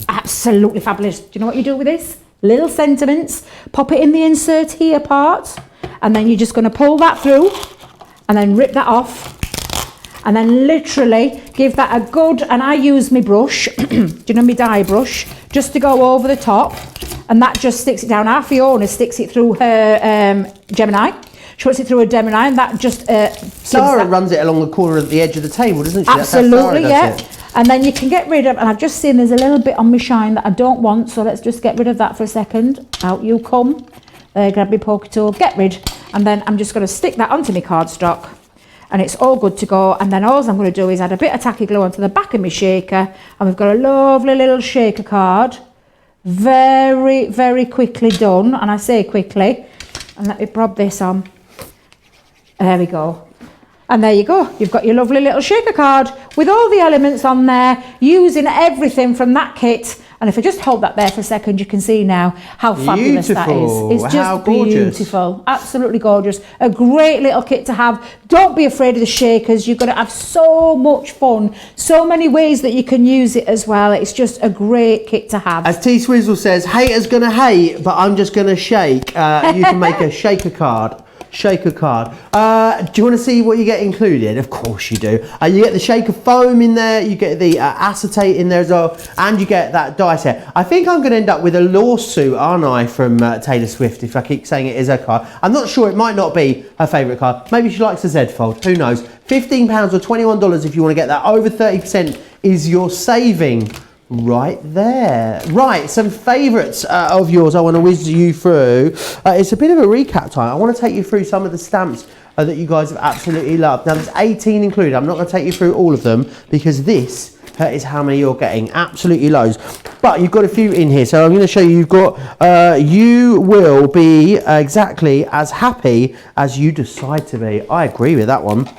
Absolutely fabulous. Do you know what you do with this? Little sentiments. Pop it in the insert here part, and then you're just going to pull that through, and then rip that off, and then literally give that a good, and I use my brush, do you know my die brush, just to go over the top, and that just sticks it down. Our Fiona sticks it through her Gemini. She puts it through a Gemini, and that just Sarah runs it along the corner of the edge of the table, doesn't she? Absolutely, yeah. And then you can get rid of, and I've just seen there's a little bit on my shine that I don't want, so let's just get rid of that for a second. Out you come. There, grab my poker tool, get rid, and then I'm just going to stick that onto my cardstock, and it's all good to go. And then all I'm going to do is add a bit of tacky glue onto the back of my shaker, and we've got a lovely little shaker card. Very, very quickly done, and I say quickly. And let me prop this on. There we go. And there you go. You've got your lovely little shaker card with all the elements on there, using everything from that kit. And if I just hold that there for a second, you can see now how fabulous that is. It's just beautiful. Absolutely gorgeous. A great little kit to have. Don't be afraid of the shakers. You're going to have so much fun. So many ways that you can use it as well. It's just a great kit to have. As T Swizzle says, haters going to hate, but I'm just going to shake. You can make a shaker card. Shaker card. Do you want to see what you get included? Of course you do. You get the shaker foam in there, you get the acetate in there as well, and you get that die set. I think I'm going to end up with a lawsuit, aren't I, from Taylor Swift, if I keep saying it is her card. I'm not sure, it might not be her favourite card. Maybe she likes the Z Fold, who knows. £15 or $21 if you want to get that. Over 30% is your saving. Right there. Right, some favourites of yours I want to whiz you through. It's a bit of a recap time. I want to take you through some of the stamps that you guys have absolutely loved. Now, there's 18 included. I'm not going to take you through all of them because this is how many you're getting. Absolutely loads. But you've got a few in here. So I'm going to show you, you've got, you will be exactly as happy as you decide to be. I agree with that one.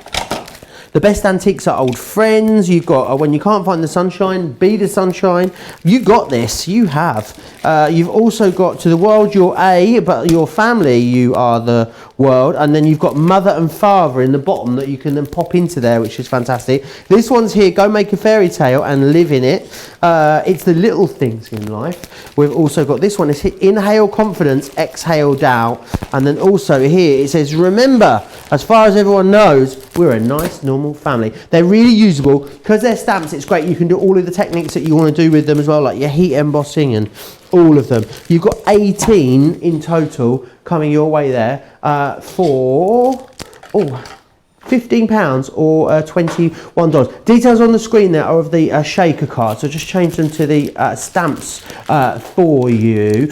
The best antiques are old friends. You've got when you can't find the sunshine, be the sunshine. You got this. You have. You've also got to the world. You're A, but your family, you are the world. And then you've got mother and father in the bottom that you can then pop into there, which is fantastic. This one's here. Go make a fairy tale and live in it. It's the little things in life. We've also got this one. It's inhale confidence, exhale doubt. And then also here it says, remember, as far as everyone knows, we're a nice normal family. They're really usable because they're stamps. It's great. You can do all of the techniques that you want to do with them as well, like your heat embossing and all of them. You've got 18 in total coming your way there for £15 or $21. Details on the screen there are of the shaker card, so just change them to the stamps for you,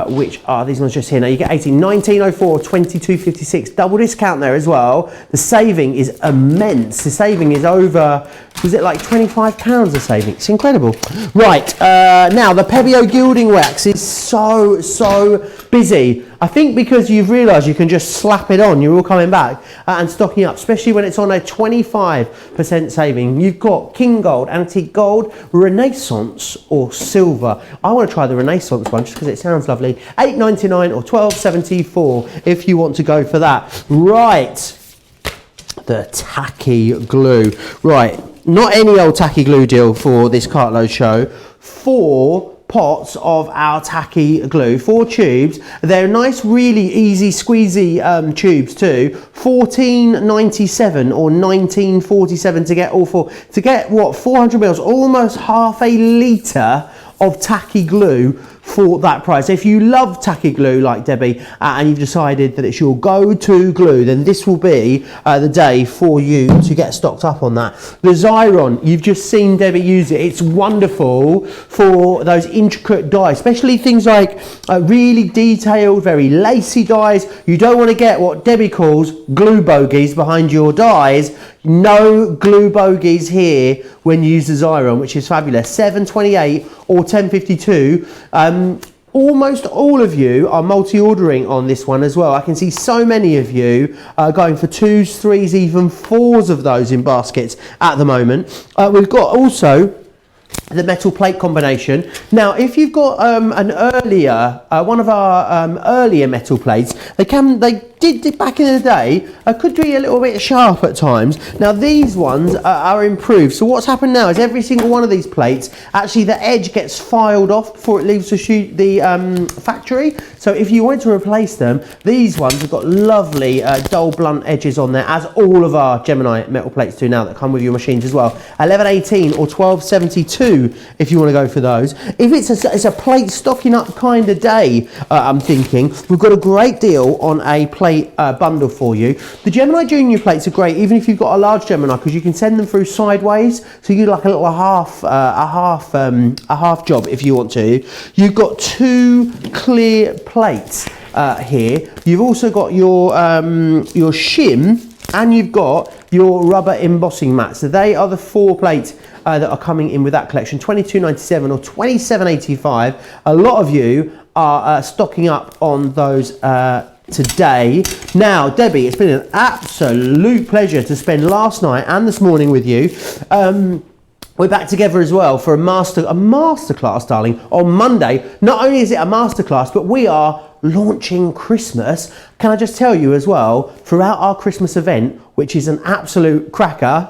which are these ones just here. Now you get 18, 19.04, 22.56, double discount there as well. The saving is immense. The saving is over, was it like £25 a saving? It's incredible. Right, now the Pebeo gilding wax is so busy. I think because you've realised you can just slap it on, you're all coming back and stocking up, especially when it's on a 25% saving. You've got King Gold, Antique Gold, Renaissance or Silver. I want to try the Renaissance one just because it sounds lovely. $8.99 or $12.74 if you want to go for that. Right, the tacky glue. Right, not any old tacky glue deal for this Cartload show. 4 pots of our tacky glue, 4 tubes. They're nice, really easy squeezy tubes too. $14.97 or $19.47 to get all 4. To get what, 400 mils, almost half a litre of tacky glue for that price. If you love tacky glue like Debbie and you've decided that it's your go-to glue, then this will be the day for you to get stocked up on that. The Xyron, you've just seen Debbie use it. It's wonderful for those intricate dies, especially things like really detailed, very lacy dies. You don't want to get what Debbie calls glue bogeys behind your dies. No glue bogeys here when you use the Xyron, which is fabulous. 7.28 or 10.52. Almost all of you are multi-ordering on this one as well. I can see so many of you going for 2s, 3s, even 4s of those in baskets at the moment. We've got also the metal plate combination. Now, if you've got an earlier, one of our earlier metal plates, they did back in the day, could be a little bit sharp at times. Now these ones are improved. So what's happened now is every single one of these plates, actually the edge gets filed off before it leaves the factory. So if you wanted to replace them, these ones have got lovely dull blunt edges on there, as all of our Gemini metal plates do now that come with your machines as well. 11.18 or 12.72 if you want to go for those. If it's a plate stocking up kind of day, I'm thinking, we've got a great deal on a plate bundle for you. The Gemini Junior plates are great, even if you've got a large Gemini, because you can send them through sideways, so you do like a little half job if you want to. You've got 2 clear plates here. You've also got your shim, and you've got your rubber embossing mat. So they are the 4 plates that are coming in with that collection. $22.97 or $27.85. A lot of you are stocking up on those today. Now, Debbie, it's been an absolute pleasure to spend last night and this morning with you. We're back together as well for a masterclass, darling, on Monday. Not only is it a masterclass, but we are launching Christmas. Can I just tell you as well, throughout our Christmas event, which is an absolute cracker,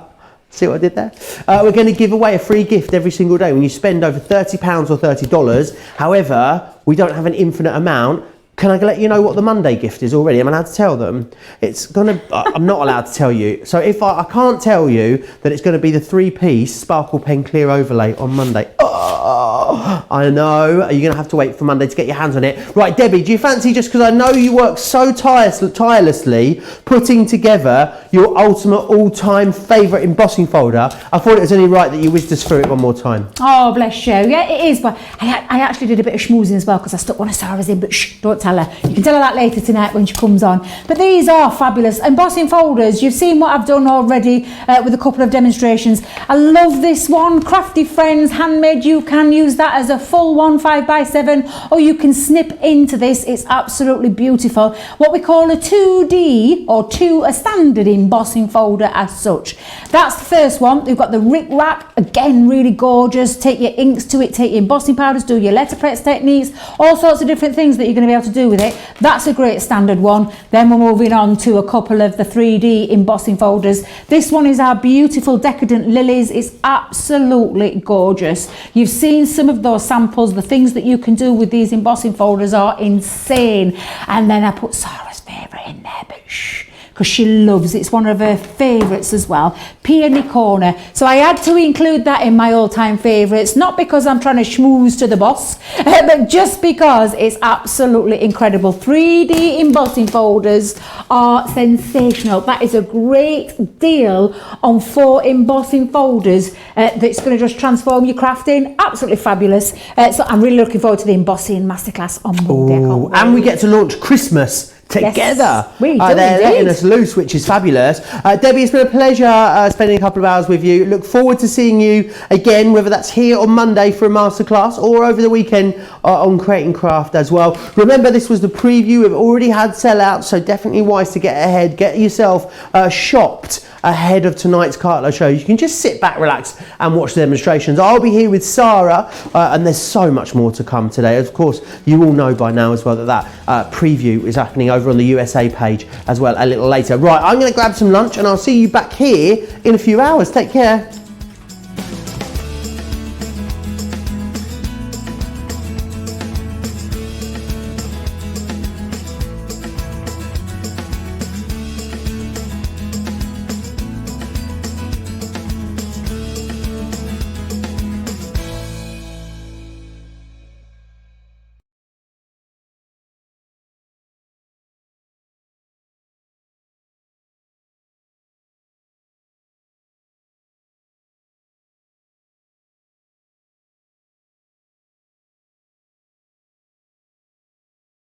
see what I did there? We're going to give away a free gift every single day when you spend over £30 or $30. However, we don't have an infinite amount. Can I let you know what the Monday gift is already? I'm allowed to tell them. I'm not allowed to tell you. So if I can't tell you that it's going to be the 3-piece Sparkle Pen Clear Overlay on Monday. Oh, I know. You're going to have to wait for Monday to get your hands on it. Right, Debbie, do you fancy, just because I know you work so tirelessly putting together your ultimate all-time favourite embossing folder, I thought it was only right that you whizzed us through it one more time. Oh, bless you. Yeah, it is. But I actually did a bit of schmoozing as well, because I stuck one of Sarah's in, but shh, don't tell her. You can tell her that later tonight when she comes on. But these are fabulous. Embossing folders, you've seen what I've done already with a couple of demonstrations. I love this one, Crafty Friends, handmade. You can use that as a full 1 5x7, or you can snip into this. It's absolutely beautiful. What we call a 2D, or a standard embossing folder as such. That's the first one. We've got the Rick Rack, again, really gorgeous. Take your inks to it, take your embossing powders, do your letterpress techniques, all sorts of different things that you're going to be able to do with it. That's a great standard one. Then we're moving on to a couple of the 3D embossing folders. This one is our beautiful Decadent Lilies. It's absolutely gorgeous. You've seen some of those samples. The things that you can do with these embossing folders are insane. And then I put Sarah's favourite in there, but shh, because she loves it. It's one of her favourites as well. Peony Corner. So I had to include that in my all-time favourites, not because I'm trying to schmooze to the boss, but just because it's absolutely incredible. 3D embossing folders are sensational. That is a great deal on 4 embossing folders that's going to just transform your crafting. Absolutely fabulous. So I'm really looking forward to the embossing masterclass on Monday. Ooh, and we get to launch Christmas together. Yes, we do they're letting indeed. us loose, which is fabulous. Debbie, it's been a pleasure spending a couple of hours with you. Look forward to seeing you again, whether that's here on Monday for a masterclass or over the weekend on Create and Craft as well. Remember, this was the preview. We've already had sellouts, so definitely wise to get ahead. Get yourself shopped ahead of tonight's Cartload show. You can just sit back, relax and watch the demonstrations. I'll be here with Sarah and there's so much more to come today. Of course, you all know by now as well that preview is happening over on the USA page as well a little later. Right, I'm going to grab some lunch and I'll see you back here in a few hours. Take care.